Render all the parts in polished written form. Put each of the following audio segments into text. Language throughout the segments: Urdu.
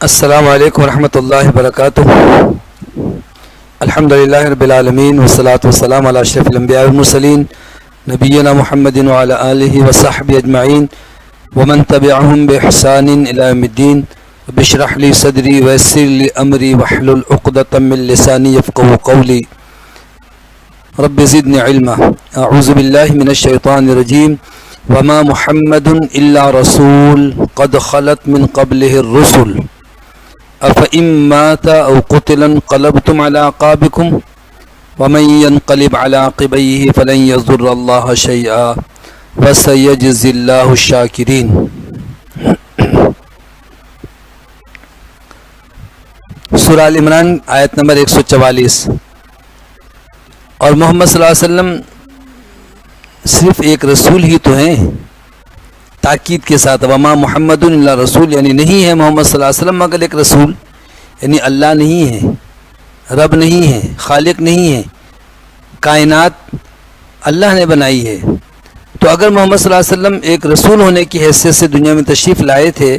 السلام علیکم ورحمۃ اللہ وبرکاتہ. الحمدللہ رب العالمین والصلاة والسلام علی اشرف الانبیاء والمرسلین نبینا محمد وعلی آلہ وصحبہ اجمعین ومن تبعهم باحسان الی یوم الدین. رب اشرح لی صدری ویسر لی امری واحلل عقدۃ من لسانی یفقهوا قولی. رب زدنی علما. اعوذ باللہ من الشیطان الرجیم. وما محمد الا رسول قد خلت من قبله الرسل افإن مات او قتل انقلبتم على اعقابكم ومن ينقلب على عقبيه فلن يضر الله شيئا وسيجزي الله الشاكرين. سورہ ال عمران آیت نمبر 144. اور محمد صلی اللہ علیہ وسلم صرف ایک رسول ہی تو ہیں. تاکید کے ساتھ وما محمد الا رسول، یعنی نہیں ہے محمد صلی اللہ علیہ وسلم مگر ایک رسول، یعنی اللہ نہیں ہے، رب نہیں ہے، خالق نہیں ہے، کائنات اللہ نے بنائی ہے. تو اگر محمد صلی اللہ علیہ وسلم ایک رسول ہونے کی حیثیت سے دنیا میں تشریف لائے تھے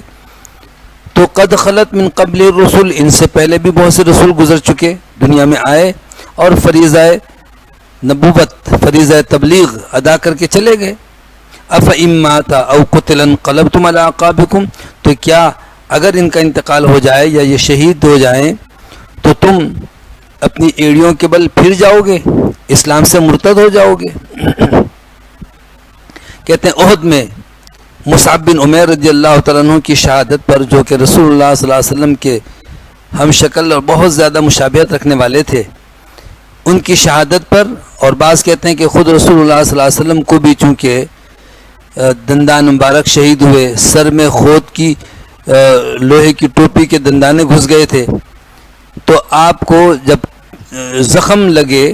تو قد خلت من قبل الرسل، ان سے پہلے بھی بہت سے رسول گزر چکے، دنیا میں آئے اور فریضہ نبوت، فریضہ تبلیغ ادا کر کے چلے گئے. افإن مات او قتل انقلبتم علی اعقابکم، تو کیا اگر ان کا انتقال ہو جائے یا یہ شہید ہو جائیں تو تم اپنی ایڑیوں کے بل پھر جاؤ گے، اسلام سے مرتد ہو جاؤ گے. کہتے ہیں احد میں مصعب بن عمیر رضی اللہ تعالیٰ عنہ کی شہادت پر، جو کہ رسول اللہ صلی اللہ علیہ وسلم کے ہم شکل اور بہت زیادہ مشابہت رکھنے والے تھے، ان کی شہادت پر، اور بعض کہتے ہیں کہ خود رسول اللہ صلی اللہ علیہ وسلم کو بھی چونکہ دندان مبارک شہید ہوئے، سر میں خود کی لوہے کی ٹوپی کے دندانے گھس گئے تھے، تو آپ کو جب زخم لگے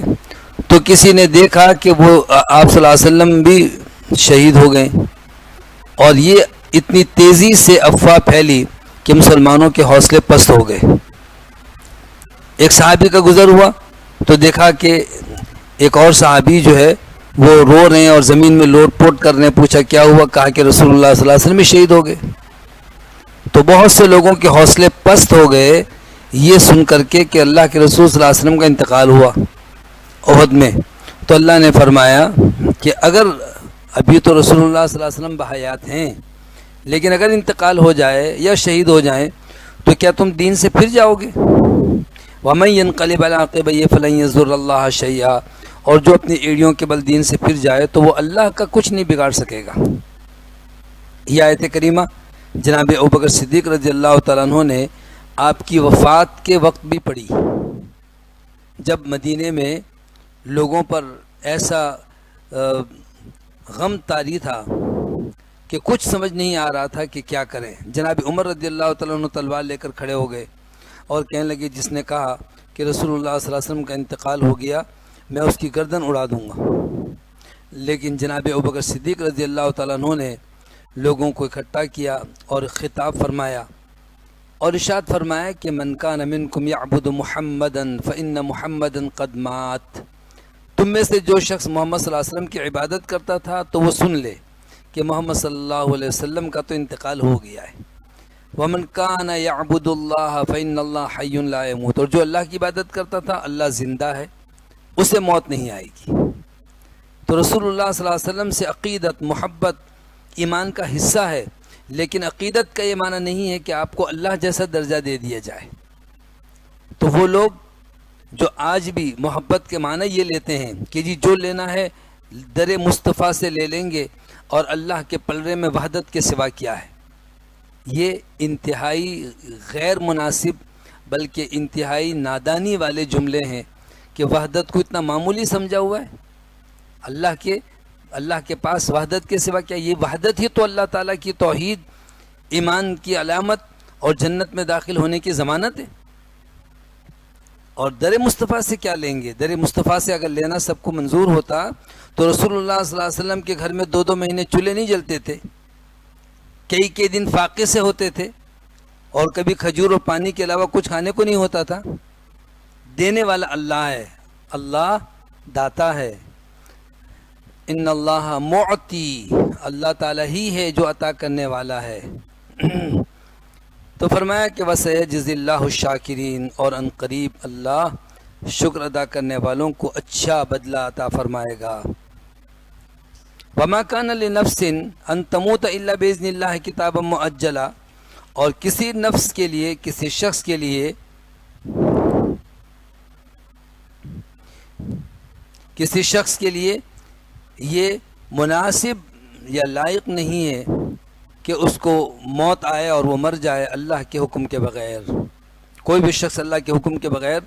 تو کسی نے دیکھا کہ وہ آپ صلی اللہ علیہ وسلم بھی شہید ہو گئے، اور یہ اتنی تیزی سے افواہ پھیلی کہ مسلمانوں کے حوصلے پست ہو گئے. ایک صحابی کا گزر ہوا تو دیکھا کہ ایک اور صحابی جو ہے وہ رو رہے ہیں اور زمین میں لوٹ پوٹ کر رہے ہیں. پوچھا کیا ہوا؟ کہا کہ رسول اللہ صلی اللہ علیہ وسلم بھی شہید ہو گئے. تو بہت سے لوگوں کے حوصلے پست ہو گئے یہ سن کر کے کہ اللہ کے رسول صلی اللہ علیہ وسلم کا انتقال ہوا احد میں. تو اللہ نے فرمایا کہ اگر ابھی تو رسول اللہ صلی اللہ علیہ وسلم بحیات ہیں، لیکن اگر انتقال ہو جائے یا شہید ہو جائیں تو کیا تم دین سے پھر جاؤ گے؟ وَمَن يَنْقَلِبْ عَلَىٰ عَقِبَيْهِ فَلَن يَضُرَّ اللَّهَ شَيْئًا، اور جو اپنی ایڑیوں کے بل دین سے پھر جائے تو وہ اللہ کا کچھ نہیں بگاڑ سکے گا. یہ آیت کریمہ جناب ابوبکر صدیق رضی اللہ تعالیٰ عنہ نے آپ کی وفات کے وقت بھی پڑھی، جب مدینے میں لوگوں پر ایسا غم طاری تھا کہ کچھ سمجھ نہیں آ رہا تھا کہ کیا کریں. جناب عمر رضی اللہ تعالیٰ عنہ تلوار لے کر کھڑے ہو گئے اور کہنے لگے جس نے کہا کہ رسول اللہ صلی اللہ علیہ وسلم کا انتقال ہو گیا میں اس کی گردن اڑا دوں گا. لیکن جناب ابوبکر صدیق رضی اللہ تعالیٰ عنہ نے لوگوں کو اکٹھا کیا اور خطاب فرمایا اور ارشاد فرمایا کہ من کان منکم یعبد محمدا فإن محمدا قد مات، تم میں سے جو شخص محمد صلی اللہ علیہ وسلم کی عبادت کرتا تھا تو وہ سن لے کہ محمد صلی اللہ علیہ وسلم کا تو انتقال ہو گیا ہے. ومن کان یعبد اللہ فإن اللہ حی لا یموت، اور جو اللہ کی عبادت کرتا تھا اللہ زندہ ہے، اسے موت نہیں آئے گی. تو رسول اللہ صلی اللہ علیہ وسلم سے عقیدت، محبت ایمان کا حصہ ہے، لیکن عقیدت کا یہ معنی نہیں ہے کہ آپ کو اللہ جیسا درجہ دے دیا جائے. تو وہ لوگ جو آج بھی محبت کے معنی یہ لیتے ہیں کہ جی جو لینا ہے در مصطفیٰ سے لے لیں گے اور اللہ کے پلڑے میں وحدت کے سوا کیا ہے، یہ انتہائی غیر مناسب بلکہ انتہائی نادانی والے جملے ہیں کہ وحدت کو اتنا معمولی سمجھا ہوا ہے. اللہ کے پاس وحدت کے سوا کیا؟ یہ وحدت ہی تو اللہ تعالیٰ کی توحید، ایمان کی علامت اور جنت میں داخل ہونے کی ضمانت ہے. اور در مصطفیٰ سے کیا لیں گے؟ در مصطفیٰ سے اگر لینا سب کو منظور ہوتا تو رسول اللہ صلی اللہ علیہ وسلم کے گھر میں 2 مہینے چولہے نہیں جلتے تھے، کئی دن فاقے سے ہوتے تھے، اور کبھی کھجور اور پانی کے علاوہ کچھ کھانے کو نہیں ہوتا تھا. دینے والا اللہ ہے، اللہ داتا ہے. ان اللہ معطی، اللہ تعالیٰ ہی ہے جو عطا کرنے والا ہے. تو فرمایا کہ وَسَيَجْزِي اللَّهُ الشَّاكِرِينَ، اور ان قریب اللہ شکر ادا کرنے والوں کو اچھا بدلہ عطا فرمائے گا۔ وَمَا كَانَ لِنَفْسٍ أَن تَمُوتَ إِلَّا بِإِذْنِ اللَّهِ كِتَابًا مُؤَجَّلًا، اور کسی نفس کے لیے، کسی شخص کے لیے، کسی شخص کے لیے یہ مناسب یا لائق نہیں ہے کہ اس کو موت آئے اور وہ مر جائے اللہ کے حکم کے بغیر۔ کوئی بھی شخص اللہ کے حکم کے بغیر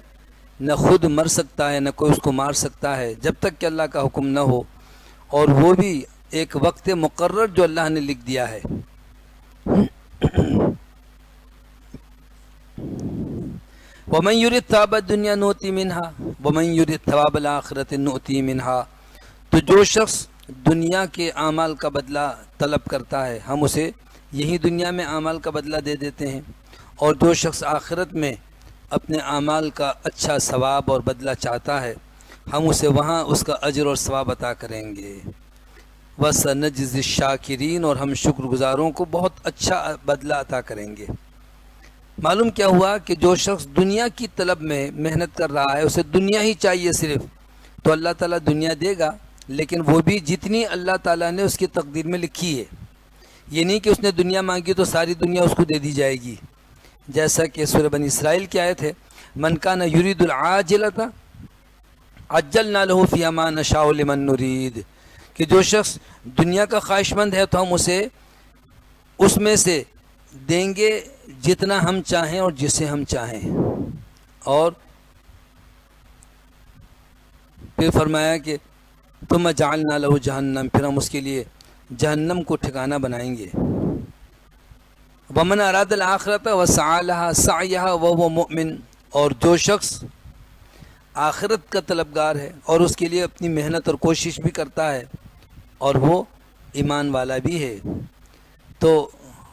نہ خود مر سکتا ہے، نہ کوئی اس کو مار سکتا ہے جب تک کہ اللہ کا حکم نہ ہو، اور وہ بھی ایک وقت مقرر جو اللہ نے لکھ دیا ہے۔ وَمَن يُرِدْ ثَوَابَ الدُّنْيَا نُؤْتِهِ مِنْهَا وَمَن يُرِدْ ثَوَابَ الْآخِرَةِ نُؤْتِهِ مِنْهَا، تو جو شخص دنیا کے اعمال کا بدلہ طلب کرتا ہے ہم اسے یہی دنیا میں اعمال کا بدلہ دے دیتے ہیں، اور جو شخص آخرت میں اپنے اعمال کا اچھا ثواب اور بدلہ چاہتا ہے ہم اسے وہاں اس کا اجر اور ثواب عطا کریں گے۔ وَسَنَجْزِي الشَّاكِرِينَ، اور ہم شکر گزاروں کو بہت اچھا بدلہ عطا کریں گے۔ معلوم کیا ہوا کہ جو شخص دنیا کی طلب میں محنت کر رہا ہے، اسے دنیا ہی چاہیے صرف، تو اللہ تعالیٰ دنیا دے گا، لیکن وہ بھی جتنی اللہ تعالیٰ نے اس کی تقدیر میں لکھی ہے۔ یہ نہیں کہ اس نے دنیا مانگی تو ساری دنیا اس کو دے دی جائے گی، جیسا کہ سورہ بنی اسرائیل کی آیت ہے، من کان یرید العاجلۃ عجلنا له فیہا ما نشاء لمن نرید، کہ جو شخص دنیا کا خواہش مند ہے تو ہم اسے اس میں سے دیں گے جتنا ہم چاہیں اور جسے ہم چاہیں۔ اور پھر فرمایا کہ ثم جعلنا له جہنم، پھر ہم اس کے لیے جہنم کو ٹھکانہ بنائیں گے۔ ومن اراد الآخرۃ وسعى لها سعیها وهو مؤمن، اور جو شخص آخرت کا طلبگار ہے اور اس کے لیے اپنی محنت اور کوشش بھی کرتا ہے اور وہ ایمان والا بھی ہے، تو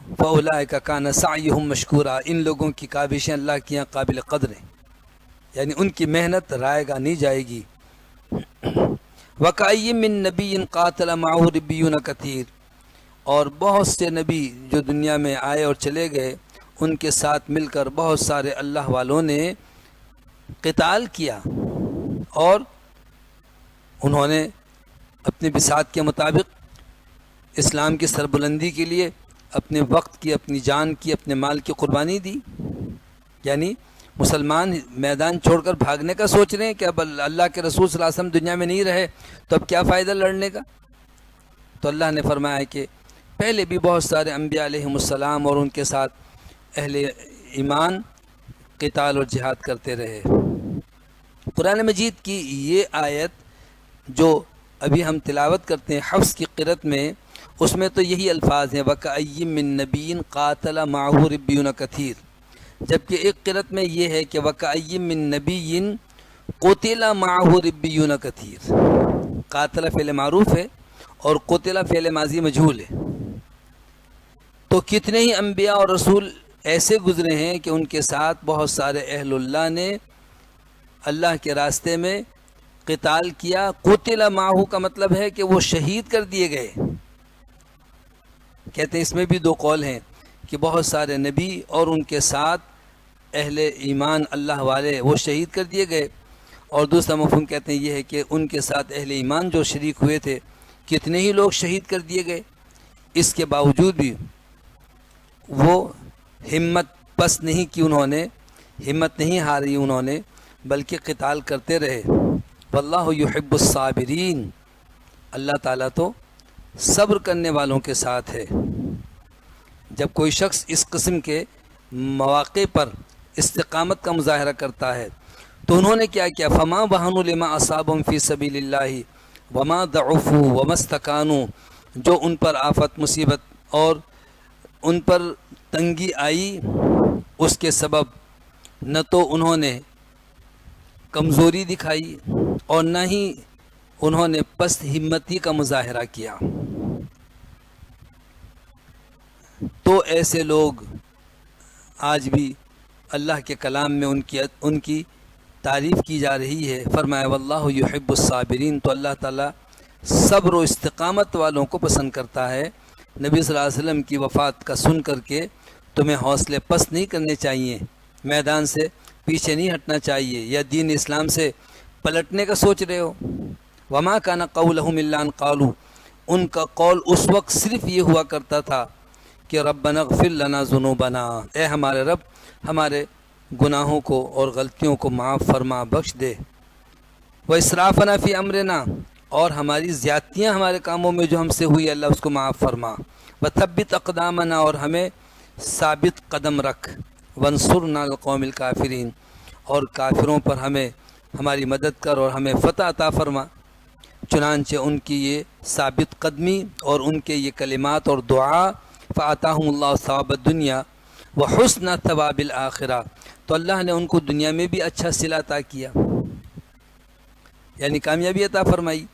فَأُولَٰئِكَ كَانَ سَعْيُهُمْ مَشْكُورًا، ان لوگوں کی کاوشیں اللہ کی یہاں قابل قدر ہیں، یعنی ان کی محنت رائے گاہ نہیں جائے گی۔ وَكَأَيٍّ مِّن نَّبِيٍّ قَاتَلَ مَعَهُ رِبِّيُّونَ كَثِيرٌ، اور بہت سے نبی جو دنیا میں آئے اور چلے گئے، ان کے ساتھ مل کر بہت سارے اللہ والوں نے قتال کیا، اور انہوں نے اپنے بساط کے مطابق اسلام کی سربلندی کے لیے اپنے وقت کی، اپنی جان کی، اپنے مال کی قربانی دی۔ یعنی مسلمان میدان چھوڑ کر بھاگنے کا سوچ رہے ہیں کہ اب اللہ کے رسول صلی اللہ علیہ وسلم دنیا میں نہیں رہے تو اب کیا فائدہ لڑنے کا؟ تو اللہ نے فرمایا کہ پہلے بھی بہت سارے انبیاء علیہم السلام اور ان کے ساتھ اہل ایمان قتال اور جہاد کرتے رہے۔ قرآن مجید کی یہ آیت جو ابھی ہم تلاوت کرتے ہیں حفص کی قرأت میں، اس میں تو یہی الفاظ ہیں وَكَأَيٍّ مِّن نَّبِيٍّ قَاتَلَ مَعَهُ رِبِّيُّونَ كَثِيرٌ، جبکہ ایک قرأت میں یہ ہے کہ وَكَأَيٍّ مِّن نَّبِيٍّ قُتِلَ مَعَهُ رِبِّيُّونَ كَثِيرٌ، قاتل فعل معروف ہے اور قتل فعل ماضی مجہول ہے۔ تو کتنے ہی انبیاء اور رسول ایسے گزرے ہیں کہ ان کے ساتھ بہت سارے اہل اللہ نے اللہ کے راستے میں قتال کیا۔ قتل معه کا مطلب ہے کہ وہ شہید کر دیے گئے۔ کہتے ہیں اس میں بھی دو قول ہیں کہ بہت سارے نبی اور ان کے ساتھ اہل ایمان اللہ والے وہ شہید کر دیے گئے، اور دوسرا مفہوم کہتے ہیں یہ ہے کہ ان کے ساتھ اہل ایمان جو شریک ہوئے تھے کتنے ہی لوگ شہید کر دیے گئے، اس کے باوجود بھی وہ ہمت پست نہیں کی، انہوں نے ہمت نہیں ہاری انہوں نے، بلکہ قتال کرتے رہے۔ واللہ یحب الصابرین، اللہ تعالیٰ تو صبر کرنے والوں کے ساتھ ہے۔ جب کوئی شخص اس قسم کے مواقع پر استقامت کا مظاہرہ کرتا ہے تو انہوں نے کیا کیا؟ فما وہنوا لما اصابهم فی سبیل اللہ وما ضعفوا وما استکانوا، جو ان پر آفت مصیبت اور ان پر تنگی آئی اس کے سبب نہ تو انہوں نے کمزوری دکھائی اور نہ ہی انہوں نے پست ہمتی کا مظاہرہ کیا۔ تو ایسے لوگ آج بھی اللہ کے کلام میں ان کی تعریف کی جا رہی ہے۔ فرمایا واللہ یحب الصابرین، تو اللہ تعالیٰ صبر و استقامت والوں کو پسند کرتا ہے۔ نبی صلی اللہ علیہ وسلم کی وفات کا سن کر کے تمہیں حوصلے پست نہیں کرنے چاہیے، میدان سے پیچھے نہیں ہٹنا چاہیے، یا دین اسلام سے پلٹنے کا سوچ رہے ہو۔ وما کان قولہم الا ان قالوا، ان کا قول اس وقت صرف یہ ہوا کرتا تھا کہ ربنا اغفر لنا ذنوبنا، اے ہمارے رب ہمارے گناہوں کو اور غلطیوں کو معاف فرما بخش دے، واسرافنا فی امرنا، اور ہماری زیادتیاں ہمارے کاموں میں جو ہم سے ہوئی اللہ اس کو معاف فرما، وثبت اقدامنا، اور ہمیں ثابت قدم رکھ، وانصرنا القوم الکافرین، اور کافروں پر ہمیں ہماری مدد کر اور ہمیں فتح عطا فرما۔ چنانچہ ان کی یہ ثابت قدمی اور ان کے یہ کلمات اور دعا، فآتاہم اللہ ثواب الدنیا وحسن ثواب الآخرہ، تو اللہ نے ان کو دنیا میں بھی اچھا صلہ عطا کیا، یعنی کامیابی عطا فرمائی،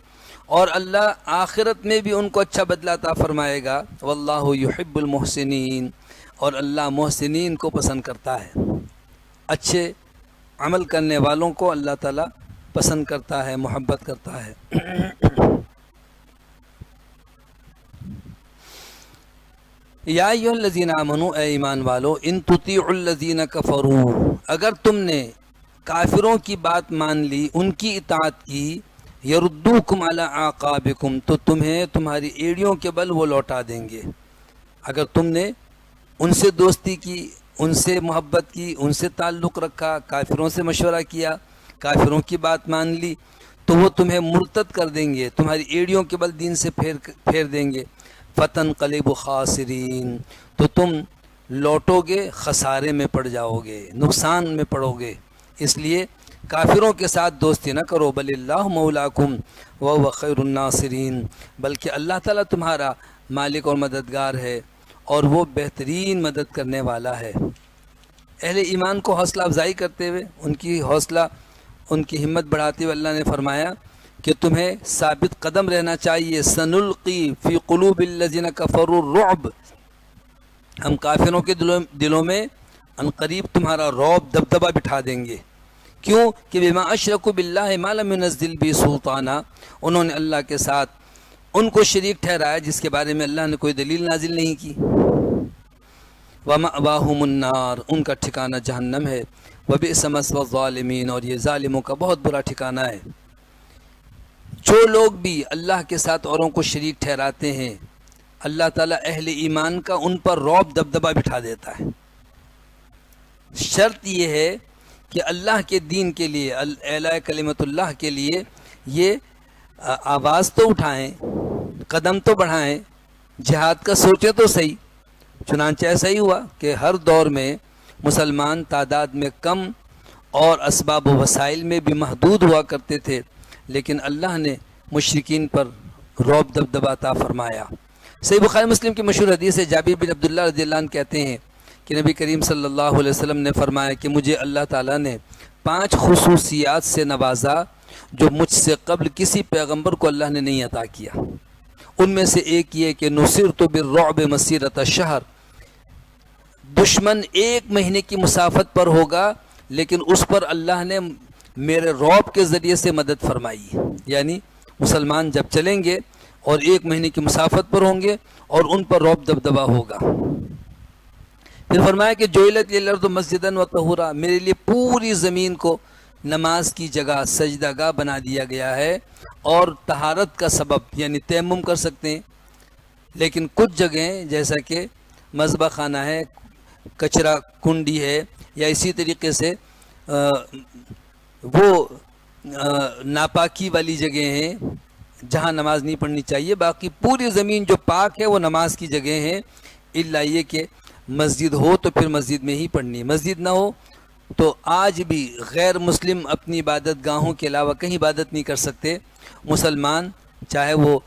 اور اللہ آخرت میں بھی ان کو اچھا بدلہ عطا فرمائے گا۔ واللہ یحب المحسنین، اور اللہ محسنین کو پسند کرتا ہے، اچھے عمل کرنے والوں کو اللہ تعالیٰ پسند کرتا ہے، محبت کرتا ہے۔ یا ایھا الذین آمنوا، اے ایمان والو، ان تطیعوا الذین کفروا، اگر تم نے کافروں کی بات مان لی، ان کی اطاعت کی، یردوکم علی اعقابکم، تو تمہیں تمہاری ایڑیوں کے بل وہ لوٹا دیں گے۔ اگر تم نے ان سے دوستی کی، ان سے محبت کی، ان سے تعلق رکھا، کافروں سے مشورہ کیا، کافروں کی بات مان لی، تو وہ تمہیں مرتد کر دیں گے، تمہاری ایڑیوں کے بل دین سے پھیر دیں گے۔ فتنقلبوا خاسرین، تو تم لوٹو گے خسارے میں پڑ جاؤ گے، نقصان میں پڑو گے۔ اس لیے کافروں کے ساتھ دوستی نہ کرو، بل اللہ مولاکم وہو خیر الناصرین، بلکہ اللہ تعالیٰ تمہارا مالک اور مددگار ہے، اور وہ بہترین مدد کرنے والا ہے۔ اہل ایمان کو حوصلہ افزائی کرتے ہوئے، ان کی حوصلہ، ان کی ہمت بڑھاتے ہوئے اللہ نے فرمایا کہ تمہیں ثابت قدم رہنا چاہیے۔ سنلقی فی قلوب الذین کفروا الرعب، ہم کافروں کے دلوں میں عنقریب تمہارا رعب دبدبہ بٹھا دیں گے۔ کیوں کہ بما اشرکوا باللہ ما لم ینزل بہ سلطانا، انہوں نے اللہ کے ساتھ ان کو شریک ٹھہرایا جس کے بارے میں اللہ نے کوئی دلیل نازل نہیں کی۔ ومأواہم النار، ان کا ٹھکانہ جہنم ہے، وبئس مثوی الظالمین، اور یہ ظالموں کا بہت برا ٹھکانہ ہے۔ جو لوگ بھی اللہ کے ساتھ اوروں کو شریک ٹھہراتے ہیں، اللہ تعالیٰ اہل ایمان کا ان پر رعب دبدبہ بٹھا دیتا ہے۔ شرط یہ ہے کہ اللہ کے دین کے لیے، اعلاء کلمت اللہ کے لیے یہ آواز تو اٹھائیں، قدم تو بڑھائیں، جہاد کا سوچیں تو صحیح۔ چنانچہ ایسا ہی ہوا کہ ہر دور میں مسلمان تعداد میں کم اور اسباب و وسائل میں بھی محدود ہوا کرتے تھے، لیکن اللہ نے مشرکین پر رعب دبدبہ عطا فرمایا۔ صحیح بخاری مسلم کی مشہور حدیث ہے، جابر بن عبداللہ رضی اللہ عنہ کہتے ہیں کہ نبی کریم صلی اللہ علیہ وسلم نے فرمایا کہ مجھے اللہ تعالیٰ نے 5 خصوصیات سے نوازا جو مجھ سے قبل کسی پیغمبر کو اللہ نے نہیں عطا کیا۔ ان میں سے ایک یہ کہ نصرت بالرعب مسیرۃ الشہر، دشمن 1 مہینے کی مسافت پر ہوگا لیکن اس پر اللہ نے میرے رعب کے ذریعے سے مدد فرمائی، یعنی مسلمان جب چلیں گے اور 1 مہینے کی مسافت پر ہوں گے اور ان پر رعب دبدبہ ہوگا۔ پھر فرمایا کہ جعلت لی الارض مسجدا وطہورا، میرے لیے پوری زمین کو نماز کی جگہ، سجدہ گاہ بنا دیا گیا ہے، اور طہارت کا سبب یعنی تیمم کر سکتے ہیں، لیکن کچھ جگہیں جیسا کہ مذبح خانہ ہے، کچرا کنڈی ہے، یا اسی طریقے سے وہ ناپاکی والی جگہیں ہیں جہاں نماز نہیں پڑھنی چاہیے۔ باقی پوری زمین جو پاک ہے وہ نماز کی جگہ ہیں، الا یہ کہ مسجد ہو تو پھر مسجد میں ہی پڑھنی، مسجد نہ ہو تو آج بھی غیر مسلم اپنی عبادت گاہوں کے علاوہ کہیں عبادت نہیں کر سکتے۔ مسلمان چاہے وہ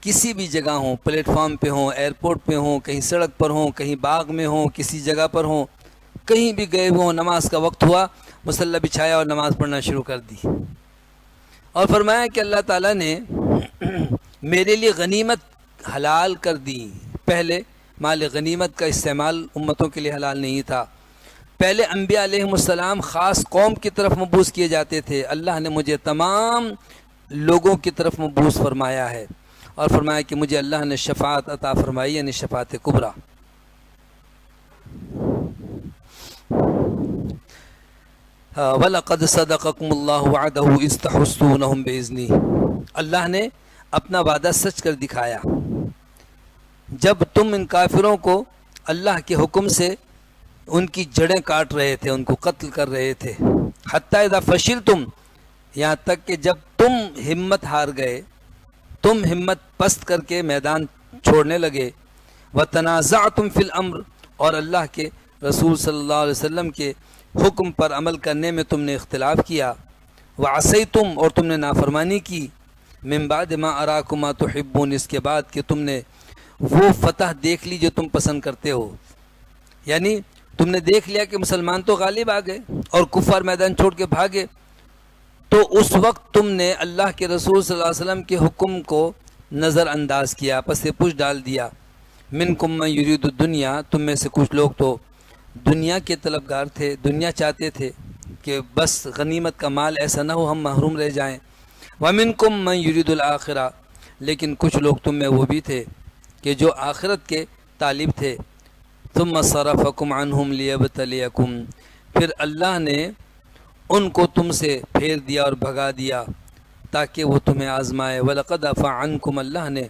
کسی بھی جگہ ہوں، پلیٹ فارم پہ ہوں، ایئرپورٹ پہ ہوں، کہیں سڑک پر ہوں، کہیں باغ میں ہوں، کسی جگہ پر ہوں، کہیں بھی گئے ہوں، نماز کا وقت ہوا، مصلی بچھایا اور نماز پڑھنا شروع کر دی۔ اور فرمایا کہ اللہ تعالیٰ نے میرے لیے غنیمت حلال کر دی۔ پہلے مال غنیمت کا استعمال امتوں کے لیے حلال نہیں تھا، پہلے انبیاء علیہ السلام خاص قوم کی طرف مبعوث کیے جاتے تھے، اللہ نے مجھے تمام لوگوں کی طرف مبعوث فرمایا ہے، اور فرمایا کہ مجھے اللہ نے شفاعت عطا فرمائی، یعنی شفاعت کبریٰ۔ وَلَقَدْ صَدَقَكُمُ اللَّهُ وَعْدَهُ إِذْ تَحُسُّونَهُم بِإِذْنِهِ، اللہ نے اپنا وعدہ سچ کر دکھایا جب تم ان کافروں کو اللہ کے حکم سے ان کی جڑیں کاٹ رہے تھے، ان کو قتل کر رہے تھے۔ حتیٰ اذا فشلتم، یہاں تک کہ جب تم ہمت ہار گئے، تم ہمت پست کر کے میدان چھوڑنے لگے، وتنازعتم فی الامر، اور اللہ کے رسول صلی اللہ علیہ وسلم کے حکم پر عمل کرنے میں تم نے اختلاف کیا، وعصیتم، اور تم نے نافرمانی کی، من بعد ما اراکم ما تحبون، اس کے بعد کہ تم نے وہ فتح دیکھ لی جو تم پسند کرتے ہو، یعنی تم نے دیکھ لیا کہ مسلمان تو غالب آ گئے اور کفار میدان چھوڑ کے بھاگے، تو اس وقت تم نے اللہ کے رسول صلی اللہ علیہ وسلم کے حکم کو نظر انداز کیا، پس پش ڈال دیا۔ منکم من یرید الدنیا، تم میں سے کچھ لوگ تو دنیا کے طلبگار تھے، دنیا چاہتے تھے کہ بس غنیمت کا مال ایسا نہ ہو ہم محروم رہ جائیں۔ ومنکم من یرید الآخرہ، لیکن کچھ لوگ تم میں وہ بھی تھے کہ جو آخرت کے طالب تھے۔ ثم صرفکم عنہم لیبتلیکم، پھر اللہ نے ان کو تم سے پھیر دیا اور بھگا دیا تاکہ وہ تمہیں آزمائے۔ وَلَقَدْ عَفَا عَنْكُمْ، اللہ نے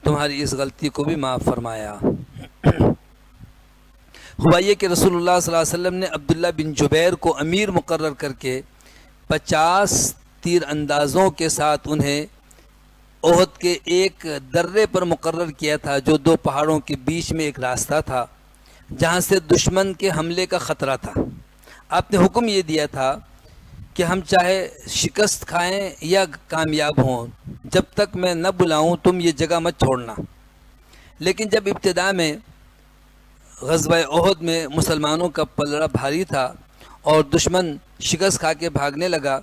تمہاری اس غلطی کو بھی معاف فرمایا۔ ہوا یہ کہ رسول اللہ صلی اللہ علیہ وسلم نے عبداللہ بن جبیر کو امیر مقرر کر کے 50 تیر اندازوں کے ساتھ انہیں احد کے ایک درے پر مقرر کیا تھا، جو دو پہاڑوں کے بیچ میں ایک راستہ تھا جہاں سے دشمن کے حملے کا خطرہ تھا۔ آپ نے حکم یہ دیا تھا کہ ہم چاہے شکست کھائیں یا کامیاب ہوں، جب تک میں نہ بلاؤں تم یہ جگہ مت چھوڑنا۔ لیکن جب ابتدا میں غزوہ احد میں مسلمانوں کا پلڑا بھاری تھا اور دشمن شکست کھا کے بھاگنے لگا،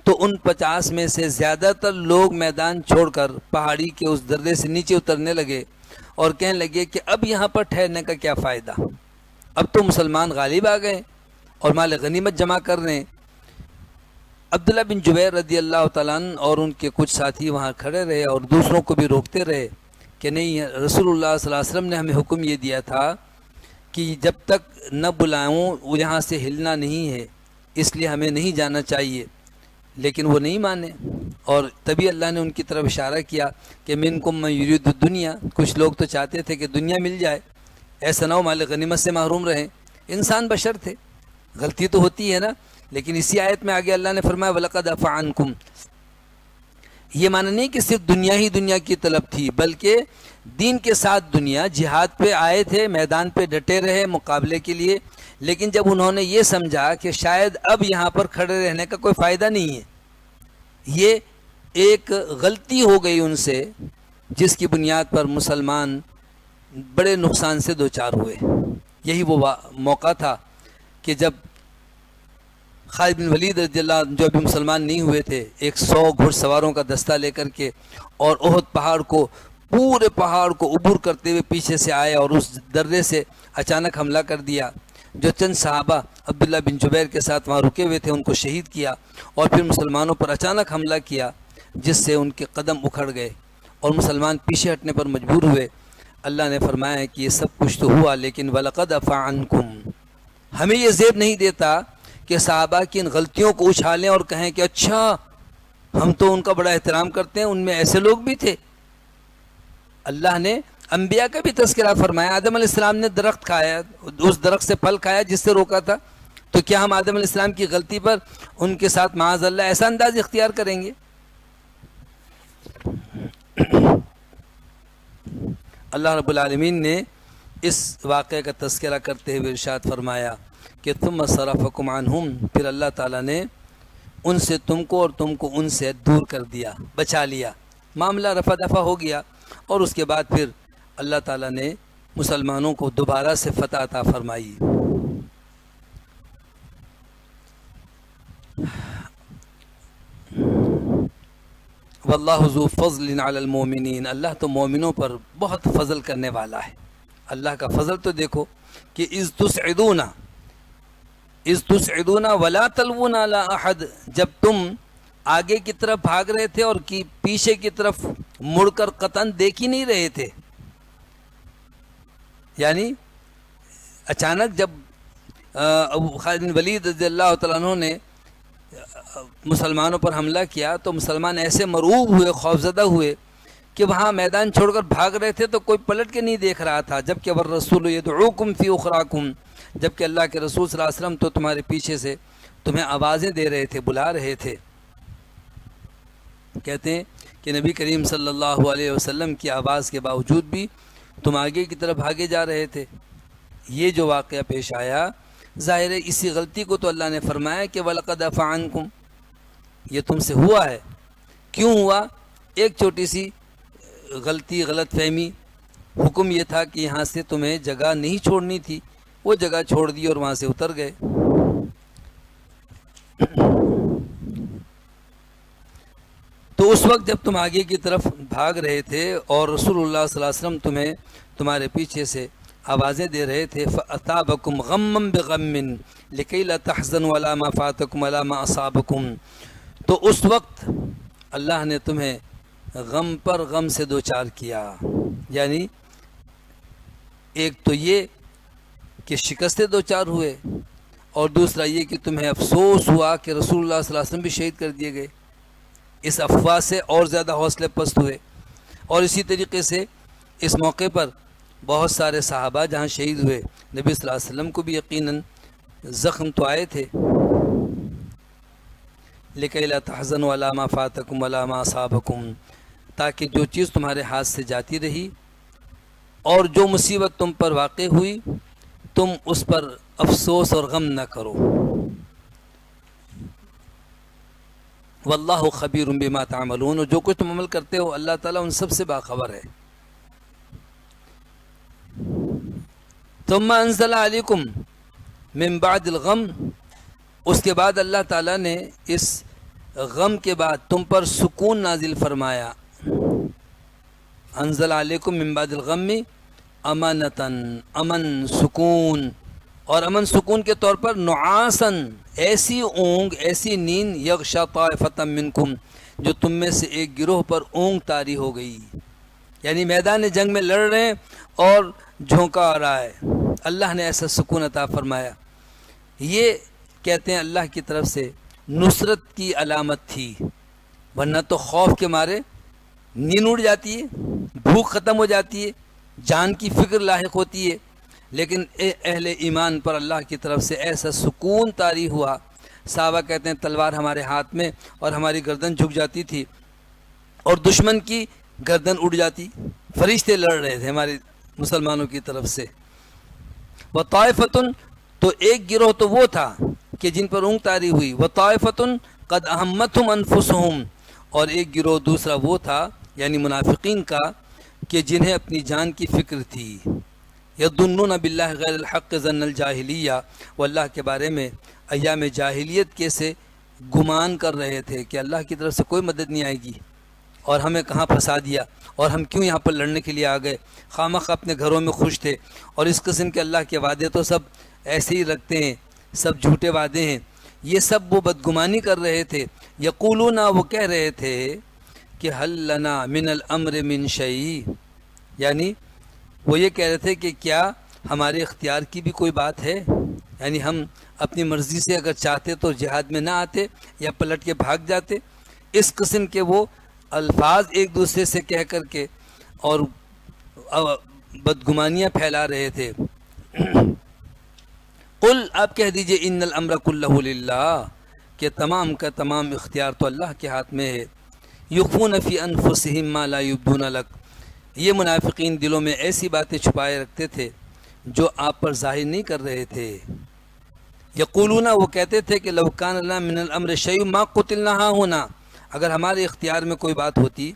تو ان 50 میں سے زیادہ تر لوگ میدان چھوڑ کر پہاڑی کے اس درے سے نیچے اترنے لگے اور کہنے لگے کہ اب یہاں پر ٹھہرنے کا کیا فائدہ، اب تو مسلمان غالب آ گئے اور مال غنیمت جمع کر رہے ہیں۔ عبداللہ بن جبیر رضی اللہ تعالیٰ عنہ اور ان کے کچھ ساتھی وہاں کھڑے رہے اور دوسروں کو بھی روکتے رہے کہ نہیں، رسول اللہ صلی اللہ علیہ وسلم نے ہمیں حکم یہ دیا تھا کہ جب تک نہ بلاؤں وہ یہاں سے ہلنا نہیں ہے، اس لیے ہمیں نہیں جانا چاہیے۔ لیکن وہ نہیں مانے، اور تبھی اللہ نے ان کی طرف اشارہ کیا کہ منکم من یرید الدنیا، کچھ لوگ تو چاہتے تھے کہ دنیا مل جائے، ایسا نہ ہو مال غنیمت سے محروم رہیں۔ انسان بشر تھے، غلطی تو ہوتی ہے نا، لیکن اسی آیت میں آگے اللہ نے فرمایا وَلَقَدْ عَفَا عَنْكُمْ، یہ معنی نہیں کہ صرف دنیا ہی دنیا کی طلب تھی، بلکہ دین کے ساتھ دنیا، جہاد پہ آئے تھے، میدان پہ ڈٹے رہے مقابلے کے لیے، لیکن جب انہوں نے یہ سمجھا کہ شاید اب یہاں پر کھڑے رہنے کا کوئی فائدہ نہیں ہے، یہ ایک غلطی ہو گئی ان سے جس کی بنیاد پر مسلمان بڑے نقصان سے دوچار ہوئے۔ یہی وہ موقع تھا کہ جب خالد بن ولید رضی اللہ عنہ جو ابھی مسلمان نہیں ہوئے تھے، 100 گھڑ سواروں کا دستہ لے کر کے اور احد پہاڑ کو، پورے پہاڑ کو عبور کرتے ہوئے پیچھے سے آئے اور اس درے سے اچانک حملہ کر دیا۔ جو چند صحابہ عبداللہ بن جبیر کے ساتھ وہاں رکے ہوئے تھے ان کو شہید کیا، اور پھر مسلمانوں پر اچانک حملہ کیا جس سے ان کے قدم اکھڑ گئے اور مسلمان پیچھے ہٹنے پر مجبور ہوئے۔ اللہ نے فرمایا کہ یہ سب کچھ تو ہوا، لیکن وَلَقَدْ عَفَا عَنْكُمْ، ہمیں یہ زیب نہیں دیتا کہ صحابہ کی ان غلطیوں کو اچھالیں اور کہیں کہ اچھا ہم تو ان کا بڑا احترام کرتے ہیں، ان میں ایسے لوگ بھی تھے۔ اللہ نے انبیاء کا بھی تذکرہ فرمایا، آدم علیہ السلام نے درخت کھایا، اس درخت سے پھل کھایا جس سے روکا تھا، تو کیا ہم آدم علیہ السلام کی غلطی پر ان کے ساتھ معاذ اللہ ایسا انداز اختیار کریں گے؟ اللہ رب العالمین نے اس واقعے کا تذکرہ کرتے ہوئے ارشاد فرمایا کہ ثم صرفکم عنہم، پھر اللہ تعالیٰ نے ان سے تم کو اور تم کو ان سے دور کر دیا، بچا لیا، معاملہ رفع دفع ہو گیا، اور اس کے بعد پھر اللہ تعالیٰ نے مسلمانوں کو دوبارہ سے فتح عطا فرمائی۔ واللہ ذو فضل علی المومنین، اللہ تو مومنوں پر بہت فضل کرنے والا ہے۔ اللہ کا فضل تو دیکھو کہ اذ تسعدون ولا تلوون علی احد، جب تم آگے کی طرف بھاگ رہے تھے اور پیچھے کی طرف مڑ کر قطعاً دیکھ ہی نہیں رہے تھے، یعنی اچانک جب خالد بن ولید رضی اللہ تعالیٰ عنہ نے مسلمانوں پر حملہ کیا تو مسلمان ایسے مرعوب ہوئے، خوفزدہ ہوئے کہ وہاں میدان چھوڑ کر بھاگ رہے تھے تو کوئی پلٹ کے نہیں دیکھ رہا تھا، جبکہ والرسول یدعوکم فی اخراکم، جبکہ اللہ کے رسول صلی اللہ علیہ وسلم تو تمہارے پیچھے سے تمہیں آوازیں دے رہے تھے، بلا رہے تھے۔ کہتے ہیں کہ نبی کریم صلی اللہ علیہ وسلم کی آواز کے باوجود بھی تم آگے کی طرف بھاگے جا رہے تھے۔ یہ جو واقعہ پیش آیا، ظاہر ہے اسی غلطی کو تو اللہ نے فرمایا کہ وَلَقَدْ عَفَا عَنْكُمْ، یہ تم سے ہوا ہے۔ کیوں ہوا؟ ایک چھوٹی سی غلطی، غلط فہمی۔ حکم یہ تھا کہ یہاں سے تمہیں جگہ نہیں چھوڑنی تھی، وہ جگہ چھوڑ دی اور وہاں سے اتر گئے۔ تو اس وقت جب تم آگے کی طرف بھاگ رہے تھے اور رسول اللہ صلی اللہ علیہ وسلم تمہیں تمہارے پیچھے سے آوازیں دے رہے تھے، فَأَثَابَكُمْ غَمًّا بِغَمٍّ لِكَيْ لَا تَحْزَنُوا عَلَىٰ مَا فَاتَكُمْ وَلَا مَا أَصَابَكُمْ، تو اس وقت اللہ نے تمہیں غم پر غم سے دوچار کیا، یعنی ایک تو یہ کہ شکست دوچار ہوئے، اور دوسرا یہ کہ تمہیں افسوس ہوا کہ رسول اللہ صلی اللہ علیہ وسلم بھی شہید کر دیے گئے۔ اس افواہ سے اور زیادہ حوصلے پست ہوئے، اور اسی طریقے سے اس موقع پر بہت سارے صحابہ جہاں شہید ہوئے، نبی صلی اللہ علیہ وسلم کو بھی یقیناً زخم تو آئے تھے۔ لِكَيْ لَا تَحْزَنُوا عَلَىٰ مَا فَاتَكُمْ وَلَا مَا أَصَابَكُمْ، تاکہ جو چیز تمہارے ہاتھ سے جاتی رہی اور جو مصیبت تم پر واقع ہوئی تم اس پر افسوس اور غم نہ کرو۔ واللہ خبیر بما تعملون، اور جو کچھ تم عمل کرتے ہو اللہ تعالیٰ ان سب سے باخبر ہے۔ ثم انزل علیکم من بعد الغم، اس کے بعد اللہ تعالیٰ نے اس غم کے بعد تم پر سکون نازل فرمایا۔ انزل علیکم من بعد الغم امانتاً، امن سکون، اور امن سکون کے طور پر نعاساً، ایسی اونگ، ایسی نیند، یغشا طائفۃ منکم، جو تم میں سے ایک گروہ پر اونگ طاری ہو گئی، یعنی میدان جنگ میں لڑ رہے ہیں اور جھونکا آ رہا ہے، اللہ نے ایسا سکون عطا فرمایا۔ یہ کہتے ہیں اللہ کی طرف سے نصرت کی علامت تھی، ورنہ تو خوف کے مارے نیند اڑ جاتی ہے، بھوک ختم ہو جاتی ہے، جان کی فکر لاحق ہوتی ہے، لیکن اہل ایمان پر اللہ کی طرف سے ایسا سکون طاری ہوا۔ صحابہ کہتے ہیں تلوار ہمارے ہاتھ میں اور ہماری گردن جھک جاتی تھی اور دشمن کی گردن اڑ جاتی، فرشتے لڑ رہے تھے ہمارے مسلمانوں کی طرف سے۔ وطائفتن، تو ایک گروہ تو وہ تھا کہ جن پر اونگ طاری ہوئی، وطائفتن قد اہمتہم انفسہم، اور ایک گروہ دوسرا وہ تھا یعنی منافقین کا کہ جنہیں اپنی جان کی فکر تھی۔ یظنون باللہ غیر الحق ظن الجاہلیہ، وہ اللہ کے بارے میں ایام جاہلیت کے سے گمان کر رہے تھے کہ اللہ کی طرف سے کوئی مدد نہیں آئے گی اور ہمیں کہاں پھنسا دیا، اور ہم کیوں یہاں پر لڑنے کے لیے آ گئے، خامخواہ اپنے گھروں میں خوش تھے، اور اس قسم کے اللہ کے وعدے تو سب ایسے ہی رکھتے ہیں، سب جھوٹے وعدے ہیں، یہ سب وہ بدگمانی کر رہے تھے۔ یقولون، وہ کہہ رہے تھے کہ حل لنا من الامر من شیء، یعنی وہ یہ کہہ رہے تھے کہ کیا ہمارے اختیار کی بھی کوئی بات ہے، یعنی ہم اپنی مرضی سے اگر چاہتے تو جہاد میں نہ آتے یا پلٹ کے بھاگ جاتے۔ اس قسم کے وہ الفاظ ایک دوسرے سے کہہ کر کے اور بدگمانیاں پھیلا رہے تھے۔ قل، آپ کہہ دیجئے ان الامر کلہ للہ، کہ تمام کا تمام اختیار تو اللہ کے ہاتھ میں ہے۔ یخفون فی انفسہم ما لا یبدون لک، یہ منافقین دلوں میں ایسی باتیں چھپائے رکھتے تھے جو آپ پر ظاہر نہیں کر رہے تھے۔ یقولون، وہ کہتے تھے کہ لو کان لنا من الامر شیء ما قتلنا ہاہنا، اگر ہمارے اختیار میں کوئی بات ہوتی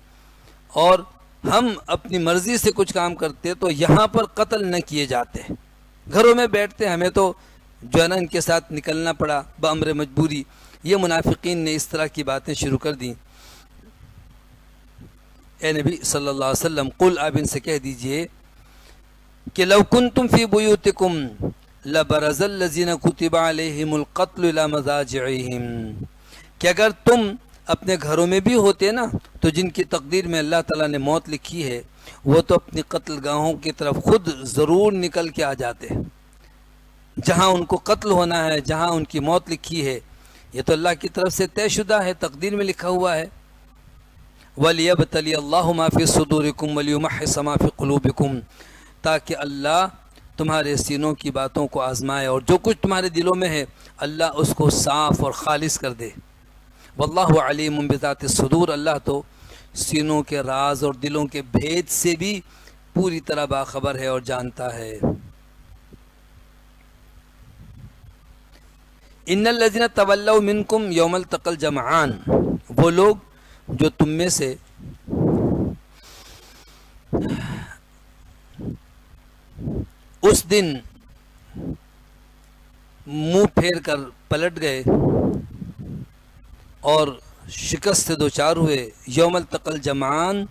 اور ہم اپنی مرضی سے کچھ کام کرتے تو یہاں پر قتل نہ کیے جاتے، گھروں میں بیٹھتے، ہمیں تو جو ہے نا ان کے ساتھ نکلنا پڑا بامر مجبوری۔ یہ منافقین نے اس طرح کی باتیں شروع کر دیں۔ اے نبی صلی اللہ علیہ وسلم، قل، آپ ان سے کہہ دیجئے کہ لو کنتم فی بیوتکم لبرز الذین کتب علیہم القتل الی مضاجعہم، کہ اگر تم اپنے گھروں میں بھی ہوتے نا تو جن کی تقدیر میں اللہ تعالیٰ نے موت لکھی ہے وہ تو اپنی قتل گاہوں کی طرف خود ضرور نکل کے آ جاتے، جہاں ان کو قتل ہونا ہے، جہاں ان کی موت لکھی ہے۔ یہ تو اللہ کی طرف سے طے شدہ ہے، تقدیر میں لکھا ہوا ہے۔ وَلِيَبْتَلِيَ اللَّهُ مَا فِي صُدُورِكُمْ وَلِيُمَحِّصَ مَا فِي قُلُوبِكُمْ، تاکہ اللہ تمہارے سینوں کی باتوں کو آزمائے، اور جو کچھ تمہارے دلوں میں ہے اللہ اس کو صاف اور خالص کر دے۔ واللہ علیم بذات الصدور، اللہ تو سینوں کے راز اور دلوں کے بھید سے بھی پوری طرح باخبر ہے اور جانتا ہے۔ ان الذین تولوا منکم یوم التقى الجمعان، وہ لوگ جو تم میں سے اس دن منہ پھیر کر پلٹ گئے اور شکست سے دوچار ہوئے، یوم التقى الجمعان،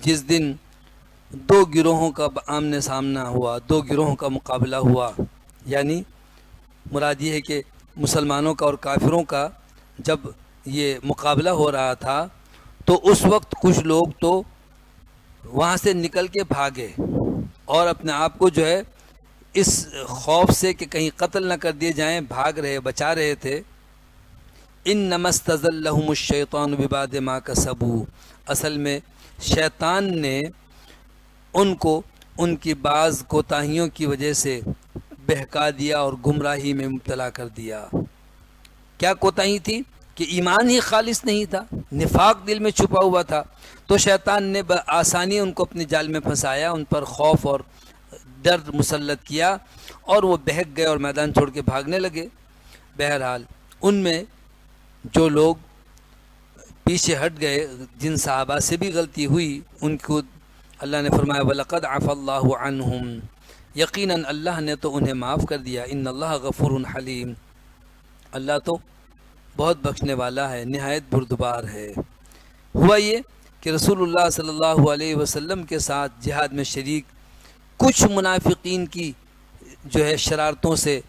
جس دن دو گروہوں کا آمنے سامنا ہوا، دو گروہوں کا مقابلہ ہوا، یعنی مراد یہ ہے کہ مسلمانوں کا اور کافروں کا جب یہ مقابلہ ہو رہا تھا تو اس وقت کچھ لوگ تو وہاں سے نکل کے بھاگے اور اپنے آپ کو جو ہے اس خوف سے کہ کہیں قتل نہ کر دیے جائیں بھاگ رہے، بچا رہے تھے۔ انما استزلهم الشیطان ببعد ما کسبوا، اصل میں شیطان نے ان کو ان کی بعض کوتاہیوں کی وجہ سے بہکا دیا اور گمراہی میں مبتلا کر دیا۔ کیا کوتاہی تھی؟ کہ ایمان ہی خالص نہیں تھا، نفاق دل میں چھپا ہوا تھا، تو شیطان نے بآسانی ان کو اپنے جال میں پھنسایا، ان پر خوف اور ڈر مسلط کیا اور وہ بہک گئے اور میدان چھوڑ کے بھاگنے لگے۔ بہرحال ان میں جو لوگ پیچھے ہٹ گئے، جن صحابہ سے بھی غلطی ہوئی، ان کو اللہ نے فرمایا وَلَقَدْ عَفَا اللَّهُ عَنْهُمْ، یقیناً اللہ نے تو انہیں معاف کر دیا، ان اللہ غفور حلیم، اللہ تو بہت بخشنے والا ہے، نہایت بردبار ہے۔ ہوا یہ کہ رسول اللہ صلی اللہ علیہ وسلم کے ساتھ جہاد میں شریک کچھ منافقین کی جو ہے شرارتوں سے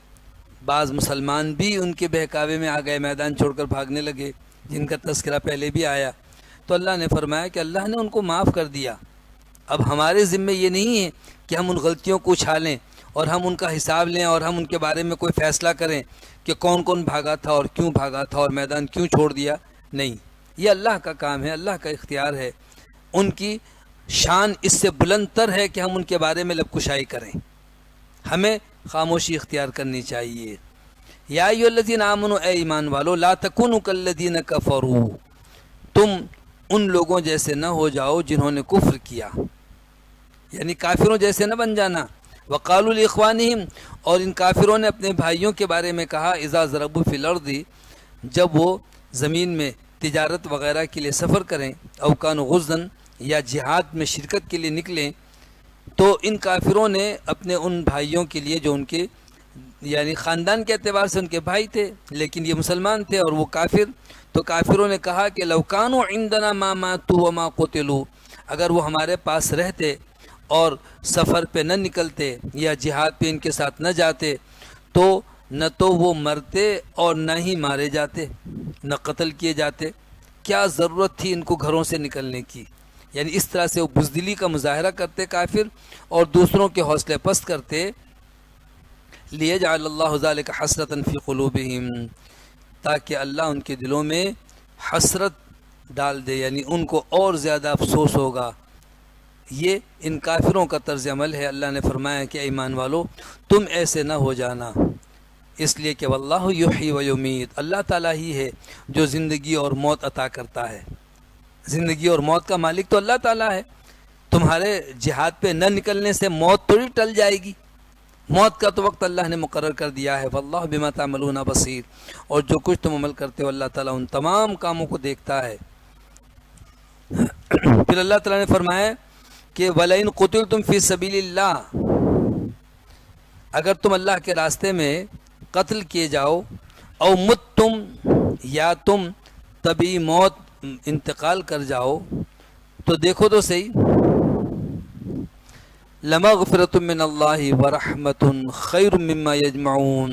بعض مسلمان بھی ان کے بہکاوے میں آ گئے، میدان چھوڑ کر بھاگنے لگے، جن کا تذکرہ پہلے بھی آیا۔ تو اللہ نے فرمایا کہ اللہ نے ان کو معاف کر دیا۔ اب ہمارے ذمے یہ نہیں ہے کہ ہم ان غلطیوں کو اچھالیں اور ہم ان کا حساب لیں اور ہم ان کے بارے میں کوئی فیصلہ کریں کہ کون کون بھاگا تھا اور کیوں بھاگا تھا اور میدان کیوں چھوڑ دیا۔ نہیں، یہ اللہ کا کام ہے، اللہ کا اختیار ہے۔ ان کی شان اس سے بلند تر ہے کہ ہم ان کے بارے میں لب کشائی کریں، ہمیں خاموشی اختیار کرنی چاہیے۔ یا ایھا الذین آمنوا، اے ایمان والو، لا تکونوا کالذین کفروا، تم ان لوگوں جیسے نہ ہو جاؤ جنہوں نے کفر کیا، یعنی کافروں جیسے نہ بن جانا۔ وقالوا لاخوانہم، اور ان کافروں نے اپنے بھائیوں کے بارے میں کہا، اذا ضربوا فی الارض، جب وہ زمین میں تجارت وغیرہ کے لیے سفر کریں، او کانوا غزاً، یا جہاد میں شرکت کے لیے نکلیں، تو ان کافروں نے اپنے ان بھائیوں کے لیے جو ان کے یعنی خاندان کے اعتبار سے ان کے بھائی تھے لیکن یہ مسلمان تھے اور وہ کافر، تو کافروں نے کہا کہ لو کانوا عندنا ما ماتوا وما قتلوا، اگر وہ ہمارے پاس رہتے اور سفر پہ نہ نکلتے یا جہاد پہ ان کے ساتھ نہ جاتے تو نہ تو وہ مرتے اور نہ ہی مارے جاتے، نہ قتل کیے جاتے، کیا ضرورت تھی ان کو گھروں سے نکلنے کی۔ یعنی اس طرح سے وہ بزدلی کا مظاہرہ کرتے کافر اور دوسروں کے حوصلے پست کرتے۔ لیجعل اللہ ذلک حسرۃ فی قلوبہم، تاکہ اللہ ان کے دلوں میں حسرت ڈال دے، یعنی ان کو اور زیادہ افسوس ہوگا۔ یہ ان کافروں کا طرز عمل ہے۔ اللہ نے فرمایا کہ ایمان والو تم ایسے نہ ہو جانا، اس لیے کہ واللہ یحیی و یمیت، اللہ تعالیٰ ہی ہے جو زندگی اور موت عطا کرتا ہے، زندگی اور موت کا مالک تو اللہ تعالیٰ ہے۔ تمہارے جہاد پہ نہ نکلنے سے موت تھوڑی ٹل جائے گی، موت کا تو وقت اللہ نے مقرر کر دیا ہے۔ واللہ بما تعملون بصیر، اور جو کچھ تم عمل کرتے ہو اللہ تعالیٰ ان تمام کاموں کو دیکھتا ہے۔ پھر اللہ تعالیٰ نے فرمایا کہ وَلَئِن قُتِلْتُمْ فِي سَبِيلِ اللَّهِ، اگر تم اللہ کے راستے میں قتل کیے جاؤ، او متتم، یا تم طبی موت انتقال کر جاؤ، تو دیکھو تو صحیح، لَمَغْفِرَةٌ مِّنَ اللَّهِ وَرَحْمَةٌ خَيْرٌ مِّمَّا يَجْمَعُونَ،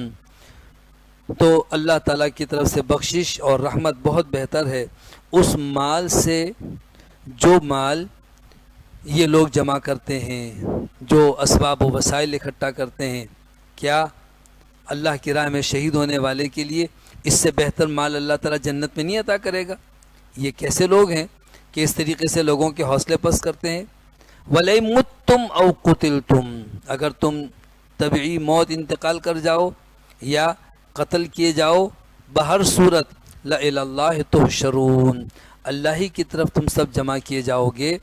تو اللہ تعالیٰ کی طرف سے بخشش اور رحمت بہت بہتر ہے اس مال سے جو مال یہ لوگ جمع کرتے ہیں، جو اسباب و وسائل اکٹھا کرتے ہیں۔ کیا اللہ کی راہ میں شہید ہونے والے کے لیے اس سے بہتر مال اللہ تعالیٰ جنت میں نہیں عطا کرے گا؟ یہ کیسے لوگ ہیں کہ اس طریقے سے لوگوں کے حوصلے پست کرتے ہیں؟ وَلَئِن مُتُّمْ أَوْ قُتِلْتُمْ، اگر تم طبعی موت انتقال کر جاؤ یا قتل کیے جاؤ، بہر صورت لَإِلَى اللَّهِ تُحْشَرُونَ، اللہ ہی کی طرف تم سب جمع کیے جاؤ گے،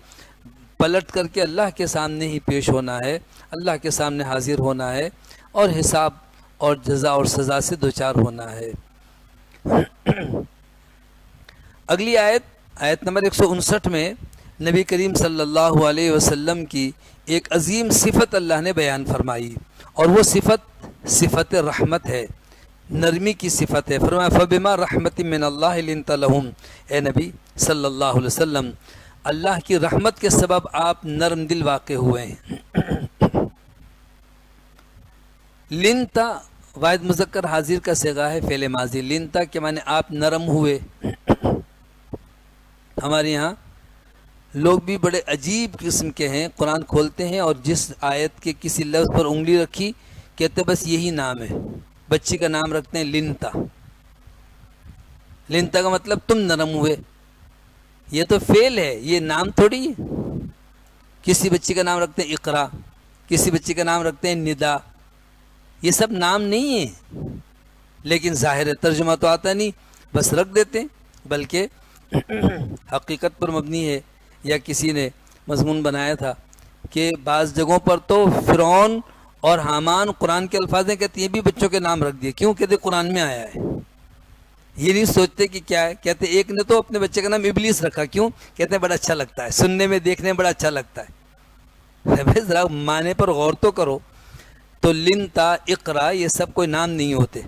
پلٹ کر کے اللہ کے سامنے ہی پیش ہونا ہے، اللہ کے سامنے حاضر ہونا ہے، اور حساب اور جزا اور سزا سے دوچار ہونا ہے۔ اگلی آیت نمبر 159 میں نبی کریم صلی اللہ علیہ وسلم کی ایک عظیم صفت اللہ نے بیان فرمائی، اور وہ صفت رحمت ہے، نرمی کی صفت ہے۔ فرمایا فَبِمَا رَحْمَةٍ مِّنَ اللَّهِ لِنْتَ لَهُمْ، اے نبی صلی اللہ علیہ وسلم اللہ کی رحمت کے سبب آپ نرم دل واقع ہوئے ہیں۔ لنتا واحد مذکر حاضر کا صیغہ ہے فعل ماضی، لنتا کے معنی آپ نرم ہوئے۔ ہمارے یہاں لوگ بھی بڑے عجیب قسم کے ہیں، قرآن کھولتے ہیں اور جس آیت کے کسی لفظ پر انگلی رکھی کہتے بس یہی نام ہے، بچی کا نام رکھتے ہیں لنتا۔ لنتا کا مطلب تم نرم ہوئے، یہ تو فعل ہے، یہ نام تھوڑی ہے۔ کسی بچی کا نام رکھتے ہیں اقرا، کسی بچی کا نام رکھتے ہیں ندا، یہ سب نام نہیں ہے، لیکن ظاہر ترجمہ تو آتا نہیں، بس رکھ دیتے ہیں، بلکہ حقیقت پر مبنی ہے۔ یا کسی نے مضمون بنایا تھا کہ بعض جگہوں پر تو فرعون اور حامان قرآن کے الفاظیں کہتے ہیں بھی بچوں کے نام رکھ دیے، کیوں؟ کہتے قرآن میں آیا ہے، یہ نہیں سوچتے کہ کیا ہے۔ کہتے ایک نے تو اپنے بچے کا نام ابلیس رکھا، کیوں؟ کہتے ہیں بڑا اچھا لگتا ہے، سننے میں دیکھنے میں بڑا اچھا لگتا ہے۔ ذرا معنی پر غور تو کرو۔ تو لنتا، اقرا، یہ سب کوئی نام نہیں ہوتے۔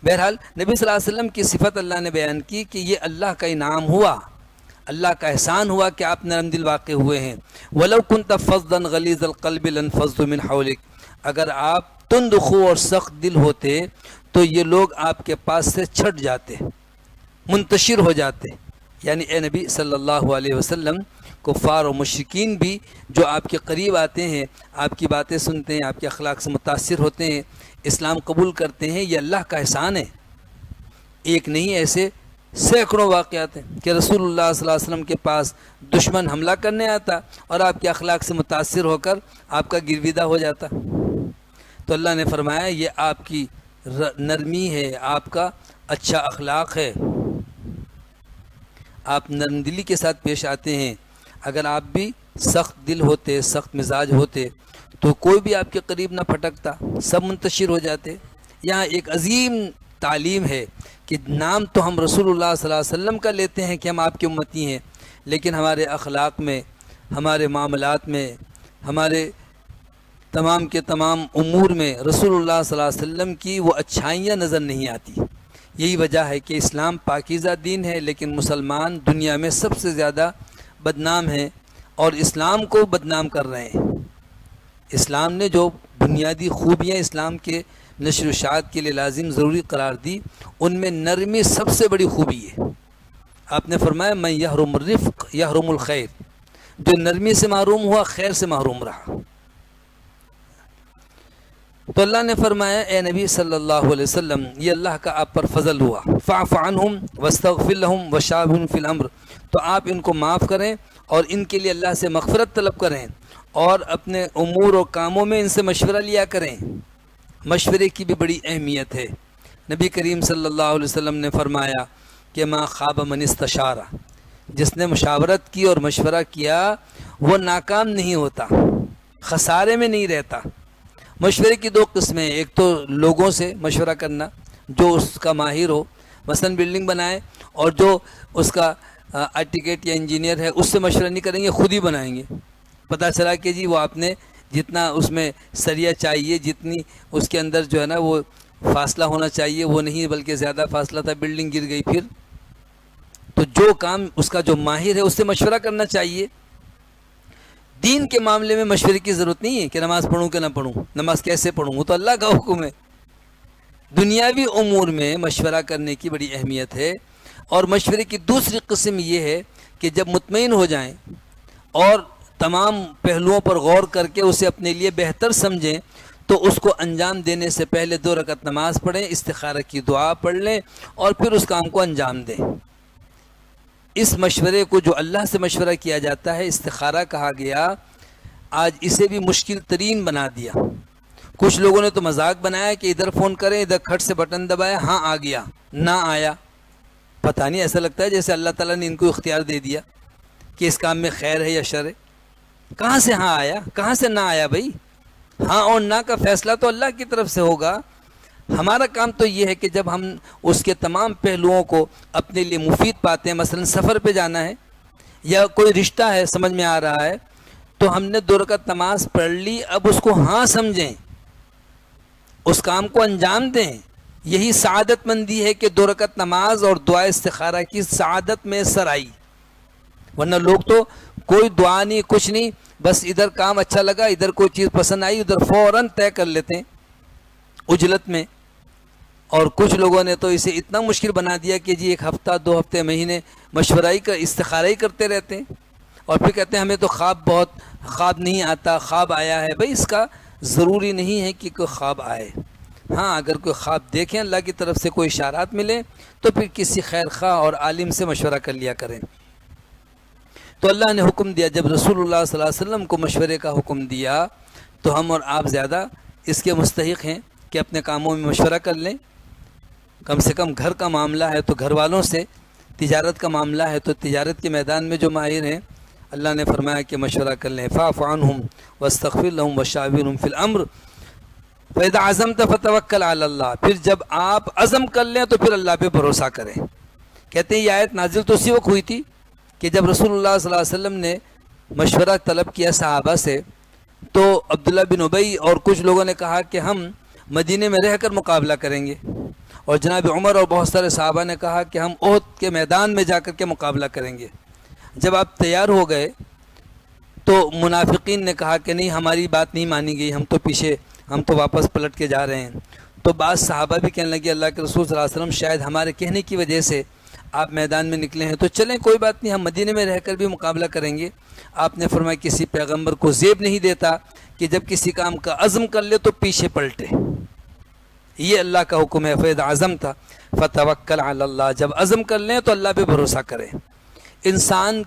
بہرحال نبی صلی اللہ علیہ وسلم کی صفت اللہ نے بیان کی کہ یہ اللہ کا انعام ہوا، اللہ کا احسان ہوا کہ آپ نرم دل واقع ہوئے ہیں۔ وَلَوْ كُنْتَ فَظًّا غَلِيظَ الْقَلْبِ لَانفَضُّوا مِنْ حَوْلِكَ، اگر آپ تند خو اور سخت دل ہوتے تو یہ لوگ آپ کے پاس سے چھٹ جاتے، منتشر ہو جاتے۔ یعنی اے نبی صلی اللہ علیہ وسلم، کفار و مشرکین بھی جو آپ کے قریب آتے ہیں، آپ کی باتیں سنتے ہیں، آپ کے اخلاق سے متاثر ہوتے ہیں، اسلام قبول کرتے ہیں، یہ اللہ کا احسان ہے۔ ایک نہیں، ایسے سینکڑوں واقعات ہیں کہ رسول اللہ صلی اللہ علیہ وسلم کے پاس دشمن حملہ کرنے آتا اور آپ کے اخلاق سے متاثر ہو کر آپ کا گرویدہ ہو جاتا۔ تو اللہ نے فرمایا یہ آپ کی نرمی ہے، آپ کا اچھا اخلاق ہے، آپ نرم دلی کے ساتھ پیش آتے ہیں۔ اگر آپ بھی سخت دل ہوتے، سخت مزاج ہوتے تو کوئی بھی آپ کے قریب نہ پھٹکتا، سب منتشر ہو جاتے۔ یہاں ایک عظیم تعلیم ہے کہ نام تو ہم رسول اللہ صلی اللہ علیہ وسلم کا لیتے ہیں کہ ہم آپ کی امتی ہیں، لیکن ہمارے اخلاق میں، ہمارے معاملات میں، ہمارے تمام کے تمام امور میں رسول اللہ صلی اللہ علیہ وسلم کی وہ اچھائیاں نظر نہیں آتی۔ یہی وجہ ہے کہ اسلام پاکیزہ دین ہے، لیکن مسلمان دنیا میں سب سے زیادہ بدنام ہیں اور اسلام کو بدنام کر رہے ہیں۔ اسلام نے جو بنیادی خوبیاں اسلام کے نشر و اشاعت کے لیے لازم ضروری قرار دی، ان میں نرمی سب سے بڑی خوبی ہے۔ آپ نے فرمایا من یحرم الرفق یحرم الخیر، جو نرمی سے محروم ہوا خیر سے محروم رہا۔ تو اللہ نے فرمایا اے نبی صلی اللہ علیہ وسلم، یہ اللہ کا آپ پر فضل ہوا، فاعف عنہم واستغفر لہم وشاورہم فی الامر، تو آپ ان کو معاف کریں اور ان کے لیے اللہ سے مغفرت طلب کریں اور اپنے امور و کاموں میں ان سے مشورہ لیا کریں۔ مشورے کی بھی بڑی اہمیت ہے۔ نبی کریم صلی اللہ علیہ وسلم نے فرمایا کہ ما خاب من استشارہ، جس نے مشاورت کی اور مشورہ کیا وہ ناکام نہیں ہوتا، خسارے میں نہیں رہتا۔ مشورے کی دو قسمیں ہیں، ایک تو لوگوں سے مشورہ کرنا جو اس کا ماہر ہو، مثلا بلڈنگ بنائے اور جو اس کا آرکیٹیکٹ یا انجینئر ہے اس سے مشورہ نہیں کریں گے، خود ہی بنائیں گے۔ پتہ چلا کہ جی وہ آپ نے جتنا اس میں سریا چاہیے، جتنی اس کے اندر جو ہے نا وہ فاصلہ ہونا چاہیے وہ نہیں بلکہ زیادہ فاصلہ تھا، بلڈنگ گر گئی۔ پھر تو جو کام اس کا جو ماہر ہے اس سے مشورہ کرنا چاہیے۔ دین کے معاملے میں مشورے کی ضرورت نہیں ہے کہ نماز پڑھوں کہ نہ پڑھوں، نماز کیسے پڑھوں، وہ تو اللہ کا حکم ہے۔ دنیاوی امور میں مشورہ کرنے کی بڑی اہمیت ہے۔ اور مشورے کی دوسری قسم یہ ہے کہ جب مطمئن ہو جائیں اور تمام پہلوؤں پر غور کر کے اسے اپنے لیے بہتر سمجھیں تو اس کو انجام دینے سے پہلے 2 رکعت نماز پڑھیں، استخارہ کی دعا پڑھ لیں اور پھر اس کام کو انجام دیں۔ اس مشورے کو جو اللہ سے مشورہ کیا جاتا ہے استخارہ کہا گیا، آج اسے بھی مشکل ترین بنا دیا۔ کچھ لوگوں نے تو مذاق بنایا کہ ادھر فون کریں، ادھر کھٹ سے بٹن دبایا، ہاں آ گیا، نہ آیا، پتہ نہیں، ایسا لگتا ہے جیسے اللہ تعالیٰ نے ان کو اختیار دے دیا کہ اس کام میں خیر ہے یا شر ہے۔ کہاں سے ہاں آیا، کہاں سے نہ آیا بھائی؟ ہاں اور نہ کا فیصلہ تو اللہ کی طرف سے ہوگا۔ ہمارا کام تو یہ ہے کہ جب ہم اس کے تمام پہلوؤں کو اپنے لیے مفید پاتے ہیں، مثلا سفر پہ جانا ہے یا کوئی رشتہ ہے سمجھ میں آ رہا ہے، تو ہم نے 2 رکعت نماز پڑھ لی، اب اس کو ہاں سمجھیں، اس کام کو انجام دیں۔ یہی سعادت مندی ہے کہ 2 رکعت نماز اور دعا استخارہ کی سعادت میں سر آئی، ورنہ لوگ تو کوئی دعا نہیں، کچھ نہیں، بس ادھر کام اچھا لگا، ادھر کوئی چیز پسند آئی، ادھر فوراً طے کر لیتے ہیں عجلت میں۔ اور کچھ لوگوں نے تو اسے اتنا مشکل بنا دیا کہ جی 1 ہفتہ 2 ہفتے مہینے مشورہ ہی استخارہ ہی کرتے رہتے ہیں، اور پھر کہتے ہیں ہمیں تو خواب نہیں آتا، خواب آیا ہے۔ بھائی اس کا ضروری نہیں ہے کہ کوئی خواب آئے، ہاں اگر کوئی خواب دیکھیں اللہ کی طرف سے کوئی اشارات ملے تو پھر کسی خیر خواہ اور عالم سے مشورہ کر لیا کریں۔ تو اللہ نے حکم دیا، جب رسول اللہ صلی اللہ علیہ وسلم کو مشورے کا حکم دیا تو ہم اور آپ زیادہ اس کے مستحق ہیں کہ اپنے کاموں میں مشورہ کر لیں۔ کم سے کم گھر کا معاملہ ہے تو گھر والوں سے، تجارت کا معاملہ ہے تو تجارت کے میدان میں جو ماہر ہیں اللہ نے فرمایا کہ مشورہ کر لیں۔ فاعف عنہم واستغفر لہم وشاورہم فی الامر فاذا عزمت فتوکل علی اللہ۔ پھر جب آپ عزم کر لیں تو پھر اللہ پہ بھروسہ کریں۔ کہتے ہیں یہ آیت نازل تو اسی وقت ہوئی تھی کہ جب رسول اللہ صلی اللہ علیہ وسلم نے مشورہ طلب کیا صحابہ سے، تو عبداللہ بن ابی اور کچھ لوگوں نے کہا کہ ہم مدینے میں رہ کر مقابلہ کریں گے، اور جناب عمر اور بہت سارے صحابہ نے کہا کہ ہم احد کے میدان میں جا کر کے مقابلہ کریں گے۔ جب آپ تیار ہو گئے تو منافقین نے کہا کہ نہیں ہماری بات نہیں مانی گئی، ہم تو پیچھے، ہم تو واپس پلٹ کے جا رہے ہیں۔ تو بعض صحابہ بھی کہنے لگے اللہ کے رسول صلی اللہ علیہ وسلم شاید ہمارے کہنے کی وجہ سے آپ میدان میں نکلے ہیں، تو چلیں کوئی بات نہیں، ہم مدینے میں رہ کر بھی مقابلہ کریں گے۔ آپ نے فرمایا کسی پیغمبر کو زیب نہیں دیتا کہ جب کسی کام کا عزم کر لے تو پیچھے پلٹے، یہ اللہ کا حکم ہے۔ فَإِذَا عَزَمْتَ فَتَوَكَّلْ عَلَى اللَّهِ، جب عزم کر لیں تو اللہ پہ بھروسہ کریں۔ انسان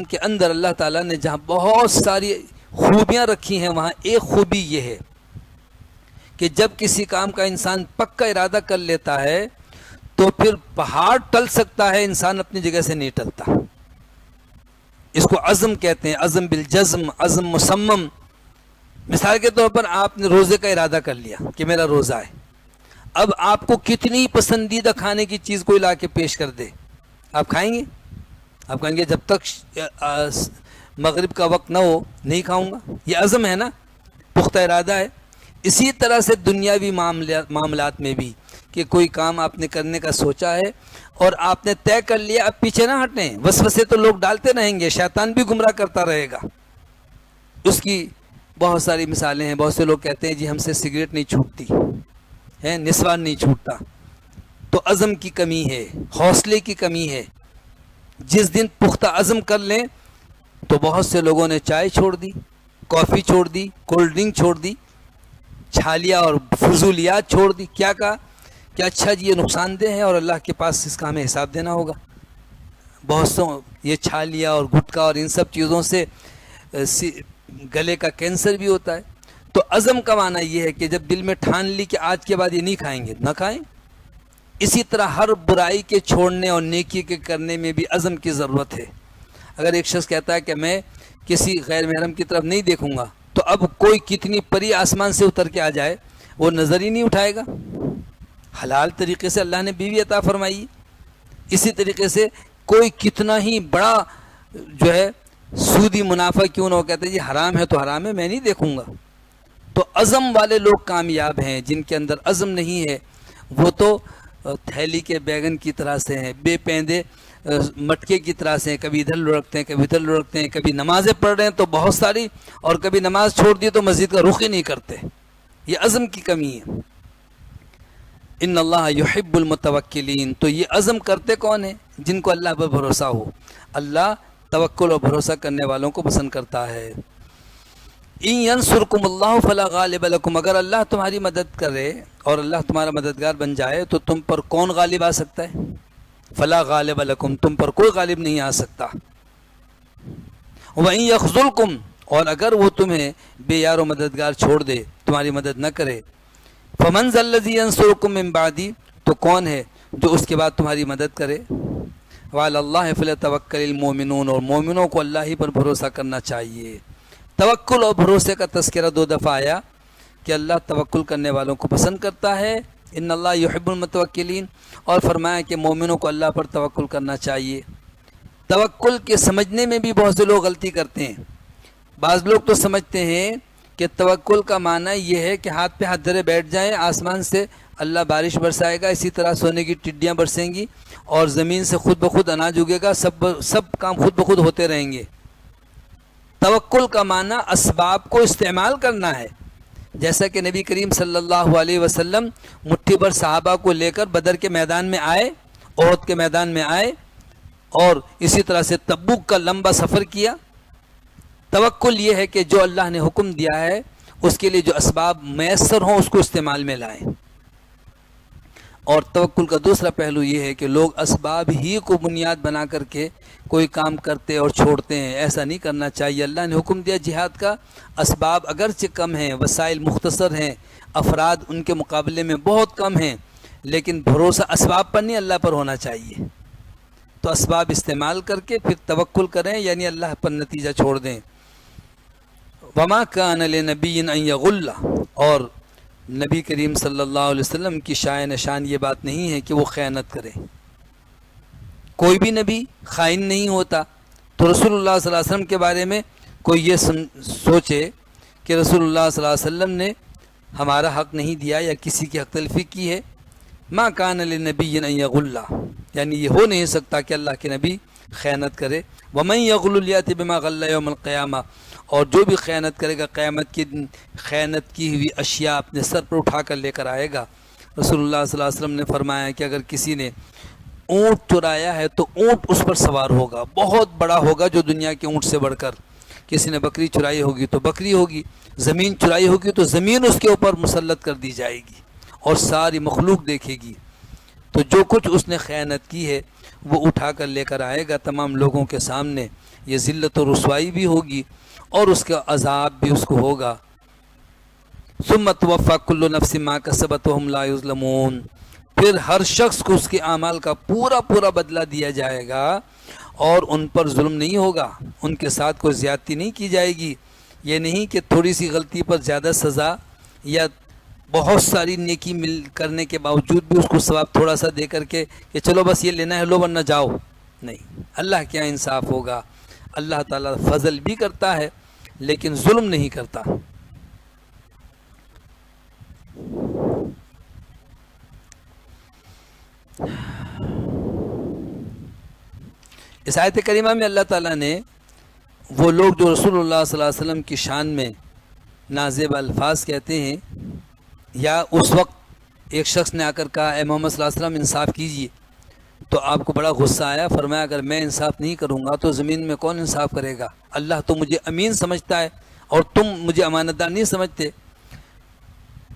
کے اندر اللہ تعالیٰ نے جہاں بہت ساری خوبیاں رکھی ہیں، وہاں ایک خوبی یہ ہے کہ جب کسی کام کا انسان پکا ارادہ کر لیتا ہے تو پھر پہاڑ ٹل سکتا ہے، انسان اپنی جگہ سے نہیں ٹلتا۔ اس کو عزم کہتے ہیں، عزم بالجزم، عزم مصمم۔ مثال کے طور پر آپ نے روزے کا ارادہ کر لیا کہ میرا روزہ ہے، اب آپ کو کتنی پسندیدہ کھانے کی چیز کوئی لا کے پیش کر دے، آپ کھائیں گے؟ آپ کہیں گے جب تک مغرب کا وقت نہ ہو نہیں کھاؤں گا، یہ عزم ہے نا، پختہ ارادہ ہے۔ اسی طرح سے دنیاوی معاملات میں بھی کہ کوئی کام آپ نے کرنے کا سوچا ہے اور آپ نے طے کر لیا، اب پیچھے نہ ہٹیں، وسوسے تو لوگ ڈالتے رہیں گے، شیطان بھی گمراہ کرتا رہے گا۔ اس کی بہت ساری مثالیں ہیں، بہت سے لوگ کہتے ہیں جی ہم سے سگریٹ نہیں چھوٹتی ہے، نسوان نہیں چھوٹتا، تو عزم کی کمی ہے، حوصلے کی کمی ہے۔ جس دن پختہ عزم کر لیں تو بہت سے لوگوں نے چائے چھوڑ دی، کافی چھوڑ دی، کولڈ ڈرنک چھوڑ دی، چھالیاں اور فضولیات چھوڑ دی۔ کیا کہا کہ اچھا جی یہ نقصان دہ ہے اور اللہ کے پاس اس کا ہمیں حساب دینا ہوگا۔ بہت سو یہ چھالیاں اور گٹکا اور ان سب چیزوں سے گلے کا کینسر بھی ہوتا ہے۔ تو عزم کا معنی یہ ہے کہ جب دل میں ٹھان لی کہ آج کے بعد یہ نہیں کھائیں گے، نہ کھائیں۔ اسی طرح ہر برائی کے چھوڑنے اور نیکی کے کرنے میں بھی عزم کی ضرورت ہے۔ اگر ایک شخص کہتا ہے کہ میں کسی غیر محرم کی طرف نہیں دیکھوں گا، تو اب کوئی کتنی پری آسمان سے اتر کے آ جائے وہ نظر ہی نہیں اٹھائے گا۔ حلال طریقے سے اللہ نے بیوی عطا فرمائی، اسی طریقے سے کوئی کتنا ہی بڑا جو ہے سودی منافع کیوں نہ ہو، کہتے ہیں جی حرام ہے تو حرام ہے، میں نہیں دیکھوں گا۔ تو عزم والے لوگ کامیاب ہیں، جن کے اندر عزم نہیں ہے وہ تو تھیلی کے بیگن کی طرح سے ہیں، بے پیندے مٹکے کی طرح سے ہیں، کبھی ادھر لڑکتے ہیں کبھی ادھر لڑکتے ہیں، کبھی نمازیں پڑھ رہے ہیں تو بہت ساری، اور کبھی نماز چھوڑ دی تو مسجد کا رخ ہی نہیں کرتے۔ یہ عزم کی کمی ہے۔ ان اللہ یحب المتوکلین، تو یہ عزم کرتے کون ہیں؟ جن کو اللہ پر بھروسہ ہو۔ اللہ توکل اور بھروسہ کرنے والوں کو پسند کرتا ہے۔ ان ینصرکم اللہ فلا غالب لکم، اگر اللہ تمہاری مدد کرے اور اللہ تمہارا مددگار بن جائے تو تم پر کون غالب آ سکتا ہے؟ فلا غالب لکم، تم پر کوئی غالب نہیں آ سکتا۔ وَإِن يَخْذُلْكُمْ، اور اگر وہ تمہیں بے یار و مددگار چھوڑ دے، تمہاری مدد نہ کرے، فَمَنْ ذَا الَّذِي يَنصُرُكُم مِّن بَعْدِي، تو کون ہے جو اس کے بعد تمہاری مدد کرے؟ وَعَلَى اللَّهِ فَلْيَتَوَكَّلِ الْمُؤْمِنُونَ، اور مومنوں کو اللہ ہی پر بھروسہ کرنا چاہیے۔ توکل اور بھروسے کا تذکرہ دو دفعہ آیا کہ اللہ توکل کرنے والوں کو پسند کرتا ہے، ان اللہ یحب المتوکلین، اور فرمایا کہ مومنوں کو اللہ پر توکل کرنا چاہیے۔ توکل کے سمجھنے میں بھی بہت سے لوگ غلطی کرتے ہیں۔ بعض لوگ تو سمجھتے ہیں کہ توکل کا معنی یہ ہے کہ ہاتھ پہ ہاتھ دھرے بیٹھ جائیں، آسمان سے اللہ بارش برسائے گا، اسی طرح سونے کی ٹڈیاں برسیں گی اور زمین سے خود بخود اناج اگے گا، سب کام خود بخود ہوتے رہیں گے۔ توکل کا معنی اسباب کو استعمال کرنا ہے، جیسا کہ نبی کریم صلی اللہ علیہ وسلم مٹھی بھر صحابہ کو لے کر بدر کے میدان میں آئے، احد کے میدان میں آئے، اور اسی طرح سے تبوک کا لمبا سفر کیا۔ توکل یہ ہے کہ جو اللہ نے حکم دیا ہے اس کے لیے جو اسباب میسر ہوں اس کو استعمال میں لائیں۔ اور توکل کا دوسرا پہلو یہ ہے کہ لوگ اسباب ہی کو بنیاد بنا کر کے کوئی کام کرتے اور چھوڑتے ہیں، ایسا نہیں کرنا چاہیے۔ اللہ نے حکم دیا جہاد کا، اسباب اگرچہ کم ہیں، وسائل مختصر ہیں، افراد ان کے مقابلے میں بہت کم ہیں، لیکن بھروسہ اسباب پر نہیں اللہ پر ہونا چاہیے۔ تو اسباب استعمال کر کے پھر توکل کریں، یعنی اللہ پر نتیجہ چھوڑ دیں۔ وما کان لنبی ان یغل، اور نبی کریم صلی اللہ علیہ وسلم کی شان یہ بات نہیں ہے کہ وہ خیانت کرے۔ کوئی بھی نبی خائن نہیں ہوتا۔ تو رسول اللہ صلی اللہ علیہ وسلم کے بارے میں کوئی یہ سوچے کہ رسول اللہ صلی اللہ علیہ وسلم نے ہمارا حق نہیں دیا یا کسی کی حق تلفی کی ہے، ما کان لنبی ان یغل، یعنی یہ ہو نہیں سکتا کہ اللہ کے نبی خیانت کرے۔ ومن یغل یأت بما غل یوم القیامہ، اور جو بھی خیانت کرے گا قیامت کی دن خیانت کی ہوئی اشیاء اپنے سر پر اٹھا کر لے کر آئے گا۔ رسول اللہ صلی اللہ علیہ وسلم نے فرمایا کہ اگر کسی نے اونٹ چرایا ہے تو اونٹ اس پر سوار ہوگا، بہت بڑا ہوگا جو دنیا کے اونٹ سے بڑھ کر۔ کسی نے بکری چرائی ہوگی تو بکری ہوگی، زمین چرائی ہوگی تو زمین اس کے اوپر مسلط کر دی جائے گی اور ساری مخلوق دیکھے گی۔ تو جو کچھ اس نے خیانت کی ہے وہ اٹھا کر لے کر آئے گا تمام لوگوں کے سامنے۔ یہ ذلت و رسوائی بھی ہوگی اور اس کا عذاب بھی اس کو ہوگا۔ ثم توفی کل نفس ما کسبت وهم لا یظلمون، پھر ہر شخص کو اس کے اعمال کا پورا بدلہ دیا جائے گا اور ان پر ظلم نہیں ہوگا، ان کے ساتھ کوئی زیادتی نہیں کی جائے گی۔ یہ نہیں کہ تھوڑی سی غلطی پر زیادہ سزا یا بہت ساری نیکی کرنے کے باوجود بھی اس کو ثواب تھوڑا سا دے کر کے کہ چلو بس یہ لینا ہے لو ورنہ جاؤ، نہیں۔ اللہ کیا انصاف ہوگا؟ اللہ تعالیٰ فضل بھی کرتا ہے لیکن ظلم نہیں کرتا۔ اس آیت کریمہ میں اللہ تعالیٰ نے وہ لوگ جو رسول اللہ صلی اللہ علیہ وسلم کی شان میں نازیب الفاظ کہتے ہیں، یا اس وقت ایک شخص نے آ کر کہا اے محمد صلی اللہ علیہ وسلم انصاف کیجئے، تو آپ کو بڑا غصہ آیا، فرمایا اگر میں انصاف نہیں کروں گا تو زمین میں کون انصاف کرے گا؟ اللہ تو مجھے امین سمجھتا ہے اور تم مجھے امانت دار نہیں سمجھتے۔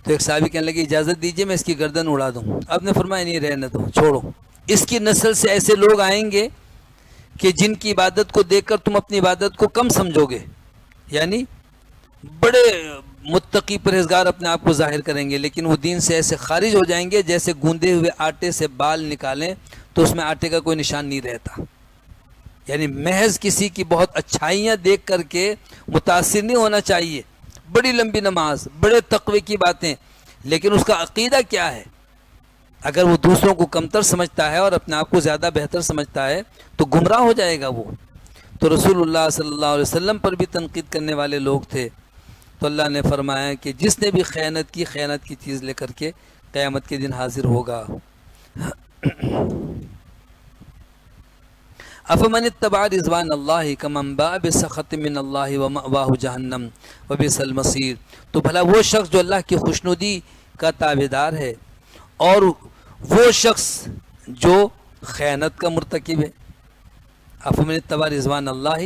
تو ایک صحابی کہنے لگے اجازت دیجئے میں اس کی گردن اڑا دوں۔ آپ نے فرمایا نہیں، رہنے دو، چھوڑو۔ اس کی نسل سے ایسے لوگ آئیں گے کہ جن کی عبادت کو دیکھ کر تم اپنی عبادت کو کم سمجھو گے، یعنی بڑے متقی پرہیزگار اپنے آپ کو ظاہر کریں گے، لیکن وہ دین سے ایسے خارج ہو جائیں گے جیسے گوندے ہوئے آٹے سے بال نکالیں تو اس میں آٹے کا کوئی نشان نہیں رہتا۔ یعنی محض کسی کی بہت اچھائیاں دیکھ کر کے متاثر نہیں ہونا چاہیے، بڑی لمبی نماز، بڑے تقوی کی باتیں، لیکن اس کا عقیدہ کیا ہے؟ اگر وہ دوسروں کو کمتر سمجھتا ہے اور اپنے آپ کو زیادہ بہتر سمجھتا ہے تو گمراہ ہو جائے گا وہ۔ تو رسول اللہ صلی اللہ علیہ وسلم پر بھی تنقید کرنے والے لوگ تھے، تو اللہ نے فرمایا کہ جس نے بھی خیانت کی چیز لے کر کے قیامت کے دن حاضر ہوگا۔ افمن اتبع رضوان اللہ کمن باء بسخط من اللہ ومأواہ جہنم وبئس المصیر، تو بھلا وہ شخص جو اللہ کی خوشنودی کا تابعدار ہے اور وہ شخص جو خیانت کا مرتکب ہے۔ افمن اتبع رضوان اللہ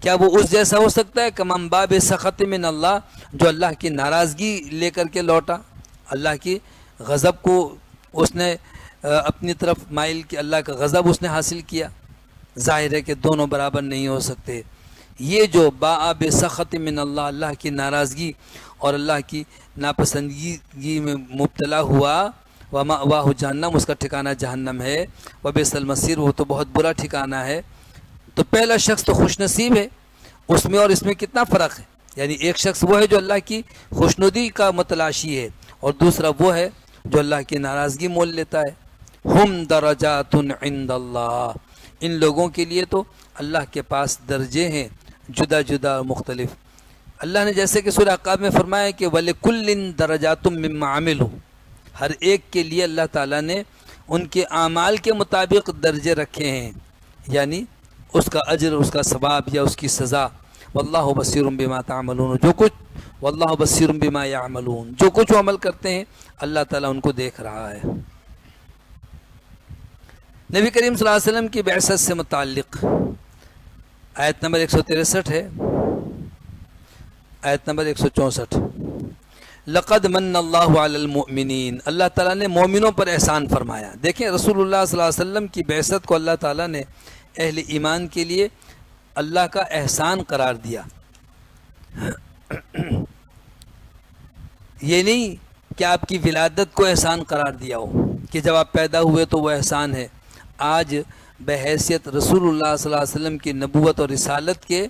کیا وہ اس جیسا ہو سکتا ہے کمام باب سخط من اللہ، جو اللہ کی ناراضگی لے کر کے لوٹا، اللہ کی غضب کو اس نے اپنی طرف مائل کیا، اللہ کا غضب اس نے حاصل کیا؟ ظاہر ہے کہ دونوں برابر نہیں ہو سکتے۔ یہ جو باب سخط من اللہ، اللہ کی ناراضگی اور اللہ کی ناپسندگی میں مبتلا ہوا، ومأواہ جہنم، اس کا ٹھکانہ جہنم ہے، وبئس المصیر، وہ تو بہت برا ٹھکانہ ہے۔ تو پہلا شخص تو خوش نصیب ہے، اس میں اور اس میں کتنا فرق ہے؟ یعنی ایک شخص وہ ہے جو اللہ کی خوشنودی کا متلاشی ہے، اور دوسرا وہ ہے جو اللہ کی ناراضگی مول لیتا ہے۔ ہم درجات عند اللہ، ان لوگوں کے لیے تو اللہ کے پاس درجے ہیں جدا جدا اور مختلف۔ اللہ نے جیسے کہ سورہ احقاف میں فرمایا کہ وَلِكُلٍّ دَرَجَاتٌ مِّمَّا عَمِلُوا، ہر ایک کے لیے اللہ تعالیٰ نے ان کے اعمال کے مطابق درجے رکھے ہیں، یعنی اس کا اجر، اس کا ثواب یا اس کی سزا۔ واللہ بصیر بما تعملون، جو کچھ واللہ بصیر بما یعملون، جو کچھ وہ عمل کرتے ہیں اللہ تعالیٰ ان کو دیکھ رہا ہے۔ نبی کریم صلی اللہ علیہ وسلم کی بعثت سے متعلق آیت نمبر 163 ہے، آیت نمبر 164، لقد من اللہ علی المؤمنین، اللہ تعالیٰ نے مومنوں پر احسان فرمایا۔ دیکھیں رسول اللہ صلی اللہ علیہ وسلم کی بعثت کو اللہ تعالیٰ نے اہل ایمان کے لیے اللہ کا احسان قرار دیا۔ یہ نہیں کہ آپ کی ولادت کو احسان قرار دیا ہو کہ جب آپ پیدا ہوئے تو وہ احسان ہے۔ آج بحیثیت رسول اللہ صلی اللہ علیہ وسلم کی نبوت اور رسالت کے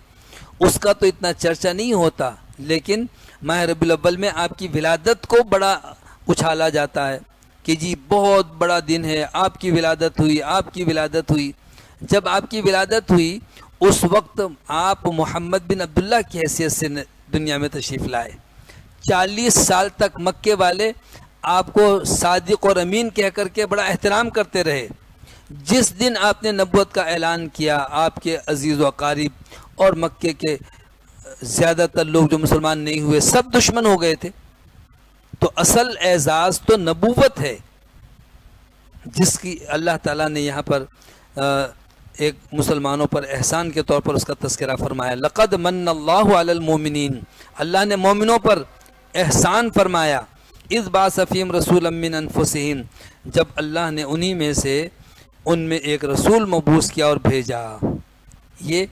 اس کا تو اتنا چرچا نہیں ہوتا، لیکن ماہ ربیع الاول میں آپ کی ولادت کو بڑا اچھالا جاتا ہے کہ جی بہت بڑا دن ہے، آپ کی ولادت ہوئی، آپ کی ولادت ہوئی۔ جب آپ کی ولادت ہوئی اس وقت آپ محمد بن عبداللہ کی حیثیت سے دنیا میں تشریف لائے۔ 40 سال تک مکے والے آپ کو صادق اور امین کہہ کر کے بڑا احترام کرتے رہے۔ جس دن آپ نے نبوت کا اعلان کیا، آپ کے عزیز و اقارب اور مکے کے زیادہ تر لوگ جو مسلمان نہیں ہوئے سب دشمن ہو گئے تھے۔ تو اصل اعزاز تو نبوت ہے، جس کی اللہ تعالیٰ نے یہاں پر ایک مسلمانوں پر احسان کے طور پر اس کا تذکرہ فرمایا۔ لقد من اللہ علی المؤمنین، اللہ نے مومنوں پر احسان فرمایا۔ اذ بعث فیہم رسولا من انفسہم، جب اللہ نے انہی میں سے ان میں ایک رسول مبعوث کیا اور بھیجا۔ یہ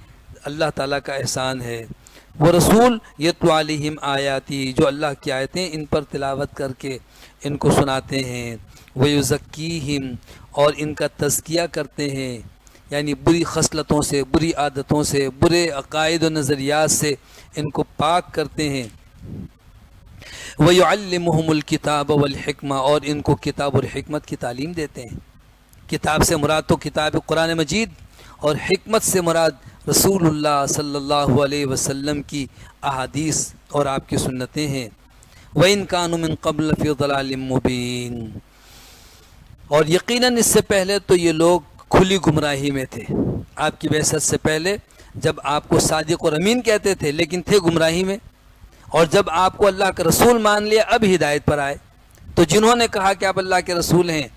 اللہ تعالیٰ کا احسان ہے۔ وہ رسول یتلو علیہم آیاتی، جو اللہ کی آیتیں ان پر تلاوت کر کے ان کو سناتے ہیں، ویزکیہم، اور ان کا تزکیہ کرتے ہیں، یعنی بری خصلتوں سے، بری عادتوں سے، برے عقائد و نظریات سے ان کو پاک کرتے ہیں۔ وَيُعَلِّمُهُمُ الْكِتَابَ وَالْحِكْمَةَ، اور ان کو کتاب اور حکمت کی تعلیم دیتے ہیں۔ کتاب سے مراد تو کتاب قرآن مجید، اور حکمت سے مراد رسول اللہ صلی اللہ علیہ وسلم کی احادیث اور آپ کی سنتیں ہیں۔ وَإِن كَانُوا مِن قَبْلُ فِي ضَلَالٍ مُبِينٍ، اور یقیناً اس سے پہلے تو یہ لوگ کھلی گمراہی میں تھے۔ آپ کی بعثت سے پہلے جب آپ کو صادق اور امین کہتے تھے لیکن تھے گمراہی میں، اور جب آپ کو اللہ کا رسول مان لیا اب ہدایت پر آئے۔ تو جنہوں نے کہا کہ آپ اللہ کے رسول ہیں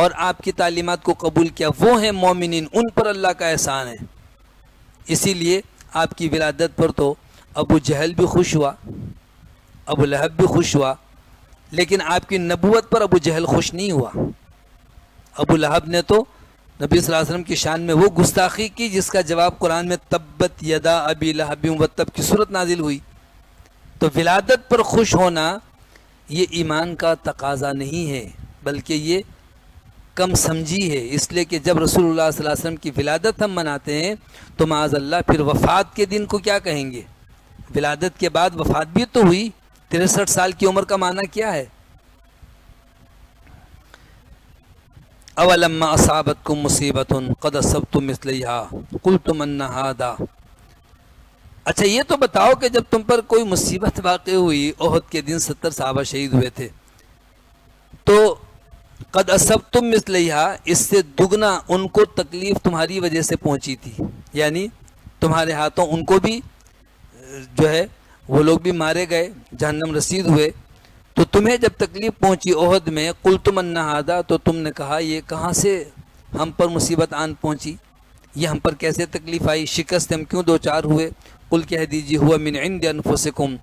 اور آپ کی تعلیمات کو قبول کیا، وہ ہیں مومنین، ان پر اللہ کا احسان ہے۔ اسی لیے آپ کی ولادت پر تو ابو جہل بھی خوش ہوا، ابو لہب بھی خوش ہوا، لیکن آپ کی نبوت پر ابو جہل خوش نہیں ہوا۔ ابو لہب نے تو نبی صلی اللہ علیہ وسلم کی شان میں وہ گستاخی کی جس کا جواب قرآن میں تبت یدا ابی لہب وتب کی صورت نازل ہوئی۔ تو ولادت پر خوش ہونا یہ ایمان کا تقاضا نہیں ہے، بلکہ یہ کم سمجھی ہے۔ اس لیے کہ جب رسول اللہ صلی اللہ علیہ وسلم کی ولادت ہم مناتے ہیں تو معاذ اللہ پھر وفات کے دن کو کیا کہیں گے؟ ولادت کے بعد وفات بھی تو ہوئی۔ 63 سال کی عمر کا معنی کیا ہے؟ اولما اصابتکم مصیبۃ قد اصبتم مثلیہا قلتم ان ھذا، اچھا یہ تو بتاؤ کہ جب تم پر کوئی مصیبت واقع ہوئی، احد کے دن 70 صحابہ شہید ہوئے تھے، تو قد اصبتم مثلیہا، اس سے دگنا ان کو تکلیف تمہاری وجہ سے پہنچی تھی، یعنی تمہارے ہاتھوں ان کو بھی جو ہے وہ لوگ بھی مارے گئے، جہنم رسید ہوئے۔ تو تمہیں جب تکلیف پہنچی احد میں، قلتم ان ھذا، تو تم نے کہا یہ کہاں سے ہم پر مصیبت آن پہنچی؟ یہ ہم پر کیسے تکلیف آئی، شکست ہم کیوں دو چار ہوئے؟ قل کہہ دیجیے ہوا من عند انفسکم،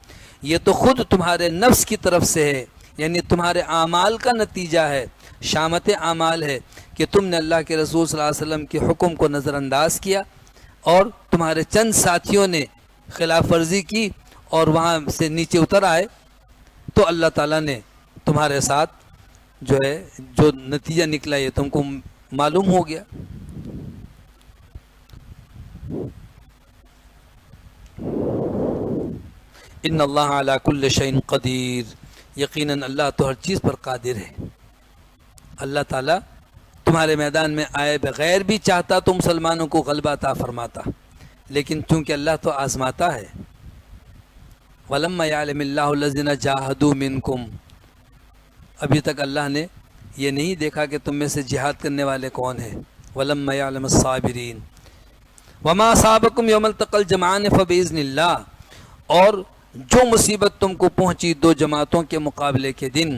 یہ تو خود تمہارے نفس کی طرف سے ہے، یعنی تمہارے اعمال کا نتیجہ ہے، شامت اعمال ہے کہ تم نے اللہ کے رسول صلی اللہ علیہ وسلم کے حکم کو نظر انداز کیا اور تمہارے چند ساتھیوں نے خلاف ورزی کی اور وہاں سے نیچے اتر آئے، تو اللہ تعالیٰ نے تمہارے ساتھ جو ہے جو نتیجہ نکلا یہ تم کو معلوم ہو گیا۔ ان اللہ علی کل شیء قدیر، یقیناً اللہ تو ہر چیز پر قادر ہے۔ اللہ تعالیٰ تمہارے میدان میں آئے بغیر بھی چاہتا تو مسلمانوں کو غلبہ عطا فرماتا، لیکن چونکہ اللہ تو آزماتا ہے۔ وَلَمَّا يَعْلَمِ اللَّهُ الَّذِينَ جَاهَدُوا مِنكُمْ، ابھی تک اللہ نے یہ نہیں دیکھا کہ تم میں سے جہاد کرنے والے کون ہیں۔ وَلَمَّا يَعْلَمَ الصَّابِرِينَ وَمَا أَصَابَكُمْ يَوْمَ الْتَقَى الْجَمْعَانِ فَبِإِذْنِ اللَّهِ، اور جو مصیبت تم کو پہنچی دو جماعتوں کے مقابلے کے دن،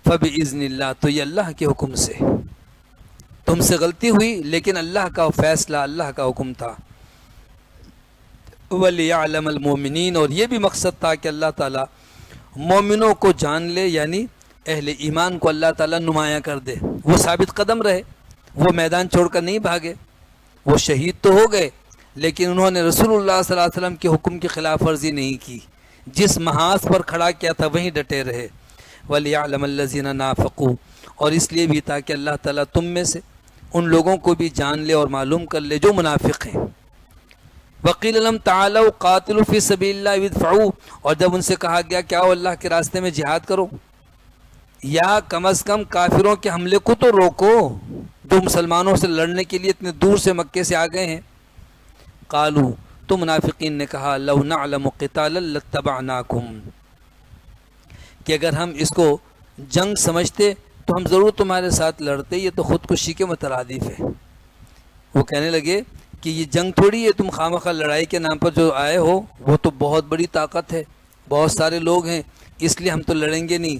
فَبِإِذْنِ اللَّهِ، تو یہ اللہ کے حکم سے، تم سے غلطی ہوئی لیکن اللہ کا فیصلہ، اللہ کا حکم تھا۔ وَلِيَعْلَمَ الْمُؤْمِنِينَ، اور یہ بھی مقصد تھا کہ اللہ تعالیٰ مومنوں کو جان لے، یعنی اہل ایمان کو اللہ تعالیٰ نمایاں کر دے، وہ ثابت قدم رہے، وہ میدان چھوڑ کر نہیں بھاگے، وہ شہید تو ہو گئے لیکن انہوں نے رسول اللہ صلی اللہ علیہ وسلم کے حکم کی خلاف ورزی نہیں کی، جس محاذ پر کھڑا کیا تھا وہیں ڈٹے رہے۔ وَلِيَعْلَمَ الَّذِينَ نَافَقُوا، اور اس لیے بھی تاکہ اللہ تعالیٰ تم میں سے ان لوگوں کو بھی جان لے اور معلوم کر لے جو منافق ہیں۔ وَقِيلَ لَهُمْ تَعَالَوْا قَاتِلُوا فِي سَبِيلِ اللَّهِ وَادْفَعُوا، اور جب ان سے کہا گیا کہ آؤ اللہ کے راستے میں جہاد کرو، یا کم از کم کافروں کے حملے کو تو روکو جو مسلمانوں سے لڑنے کے لیے اتنے دور سے مکے سے آ گئے ہیں۔ قالوا، تو منافقین نے کہا لَوْ نَعْلَمُ قِتَالًا لَاتَّبَعْنَاكُمْ، کہ اگر ہم اس کو جنگ سمجھتے تو ہم ضرور تمہارے ساتھ لڑتے، یہ تو خودکشی کے مترادف ہے۔ وہ کہنے لگے کہ یہ جنگ تھوڑی ہے، تم خواہ لڑائی کے نام پر جو آئے ہو، وہ تو بہت بڑی طاقت ہے، بہت سارے لوگ ہیں، اس لیے ہم تو لڑیں گے نہیں۔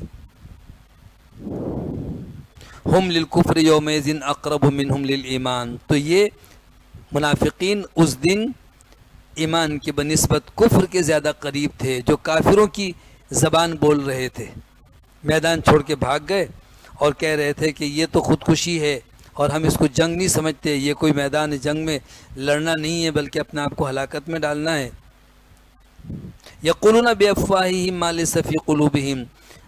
ہم للکفر یومئذ اقرب منہم للایمان، تو یہ منافقین اس دن ایمان کی بنسبت کفر کے زیادہ قریب تھے، جو کافروں کی زبان بول رہے تھے، میدان چھوڑ کے بھاگ گئے اور کہہ رہے تھے کہ یہ تو خودکشی ہے اور ہم اس کو جنگ نہیں سمجھتے، یہ کوئی میدان جنگ میں لڑنا نہیں ہے بلکہ اپنے آپ کو ہلاکت میں ڈالنا ہے۔ یقولون بافواہہم ما لیس فی قلوبہم،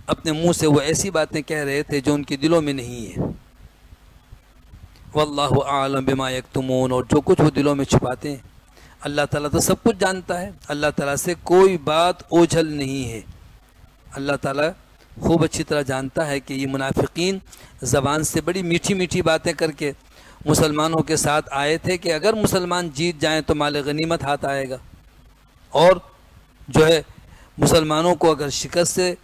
اپنے منہ سے وہ ایسی باتیں کہہ رہے تھے جو ان کے دلوں میں نہیں ہے۔ واللہ اعلم بما یکتمون، اور جو کچھ وہ دلوں میں چھپاتے ہیں اللہ تعالیٰ تو سب کچھ جانتا ہے، اللہ تعالیٰ سے کوئی بات اوجھل نہیں ہے۔ اللہ تعالیٰ خوب اچھی طرح جانتا ہے کہ یہ منافقین زبان سے بڑی میٹھی میٹھی باتیں کر کے مسلمانوں کے ساتھ آئے تھے کہ اگر مسلمان جیت جائیں تو مال غنیمت ہاتھ آئے گا، اور جو ہے مسلمانوں کو اگر شکست سے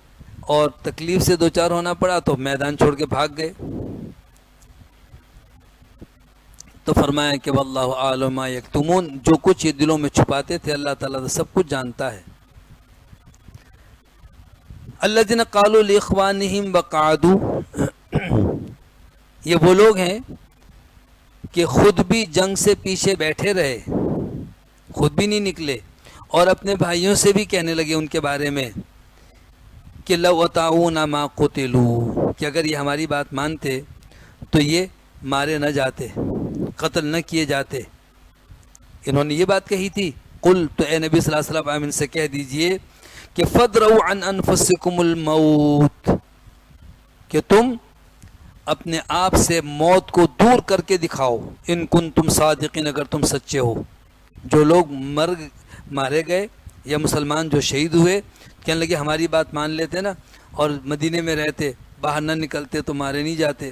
اور تکلیف سے دوچار ہونا پڑا تو میدان چھوڑ کے بھاگ گئے۔ تو فرمایا کہ واللہ اعلم ما یکتمون، جو کچھ یہ دلوں میں چھپاتے تھے اللہ تعالیٰ تو سب کچھ جانتا ہے۔ الذین قالوا لاخوانہم وقعدوا، یہ وہ لوگ ہیں کہ خود بھی جنگ سے پیچھے بیٹھے رہے، خود بھی نہیں نکلے، اور اپنے بھائیوں سے بھی کہنے لگے ان کے بارے میں کہ لو اطاعونا ما قتلوا، کہ اگر یہ ہماری بات مانتے تو یہ مارے نہ جاتے، قتل نہ کیے جاتے۔ انہوں نے یہ بات کہی تھی۔ قل، تو اے نبی صلی اللہ علیہ وسلم آپ ان سے کہہ دیجئے کہ فَدْرَوْا عَنْ أَنفُسِكُمُ الْمَوْتِ، کہ تم اپنے آپ سے موت کو دور کر کے دکھاؤ، ان کنتم صادقین، اگر تم سچے ہو۔ جو لوگ مارے گئے یا مسلمان جو شہید ہوئے کہنے لگے ہماری بات مان لیتے نا اور مدینے میں رہتے، باہر نہ نکلتے تو مارے نہیں جاتے۔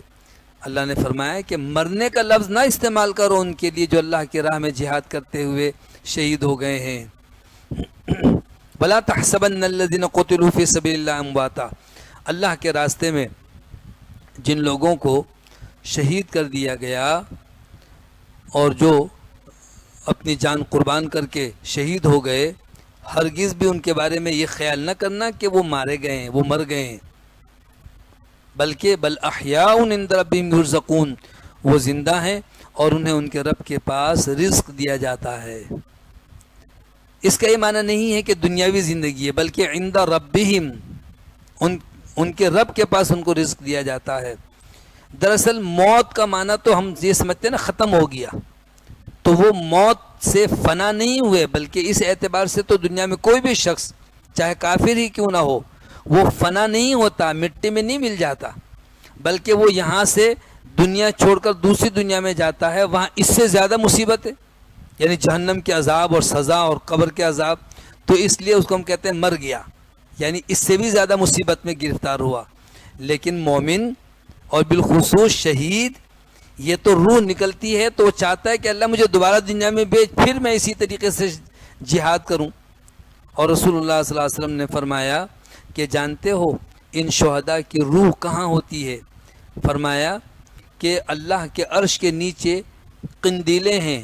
اللہ نے فرمایا کہ مرنے کا لفظ نہ استعمال کرو ان کے لیے جو اللہ کی راہ میں جہاد کرتے ہوئے شہید ہو گئے ہیں۔ وَلَا تَحْسَبَنَّ الَّذِينَ قُتِلُوا فِي سَبِيلِ اللَّهِ أَمْوَاتًا، اللہ کے راستے میں جن لوگوں کو شہید کر دیا گیا اور جو اپنی جان قربان کر کے شہید ہو گئے، ہرگز بھی ان کے بارے میں یہ خیال نہ کرنا کہ وہ مارے گئے ہیں، وہ مر گئے ہیں، بلکہ بل احیاء عند ربہم یرزقون، وہ زندہ ہیں اور انہیں ان کے رب کے پاس رزق دیا جاتا ہے۔ اس کا یہ معنی نہیں ہے کہ دنیاوی زندگی ہے، بلکہ عند ربہم، ان کے رب کے پاس ان کو رزق دیا جاتا ہے۔ دراصل موت کا معنی تو ہم یہ سمجھتے ہیں نا ختم ہو گیا، تو وہ موت سے فنا نہیں ہوئے، بلکہ اس اعتبار سے تو دنیا میں کوئی بھی شخص چاہے کافر ہی کیوں نہ ہو وہ فنا نہیں ہوتا، مٹی میں نہیں مل جاتا، بلکہ وہ یہاں سے دنیا چھوڑ کر دوسری دنیا میں جاتا ہے، وہاں اس سے زیادہ مصیبت ہے، یعنی جہنم کے عذاب اور سزا اور قبر کے عذاب، تو اس لیے اس کو ہم کہتے ہیں مر گیا، یعنی اس سے بھی زیادہ مصیبت میں گرفتار ہوا۔ لیکن مومن اور بالخصوص شہید، یہ تو روح نکلتی ہے تو وہ چاہتا ہے کہ اللہ مجھے دوبارہ دنیا میں بھیج، پھر میں اسی طریقے سے جہاد کروں۔ اور رسول اللہ صلی اللہ علیہ وسلم نے فرمایا کہ جانتے ہو ان شہداء کی روح کہاں ہوتی ہے؟ فرمایا کہ اللہ کے عرش کے نیچے قندیلیں ہیں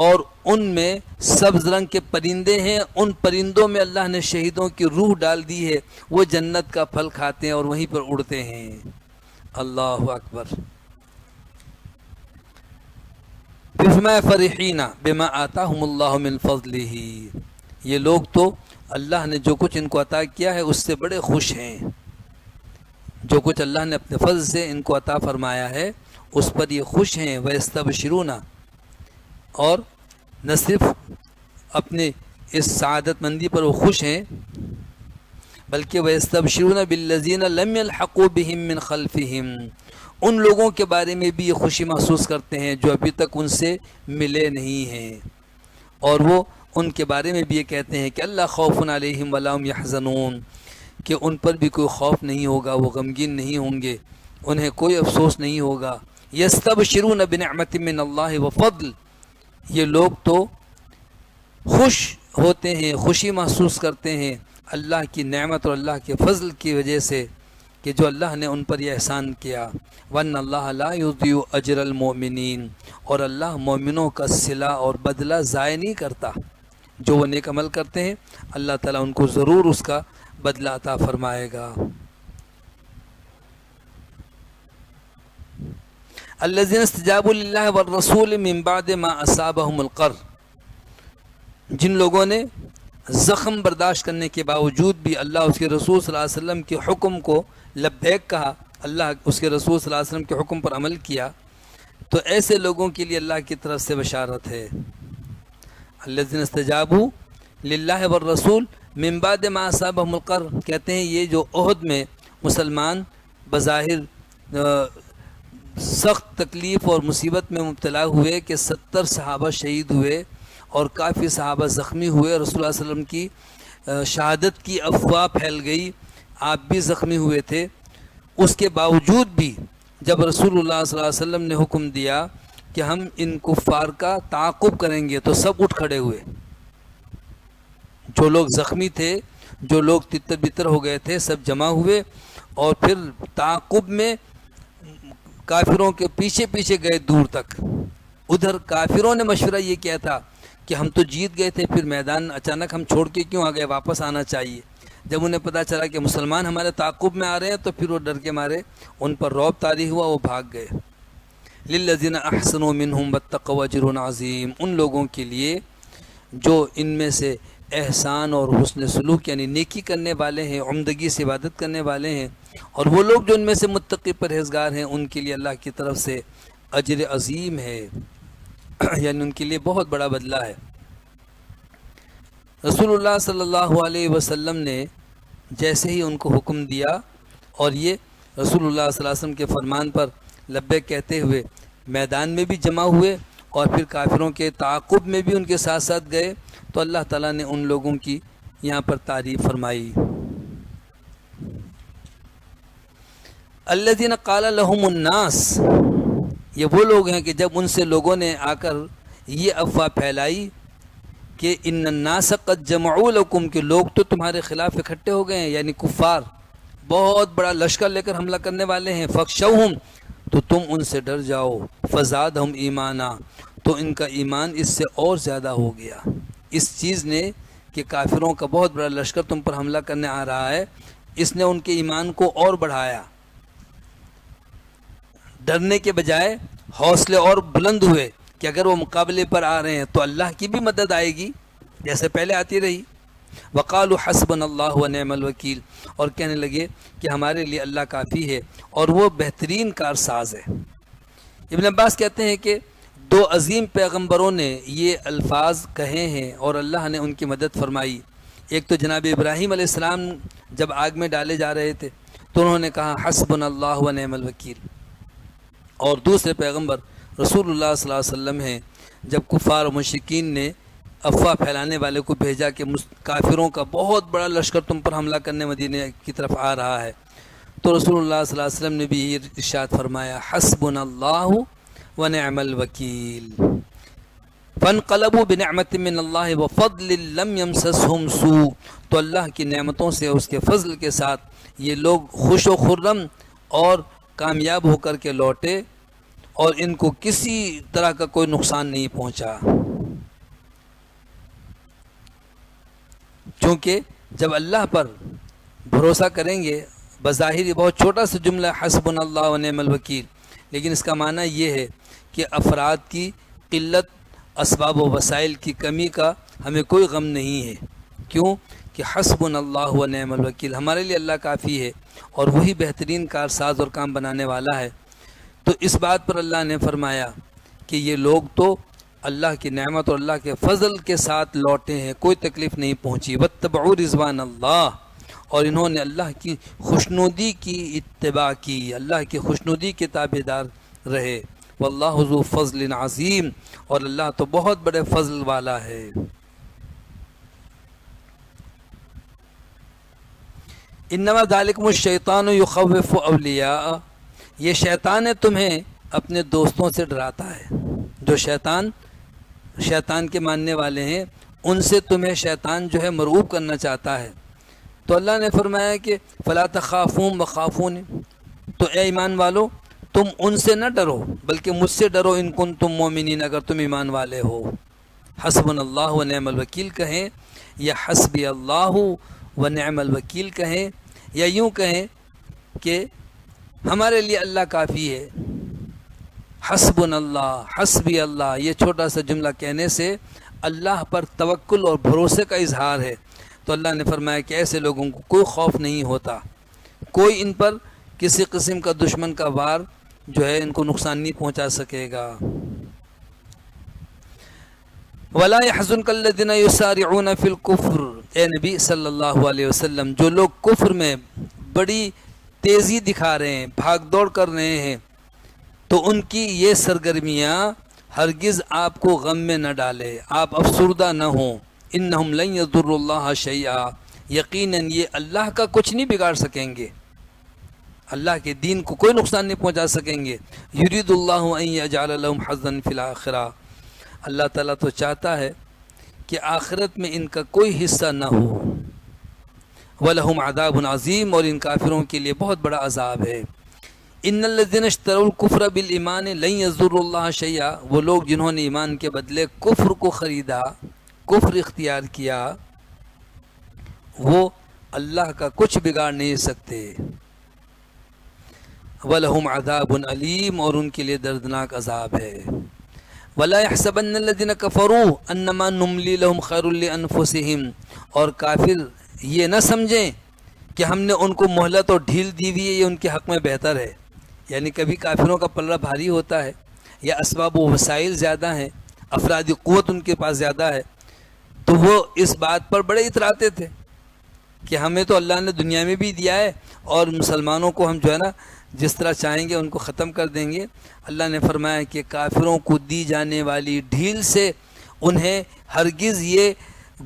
اور ان میں سبز رنگ کے پرندے ہیں، ان پرندوں میں اللہ نے شہیدوں کی روح ڈال دی ہے، وہ جنت کا پھل کھاتے ہیں اور وہیں پر اڑتے ہیں۔ اللہ اکبر۔ پھر فرمایا فرحین بما آتاہم اللہ من فضلہ، یہ لوگ تو اللہ نے جو کچھ ان کو عطا کیا ہے اس سے بڑے خوش ہیں، جو کچھ اللہ نے اپنے فضل سے ان کو عطا فرمایا ہے اس پر یہ خوش ہیں۔ وَيَسْتَبْشِرُونَ، اور نہ صرف اپنے اس سعادت مندی پر وہ خوش ہیں بلکہ وَيَسْتَبْشِرُونَ بِالَّذِينَ لَمْ يَلْحَقُوا بِهِم مِّن خَلْفِهِم، ان لوگوں کے بارے میں بھی یہ خوشی محسوس کرتے ہیں جو ابھی تک ان سے ملے نہیں ہیں، اور وہ ان کے بارے میں بھی یہ کہتے ہیں کہ اللہ خوف علیہم ولا هم يحزنون، کہ ان پر بھی کوئی خوف نہیں ہوگا، وہ غمگین نہیں ہوں گے، انہیں کوئی افسوس نہیں ہوگا۔ یستبشرون بنعمت من اللہ وفضل، یہ لوگ تو خوش ہوتے ہیں، خوشی محسوس کرتے ہیں اللہ کی نعمت اور اللہ کے فضل کی وجہ سے کہ جو اللہ نے ان پر یہ احسان کیا۔ وَأَنَّ اللَّهَ لَا يُضِيعُ أَجْرَ الْمُؤْمِنِينَ، اور اللہ مومنوں کا صلہ اور بدلہ ضائع نہیں کرتا، جو وہ نیک عمل کرتے ہیں اللہ تعالیٰ ان کو ضرور اس کا بدلہ عطا فرمائے گا۔ الذین استجابوا للہ والرسول من بعد ما اصابهم القرح، جن لوگوں نے زخم برداشت کرنے کے باوجود بھی اللہ اس کے رسول صلی اللہ علیہ وسلم کے حکم کو لبیک کہا، اللہ اس کے رسول صلی اللہ علیہ وسلم کے حکم پر عمل کیا، تو ایسے لوگوں کے لیے اللہ کی طرف سے بشارت ہے۔ الذین استجابوا للہ والرسول من بعد ما اصابهم القرح، کہتے ہیں یہ جو احد میں مسلمان بظاہر سخت تکلیف اور مصیبت میں مبتلا ہوئے کہ 70 صحابہ شہید ہوئے اور کافی صحابہ زخمی ہوئے، رسول اللہ صلی اللہ علیہ وسلم کی شہادت کی افواہ پھیل گئی، آپ بھی زخمی ہوئے تھے، اس کے باوجود بھی جب رسول اللہ صلی اللہ علیہ وسلم نے حکم دیا کہ ہم ان کفار کا تعاقب کریں گے تو سب اٹھ کھڑے ہوئے، جو لوگ زخمی تھے، جو لوگ تتر بتر ہو گئے تھے، سب جمع ہوئے اور پھر تعاقب میں کافروں کے پیچھے پیچھے گئے دور تک۔ ادھر کافروں نے مشورہ یہ کیا تھا کہ ہم تو جیت گئے تھے، پھر میدان اچانک ہم چھوڑ کے کیوں آ گئے، واپس آنا چاہیے۔ جب انہیں پتہ چلا کہ مسلمان ہمارے تعاقب میں آ رہے ہیں تو پھر وہ ڈر کے مارے ان پر رعب طاری ہوا، وہ بھاگ گئے۔ للذین احسنوا منہم واتقوا اجر عظیم، ان لوگوں کے لیے جو ان میں سے احسان اور حسن سلوک یعنی نیکی کرنے والے ہیں، عمدگی سے عبادت کرنے والے ہیں، اور وہ لوگ جو ان میں سے متقی پرہیزگار ہیں، ان کے لیے اللہ کی طرف سے اجر عظیم ہے، یعنی ان کے لیے بہت بڑا بدلہ ہے۔ رسول اللہ صلی اللہ علیہ وسلم نے جیسے ہی ان کو حکم دیا اور یہ رسول اللہ صلی اللہ علیہ وسلم کے فرمان پر لبیک کہتے ہوئے میدان میں بھی جمع ہوئے اور پھر کافروں کے تعاقب میں بھی ان کے ساتھ ساتھ گئے، تو اللہ تعالیٰ نے ان لوگوں کی یہاں پر تعریف فرمائی۔ الذین قال لهم الناس، یہ وہ لوگ ہیں کہ جب ان سے لوگوں نے آ کر یہ افواہ پھیلائی کہ ان الناس قد جمعوا لکم، کہ لوگ تو تمہارے خلاف اکٹھے ہو گئے ہیں، یعنی کفار بہت بڑا لشکر لے کر حملہ کرنے والے ہیں، فخشوہم، تو تم ان سے ڈر جاؤ، فزادہم ایمانا، تو ان کا ایمان اس سے اور زیادہ ہو گیا۔ اس چیز نے کہ کافروں کا بہت بڑا لشکر تم پر حملہ کرنے آ رہا ہے، اس نے ان کے ایمان کو اور بڑھایا، ڈرنے کے بجائے حوصلے اور بلند ہوئے کہ اگر وہ مقابلے پر آ رہے ہیں تو اللہ کی بھی مدد آئے گی جیسے پہلے آتی رہی. وقالوا حسبنا اللہ ونعم الوکیل، اور کہنے لگے کہ ہمارے لیے اللہ کافی ہے اور وہ بہترین کارساز ہے. ابن عباس کہتے ہیں کہ دو عظیم پیغمبروں نے یہ الفاظ کہے ہیں اور اللہ نے ان کی مدد فرمائی. ایک تو جناب ابراہیم علیہ السلام جب آگ میں ڈالے جا رہے تھے تو انہوں نے کہا حسبنا اللہ ونعم الوکیل، اور دوسرے پیغمبر رسول اللہ صلی اللہ علیہ وسلم ہیں جب کفار و مشرکین نے افواہ پھیلانے والے کو بھیجا کہ کافروں کا بہت بڑا لشکر تم پر حملہ کرنے مدینے کی طرف آ رہا ہے، تو رسول اللہ صلی اللہ علیہ وسلم نے بھی یہ ارشاد فرمایا حسبنا اللہ ونعم الوکیل. فانقلبوا بنعمت من اللہ وفضل لم یمسسہم سوء، تو اللہ کی نعمتوں سے اس کے فضل کے ساتھ یہ لوگ خوش و خرم اور کامیاب ہو کر کے لوٹے اور ان کو کسی طرح کا کوئی نقصان نہیں پہنچا. چونکہ جب اللہ پر بھروسہ کریں گے، بظاہر یہ بہت چھوٹا سا جملہ حسبنا اللہ ونعم الوکیل، لیکن اس کا معنی یہ ہے کہ افراد کی قلت، اسباب و وسائل کی کمی کا ہمیں کوئی غم نہیں ہے. کیوں کہ حسبنا اللہ ونعم الوکیل، ہمارے لیے اللہ کافی ہے اور وہی بہترین کارساز اور کام بنانے والا ہے. تو اس بات پر اللہ نے فرمایا کہ یہ لوگ تو اللہ کی نعمت اور اللہ کے فضل کے ساتھ لوٹے ہیں، کوئی تکلیف نہیں پہنچی. واتبعوا رضوان اللہ، اور انہوں نے اللہ کی خوشنودی کی اتباع کی، اللہ کی خوشنودی کے تابعدار رہے. واللہ ذو فضل عظیم، اور اللہ تو بہت بڑے فضل والا ہے. انما ذالکم الشیطان یخوف اولیاء، یہ شیطان ہے تمہیں اپنے دوستوں سے ڈراتا ہے. جو شیطان کے ماننے والے ہیں ان سے تمہیں شیطان جو ہے مرعوب کرنا چاہتا ہے. تو اللہ نے فرمایا کہ فلا تخافون وخافون، تو اے ایمان والو تم ان سے نہ ڈرو بلکہ مجھ سے ڈرو ان کنتم مومنین، اگر تم ایمان والے ہو. حسبنا اللہ ونعم الوکیل کہیں یا حسبی اللہ ونعم الوکیل کہیں، یا یوں کہیں کہ ہمارے لیے اللہ کافی ہے. حسبنا اللہ، حسبی اللہ، یہ چھوٹا سا جملہ کہنے سے اللہ پر توکل اور بھروسے کا اظہار ہے. تو اللہ نے فرمایا کہ ایسے لوگوں کو کوئی خوف نہیں ہوتا، کوئی ان پر کسی قسم کا دشمن کا وار جو ہے ان کو نقصان نہیں پہنچا سکے گا. وَلَا يَحْزُنْكَ الَّذِينَ يُسَارِعُونَ فِي الْكُفْرِ، اے نبی صلی اللہ علیہ وسلم، جو لوگ کفر میں بڑی تیزی دکھا رہے ہیں، بھاگ دوڑ کر رہے ہیں، تو ان کی یہ سرگرمیاں ہرگز آپ کو غم میں نہ ڈالے، آپ افسردہ نہ ہوں. انہم لن یضروا اللہ شیئا، یقیناً یہ اللہ کا کچھ نہیں بگاڑ سکیں گے، اللہ کے دین کو کوئی نقصان نہیں پہنچا سکیں گے. یرید اللہ ان یجعل لهم حظا فی الآخرہ، اللہ تعالیٰ تو چاہتا ہے کہ آخرت میں ان کا کوئی حصہ نہ ہو. وَلَهُمْ عَذَابٌ عَظِيمٌ، اور ان کافروں کے لیے بہت بڑا عذاب ہے. ان الذین اشتروا الکفر بالایمان لن یضروا اللہ شیئا، وہ لوگ جنہوں نے ایمان کے بدلے کفر کو خریدا، کفر اختیار کیا، وہ اللہ کا کچھ بگاڑ نہیں سکتے. وَلَهُمْ عَذَابٌ عَلِيمٌ، اور ان کے لیے دردناک عذاب ہے. وَلَا يَحْسَبَنَّ الَّذِينَ كَفَرُوا أَنَّمَا نُمْلِي لَهُمْ خَيْرٌ لِأَنفُسِهِمْ، اور کافر یہ نہ سمجھیں کہ ہم نے ان کو مہلت اور ڈھیل دی ہوئی ہے، یہ ان کے حق میں بہتر ہے. یعنی کبھی کافروں کا پلڑا بھاری ہوتا ہے یا اسباب و وسائل زیادہ ہیں، افرادی قوت ان کے پاس زیادہ ہے، تو وہ اس بات پر بڑے اتراتے تھے کہ ہمیں تو اللہ نے دنیا میں بھی دیا ہے اور مسلمانوں کو ہم جو ہے نا جس طرح چاہیں گے ان کو ختم کر دیں گے. اللہ نے فرمایا کہ کافروں کو دی جانے والی ڈھیل سے انہیں ہرگز یہ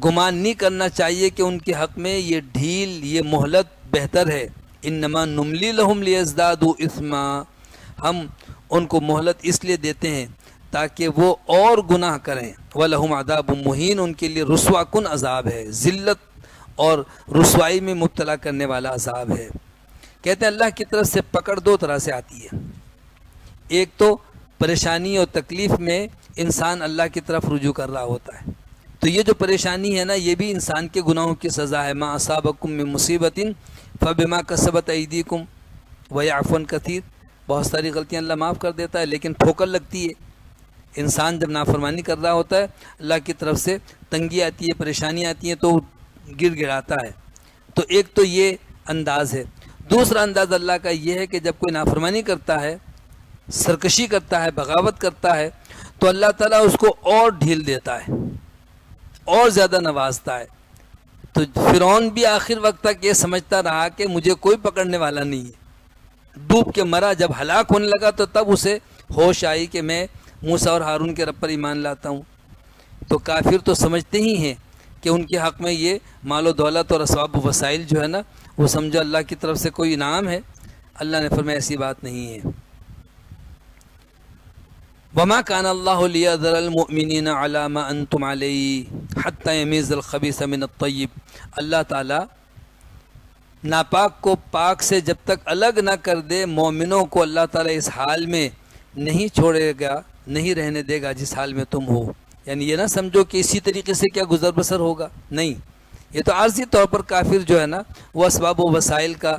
گمان نہیں کرنا چاہیے کہ ان کے حق میں یہ ڈھیل، یہ مہلت بہتر ہے. انما نملی لہم لیزدادوا اثما، ہم ان کو مہلت اس لیے دیتے ہیں تاکہ وہ اور گناہ کریں. وَلَهُمْ عَذَابٌ مُّهِينٌ، ان کے لیے رسوا کن عذاب ہے، ذلت اور رسوائی میں مبتلا کرنے والا عذاب ہے. کہتے ہیں اللہ کی طرف سے پکڑ دو طرح سے آتی ہے. ایک تو پریشانی اور تکلیف میں انسان اللہ کی طرف رجوع کر رہا ہوتا ہے، تو یہ جو پریشانی ہے نا یہ بھی انسان کے گناہوں کی سزا ہے. ما اصابکم من مصیبت فبما کسبت ایدیکم ویعفو عن کثیر، بہت ساری غلطیاں اللہ معاف کر دیتا ہے، لیکن ٹھوکر لگتی ہے۔ انسان جب نافرمانی کر رہا ہوتا ہے اللہ کی طرف سے تنگی آتی ہے، پریشانی آتی ہیں تو گر گڑاتا ہے۔ تو ایک تو یہ انداز ہے۔ دوسرا انداز اللہ کا یہ ہے کہ جب کوئی نافرمانی کرتا ہے، سرکشی کرتا ہے، بغاوت کرتا ہے، تو اللہ تعالیٰ اس کو اور ڈھیل دیتا ہے، اور زیادہ نوازتا ہے۔ تو فرعون بھی آخر وقت تک یہ سمجھتا رہا کہ مجھے کوئی پکڑنے والا نہیں ہے، ڈوب کے مرا۔ جب ہلاک ہونے لگا تو تب اسے ہوش آئی کہ میں موسیٰ اور ہارون کے رب پر ایمان لاتا ہوں۔ تو کافر تو سمجھتے ہی ہیں کہ ان کے حق میں یہ مال و دولت اور اسباب و وسائل جو ہے نا، وہ سمجھو اللہ کی طرف سے کوئی انعام ہے۔ اللہ نے فرمایا ایسی بات نہیں ہے۔ وما كان الله ليذر المؤمنين على ما انتم عليه حتى يميز الخبيث من الطيب۔ اللہ تعالیٰ ناپاک کو پاک سے جب تک الگ نہ کر دے، مومنوں کو اللہ تعالیٰ اس حال میں نہیں چھوڑے گا، نہیں رہنے دے گا جس حال میں تم ہو۔ یعنی یہ نہ سمجھو کہ اسی طریقے سے کیا گزر بسر ہوگا، نہیں، یہ تو عارضی طور پر کافر جو ہے نا وہ اسباب و وسائل کا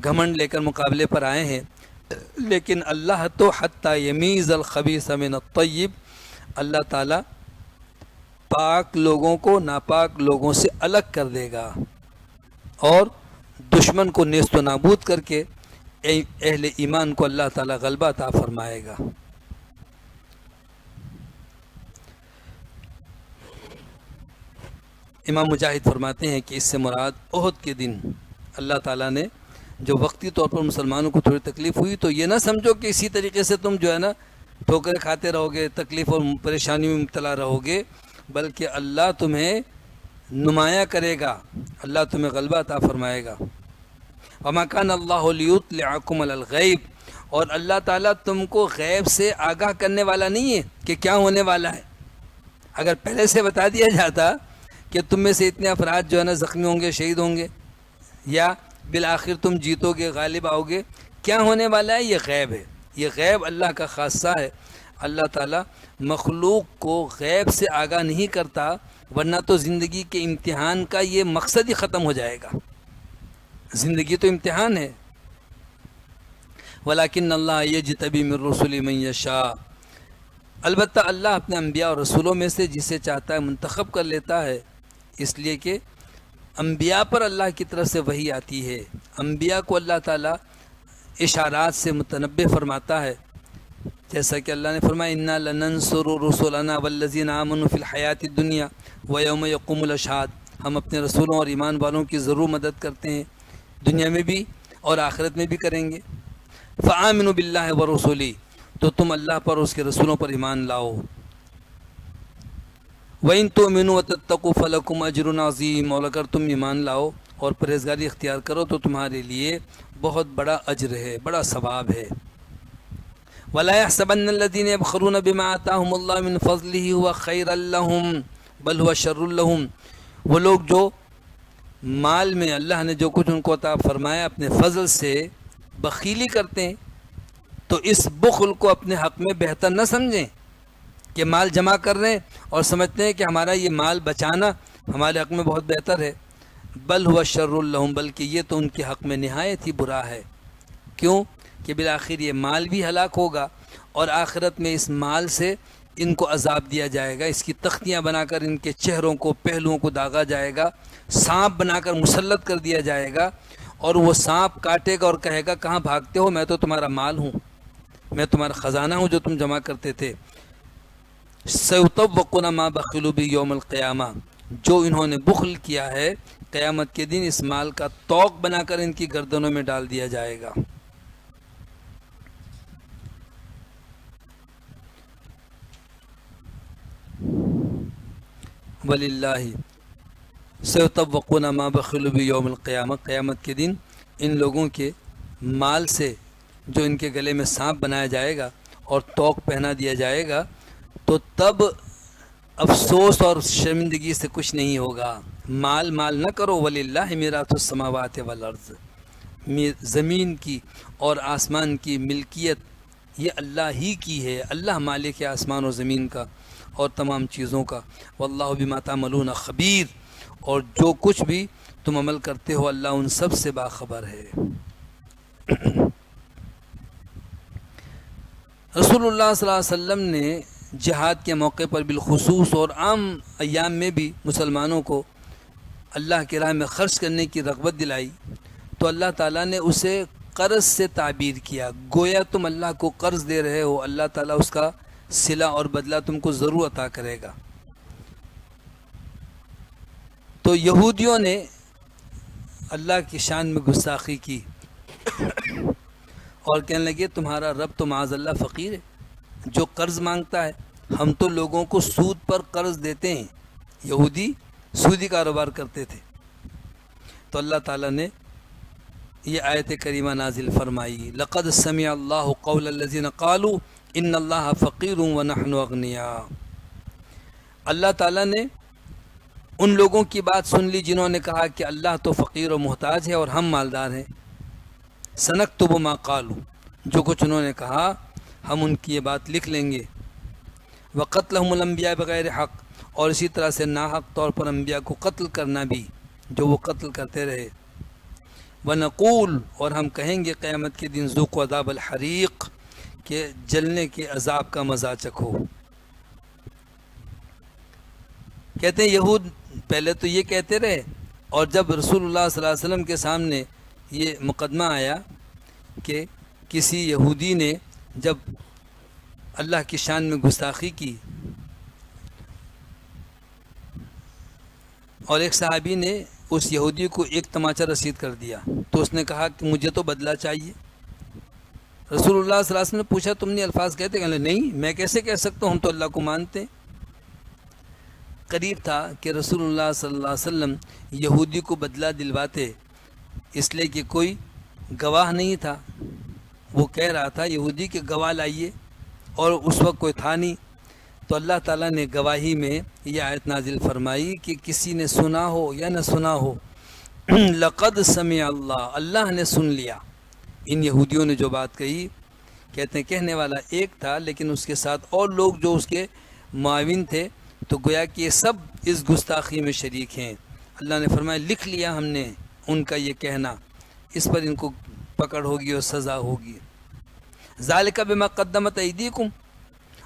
گھمنڈ لے کر مقابلے پر آئے ہیں، لیکن اللہ تو حتی یمیز الخبیث من الطیب، اللہ تعالیٰ پاک لوگوں کو ناپاک لوگوں سے الگ کر دے گا اور دشمن کو نیست و نابود کر کے اہل ایمان کو اللہ تعالیٰ غلبہ عطا فرمائے گا۔ امام مجاہد فرماتے ہیں کہ اس سے مراد احد کے دن اللہ تعالیٰ نے جو وقتی طور پر مسلمانوں کو تھوڑی تکلیف ہوئی، تو یہ نہ سمجھو کہ اسی طریقے سے تم جو ہے نا ٹھوکریں کھاتے رہو گے، تکلیف اور پریشانیوں میں مبتلا رہو گے، بلکہ اللہ تمہیں نمایاں کرے گا، اللہ تمہیں غلبہ عطا فرمائے گا۔ وما كان الله ليطلعكم على الغیب، اور اللہ تعالیٰ تم کو غیب سے آگاہ کرنے والا نہیں ہے کہ کیا ہونے والا ہے۔ اگر پہلے سے بتا دیا جاتا کہ تم میں سے اتنے افراد جو ہے نا زخمی ہوں گے، شہید ہوں گے، یا بالآخر تم جیتو گے، غالب آؤ گے، کیا ہونے والا ہے، یہ غیب ہے۔ یہ غیب اللہ کا خاصہ ہے۔ اللہ تعالیٰ مخلوق کو غیب سے آگاہ نہیں کرتا، ورنہ تو زندگی کے امتحان کا یہ مقصد ہی ختم ہو جائے گا۔ زندگی تو امتحان ہے۔ ولیکن اللہ یجتبی من رسلہ من یشاء، البتہ اللہ اپنے انبیاء اور رسولوں میں سے جسے چاہتا ہے منتخب کر لیتا ہے، اس لیے کہ انبیاء پر اللہ کی طرف سے وحی آتی ہے، انبیاء کو اللہ تعالیٰ اشارات سے متنبہ فرماتا ہے، جیسا کہ اللہ نے فرمایا انا لننصر رسلنا والذین آمنوا فی الحیات الدنیا ویوم یقوم الاشہاد، ہم اپنے رسولوں اور ایمان والوں کی ضرور مدد کرتے ہیں، دنیا میں بھی اور آخرت میں بھی کریں گے۔ فآمنوا باللہ ورسولہ، تو تم اللہ پر اور اس کے رسولوں پر ایمان لاؤ۔ وَإِن تُؤْمِنُوا وَتَتَّقُوا فَلَكُمْ أَجْرٌ عَظِيمٌ، اور اگر تم ایمان لاؤ اور پرہیزگاری اختیار کرو تو تمہارے لیے بہت بڑا اجر ہے، بڑا ثواب ہے۔ وَلَا يَحْسَبَنَّ الَّذِينَ يَبْخَلُونَ بِمَا آتَاهُمُ اللَّهُ مِنْ فَضْلِهِ هُوَ خَيْرًا لَهُمْ بَلْ هُوَ شَرٌّ لَهُمْ، وہ لوگ جو مال میں اللہ نے جو کچھ ان کو عطا فرمایا اپنے فضل سے بخیلی کرتے ہیں، تو اس بخل کو اپنے حق میں بہتر نہ سمجھیں کہ مال جمع کر رہے ہیں اور سمجھتے ہیں کہ ہمارا یہ مال بچانا ہمارے حق میں بہت بہتر ہے۔ بل ہوا شر لہم، بلکہ یہ تو ان کے حق میں نہایت ہی برا ہے۔ کیوں کہ بالآخر یہ مال بھی ہلاک ہوگا اور آخرت میں اس مال سے ان کو عذاب دیا جائے گا، اس کی تختیاں بنا کر ان کے چہروں کو، پہلوؤں کو داغا جائے گا، سانپ بنا کر مسلط کر دیا جائے گا، اور وہ سانپ کاٹے گا اور کہے گا کہاں بھاگتے ہو، میں تو تمہارا مال ہوں، میں تمہارا خزانہ ہوں جو تم جمع کرتے تھے۔ سَيُطَوَّقُونَ مَا بَخِلُوا بِهِ يَوْمَ الْقِيَامَةِ، جو انہوں نے بخل کیا ہے قیامت کے دن اس مال کا طوق بنا کر ان کی گردنوں میں ڈال دیا جائے گا۔ وَلِلَّهِ سَيُطَوَّقُونَ مَا بَخِلُوا بِهِ يَوْمَ الْقِيَامَةِ، قیامت کے دن ان لوگوں کے مال سے جو ان کے گلے میں سانپ بنایا جائے گا اور طوق پہنا دیا جائے گا، تو تب افسوس اور شرمندگی سے کچھ نہیں ہوگا۔ مال مال نہ کرو، وَلِلَّهِ مِيرَاثُ السَّمَاوَاتِ وَالْأَرْضِ، زمین کی اور آسمان کی ملکیت یہ اللہ ہی کی ہے، اللہ مالک ہے آسمان اور زمین کا اور تمام چیزوں کا۔ وَاللَّهُ بِمَا تَعْمَلُونَ خبیر، اور جو کچھ بھی تم عمل کرتے ہو اللہ ان سب سے باخبر ہے۔ رسول اللہ صلی اللہ علیہ وسلم نے جہاد کے موقع پر بالخصوص اور عام ایام میں بھی مسلمانوں کو اللہ کی راہ میں خرچ کرنے کی رغبت دلائی، تو اللہ تعالیٰ نے اسے قرض سے تعبیر کیا، گویا تم اللہ کو قرض دے رہے ہو، اللہ تعالیٰ اس کا صلہ اور بدلہ تم کو ضرور عطا کرے گا۔ تو یہودیوں نے اللہ کی شان میں گستاخی کی اور کہنے لگے تمہارا رب تو معاذ اللہ فقیر ہے، جو قرض مانگتا ہے، ہم تو لوگوں کو سود پر قرض دیتے ہیں۔ یہودی سودی کاروبار کرتے تھے۔ تو اللہ تعالیٰ نے یہ آیت کریمہ نازل فرمائی، لقد سمع اللہ قول الذین قالوا ان اللہ فقیر ونحن اغنیاء۔ اللہ تعالیٰ نے ان لوگوں کی بات سن لی جنہوں نے کہا کہ اللہ تو فقیر و محتاج ہے اور ہم مالدار ہیں۔ سنکتب ما قالوا، جو کچھ انہوں نے کہا ہم ان کی یہ بات لکھ لیں گے۔ وقتلہم الانبیاء بغیر حق، اور اسی طرح سے ناحق طور پر انبیاء کو قتل کرنا بھی جو وہ قتل کرتے رہے۔ وَنَقُولُ، اور ہم کہیں گے قیامت کے دن ذُوقُوا عذاب الحریق، کہ جلنے کے عذاب کا مزہ چکھو۔ کہتے ہیں یہود پہلے تو یہ کہتے رہے، اور جب رسول اللہ صلی اللہ علیہ وسلم کے سامنے یہ مقدمہ آیا کہ کسی یہودی نے جب اللہ کی شان میں گستاخی کی، اور ایک صحابی نے اس یہودی کو ایک تماچا رسید کر دیا، تو اس نے کہا کہ مجھے تو بدلہ چاہیے۔ رسول اللہ صلی اللہ علیہ وسلم نے پوچھا تم نے الفاظ کہتے؟ کہنے لگے نہیں، میں کیسے کہہ سکتا ہوں، ہم تو اللہ کو مانتے ہیں۔ قریب تھا کہ رسول اللہ صلی اللہ علیہ وسلم یہودی کو بدلہ دلواتے، اس لیے کہ کوئی گواہ نہیں تھا۔ وہ کہہ رہا تھا یہودی کے گواہ لائیے، اور اس وقت کوئی تھا نہیں۔ تو اللہ تعالیٰ نے گواہی میں یہ آیت نازل فرمائی کہ کسی نے سنا ہو یا نہ سنا ہو، لقد سمع اللہ، اللہ نے سن لیا ان یہودیوں نے جو بات کہی۔ کہتے ہیں کہنے والا ایک تھا لیکن اس کے ساتھ اور لوگ جو اس کے معاون تھے، تو گویا کہ یہ سب اس گستاخی میں شریک ہیں۔ اللہ نے فرمایا لکھ لیا ہم نے ان کا یہ کہنا، اس پر ان کو پکڑ ہوگی اور سزا ہوگی۔ ذالک بما قدمت ایدیکم،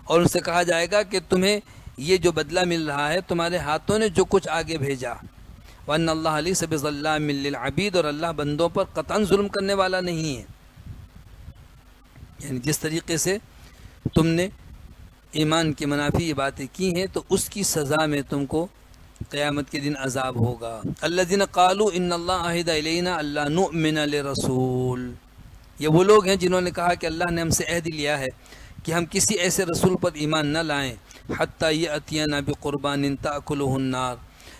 اور ان سے کہا جائے گا کہ تمہیں یہ جو بدلہ مل رہا ہے تمہارے ہاتھوں نے جو کچھ آگے بھیجا۔ وَأَنَّ اللَّهَ لَيْسَ بِظَلَّامٍ لِّلْعَبِيدِ، اور اللہ بندوں پر قطعاً ظلم کرنے والا نہیں ہے۔ یعنی جس طریقے سے تم نے ایمان کے منافی یہ باتیں کی ہیں تو اس کی سزا میں تم کو قیامت کے دن عذاب ہوگا۔ الذین قالوا ان اللہ عہد الینا اللہ نؤمن لرسول، یہ وہ لوگ ہیں جنہوں نے کہا کہ اللہ نے ہم سے عہد لیا ہے کہ ہم کسی ایسے رسول پر ایمان نہ لائیں حتیٰ یأتینا بقربان تأکلہ النار،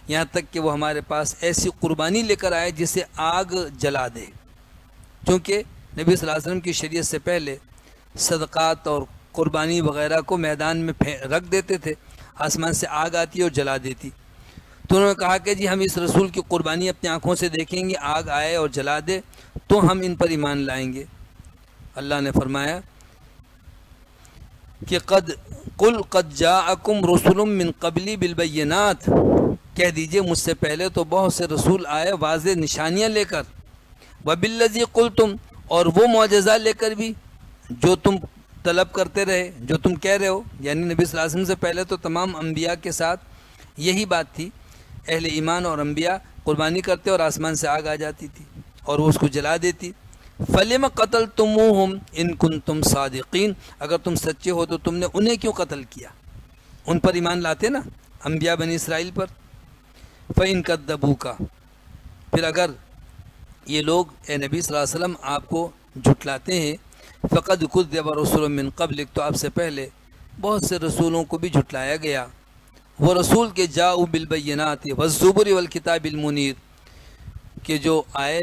یہاں تک کہ وہ ہمارے پاس ایسی قربانی لے کر آئے جسے آگ جلا دے۔ چونکہ نبی صلی اللہ علیہ وسلم کی شریعت سے پہلے صدقات اور قربانی وغیرہ کو میدان میں رکھ دیتے تھے، آسمان سے آگ آتی اور جلا دیتی۔ تو انہوں نے کہا کہ جی ہم اس رسول کی قربانی اپنی آنکھوں سے دیکھیں گے، آگ آئے اور جلا دے تو ہم ان پر ایمان لائیں گے۔ اللہ نے فرمایا کہ قد جاءکم رسل من قبلی بالبینات، کہہ دیجئے مجھ سے پہلے تو بہت سے رسول آئے واضح نشانیاں لے کر، وبالذی قلتم، اور وہ معجزہ لے کر بھی جو تم طلب کرتے رہے، جو تم کہہ رہے ہو۔ یعنی نبی صلی اللہ علیہ وسلم سے پہلے تو تمام انبیاء کے ساتھ یہی بات تھی، اہل ایمان اور انبیاء قربانی کرتے اور آسمان سے آگ آ جاتی تھی اور وہ اس کو جلا دیتی۔ فَلِمَ قَتَلْتُمُوهُمْ إِن كُنتُمْ صَادِقِينَ، اگر تم سچے ہو تو تم نے انہیں کیوں قتل کیا؟ ان پر ایمان لاتے نا، انبیاء بنی اسرائیل پر۔ فَإِن كَذَّبُوكَ، پھر اگر یہ لوگ اے نبی صلی اللہ علیہ وسلم آپ کو جھٹلاتے ہیں، فَقَدْ كُذِّبَ رُسُلٌ مِّن قَبْلِكَ، تو آپ سے پہلے بہت سے رسولوں کو بھی جھٹلایا گیا۔ وہ رسول کے جاؤ بالبینات والزبر والکتاب المنیر، کہ جو آئے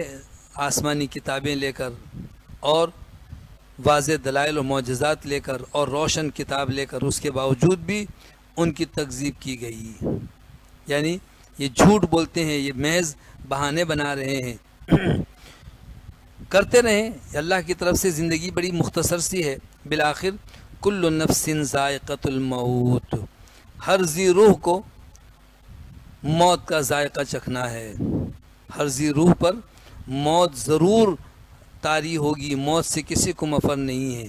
آسمانی کتابیں لے کر اور واضح دلائل و معجزات لے کر اور روشن کتاب لے کر، اس کے باوجود بھی ان کی تکذیب کی گئی۔ یعنی یہ جھوٹ بولتے ہیں، یہ محض بہانے بنا رہے ہیں۔ کرتے رہیں، اللہ کی طرف سے زندگی بڑی مختصر سی ہے۔ بالآخر کل نفس ذائقۃ الموت، ہر ذی روح کو موت کا ذائقہ چکھنا ہے۔ ہر ذی روح پر موت ضرور طاری ہوگی، موت سے کسی کو مفر نہیں ہے۔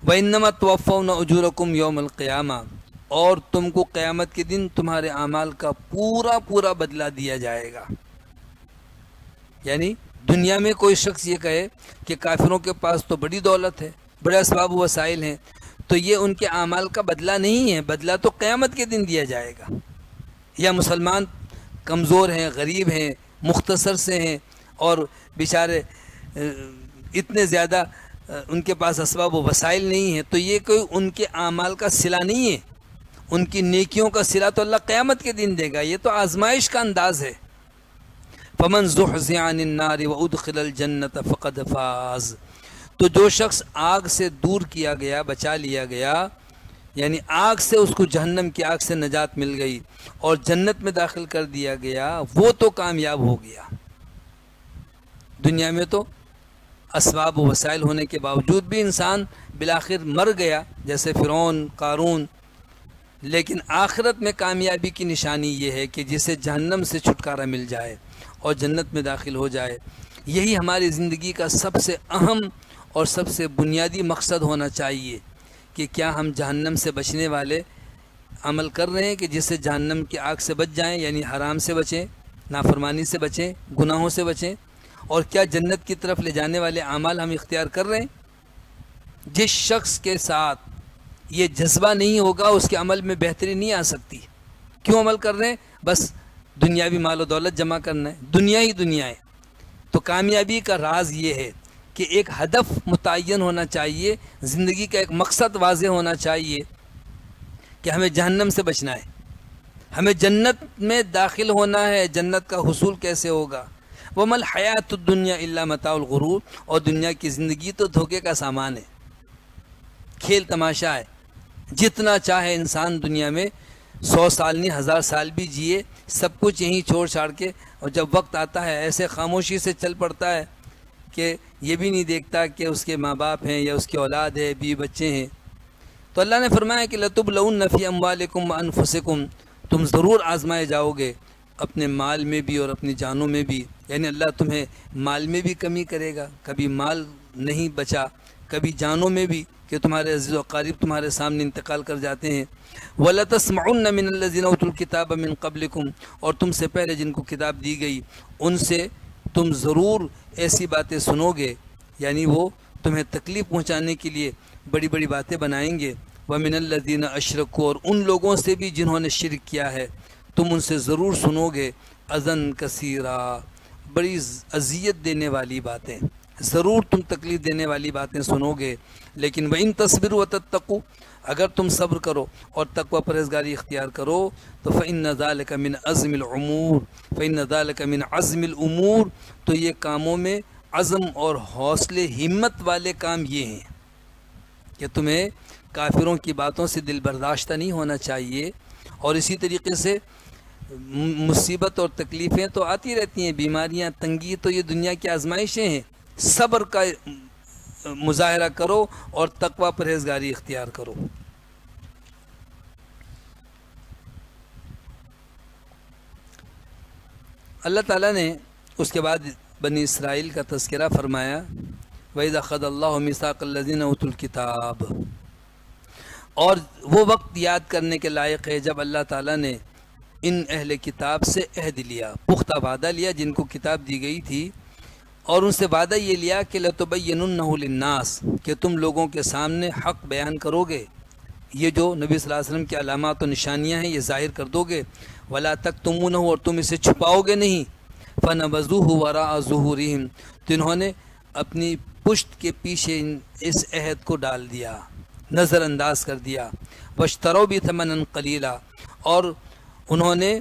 وَإِنَّمَا تُوَفَّوْنَ أُجُورَكُمْ يَوْمَ الْقِيَامَةِ، اور تم کو قیامت کے دن تمہارے اعمال کا پورا پورا بدلہ دیا جائے گا۔ یعنی دنیا میں کوئی شخص یہ کہے کہ کافروں کے پاس تو بڑی دولت ہے، بڑے اسباب و وسائل ہیں، تو یہ ان کے اعمال کا بدلہ نہیں ہے، بدلہ تو قیامت کے دن دیا جائے گا۔ یا مسلمان کمزور ہیں، غریب ہیں، مختصر سے ہیں، اور بیچارے اتنے زیادہ ان کے پاس اسباب و وسائل نہیں ہیں، تو یہ کوئی ان کے اعمال کا صلہ نہیں ہے، ان کی نیکیوں کا صلہ تو اللہ قیامت کے دن دے گا۔ یہ تو آزمائش کا انداز ہے۔ فمن زحزح عن النار وادخل الجنۃ فقد فاز، تو جو شخص آگ سے دور کیا گیا، بچا لیا گیا، یعنی آگ سے اس کو جہنم کی آگ سے نجات مل گئی اور جنت میں داخل کر دیا گیا، وہ تو کامیاب ہو گیا۔ دنیا میں تو اسباب و وسائل ہونے کے باوجود بھی انسان بالآخر مر گیا، جیسے فرعون، قارون، لیکن آخرت میں کامیابی کی نشانی یہ ہے کہ جسے جہنم سے چھٹکارا مل جائے اور جنت میں داخل ہو جائے۔ یہی ہماری زندگی کا سب سے اہم اور سب سے بنیادی مقصد ہونا چاہیے کہ کیا ہم جہنم سے بچنے والے عمل کر رہے ہیں کہ جس سے جہنم کی آگ سے بچ جائیں، یعنی حرام سے بچیں، نافرمانی سے بچیں، گناہوں سے بچیں، اور کیا جنت کی طرف لے جانے والے اعمال ہم اختیار کر رہے ہیں؟ جس شخص کے ساتھ یہ جذبہ نہیں ہوگا اس کے عمل میں بہتری نہیں آ سکتی۔ کیوں عمل کر رہے ہیں؟ بس دنیاوی مال و دولت جمع کرنا ہے، دنیا ہی دنیا ہے۔ تو کامیابی کا راز یہ ہے کہ ایک ہدف متعین ہونا چاہیے، زندگی کا ایک مقصد واضح ہونا چاہیے کہ ہمیں جہنم سے بچنا ہے، ہمیں جنت میں داخل ہونا ہے۔ جنت کا حصول کیسے ہوگا؟ وَمَا الْحَيَاةُ الدُّنْيَا إِلَّا مَتَاعُ الْغُرُورِ، اور دنیا کی زندگی تو دھوکے کا سامان ہے، کھیل تماشا ہے۔ جتنا چاہے انسان دنیا میں 100 سال نہیں 1000 سال بھی جیے، سب کچھ یہیں چھوڑ چھاڑ کے، اور جب وقت آتا ہے ایسے خاموشی سے چل پڑتا ہے کہ یہ بھی نہیں دیکھتا کہ اس کے ماں باپ ہیں یا اس کی اولاد ہے، بیوی بچے ہیں۔ تو اللہ نے فرمایا کہ لَتُبْلَوُنَّ فِي أَمْوَالِكُمْ وَأَنفُسِكُمْ، تم ضرور آزمائے جاؤ گے اپنے مال میں بھی اور اپنی جانوں میں بھی، یعنی اللہ تمہیں مال میں بھی کمی کرے گا، کبھی مال نہیں بچا، کبھی جانوں میں بھی کہ تمہارے عزیز و قریب تمہارے سامنے انتقال کر جاتے ہیں۔ وَلَتَسْمَعُنَّ مِنَ الَّذِينَ أُوتُوا الْكِتَابَ مِنْ قَبْلِكُمْ، اور تم سے پہلے جن کو کتاب دی گئی ان سے تم ضرور ایسی باتیں سنو گے، یعنی وہ تمہیں تکلیف پہنچانے کے لیے بڑی بڑی باتیں بنائیں گے۔ وَمِنَ الَّذِينَ أَشْرَكُوا، اور ان لوگوں سے بھی جنہوں نے شرک کیا ہے تم ان سے ضرور سنو گے، اذًا کثیرا، بڑی اذیت دینے والی باتیں، ضرور تم تکلیف دینے والی باتیں سنو گے۔ لیکن وَإِن تَصْبِرُوا وَتَتَّقُوا، اگر تم صبر کرو اور تقوی پرہیزگاری اختیار کرو تو فَإِنَّ ذَلِكَ مِنْ عَزْمِ الْأُمُورِ، فَإِنَّ ذَلِكَ مِنْ عَزْمِ الْأُمُورِ، تو یہ کاموں میں عزم اور حوصلے ہمت والے کام یہ ہیں کہ تمہیں کافروں کی باتوں سے دل برداشتہ نہیں ہونا چاہیے۔ اور اسی طریقے سے مصیبت اور تکلیفیں تو آتی رہتی ہیں، بیماریاں، تنگی، تو یہ دنیا کی آزمائشیں ہیں۔ صبر کا مظاہرہ کرو اور تقوی پرہیزگاری اختیار کرو۔ اللہ تعالیٰ نے اس کے بعد بنی اسرائیل کا تذکرہ فرمایا، وَإِذَا أَخَذَ اللَّهُ مِيثَاقَ الَّذِينَ أُوتُوا الْكِتَابَ، اور وہ وقت یاد کرنے کے لائق ہے جب اللہ تعالیٰ نے ان اہل کتاب سے عہد لیا، پختہ وعدہ لیا جن کو کتاب دی گئی تھی، اور ان سے وعدہ یہ لیا کہ لَتُبَيِّنُنَّهُ لِلنَّاسِ، کہ تم لوگوں کے سامنے حق بیان کرو گے، یہ جو نبی صلی اللہ علیہ وسلم کی علامات و نشانیاں ہیں یہ ظاہر کر دو گے، وَلَا تَكْتُمُونَهُ، اور تم اسے چھپاؤ گے نہیں، فَنَبَذُوهُ وَرَاءَ ظُهُورِهِمْ، تو انہوں نے اپنی پشت کے پیچھے اس عہد کو ڈال دیا، نظر انداز کر دیا، وَاشْتَرَوْا بِهِ ثَمَنًا قَلِيلًا، اور انہوں نے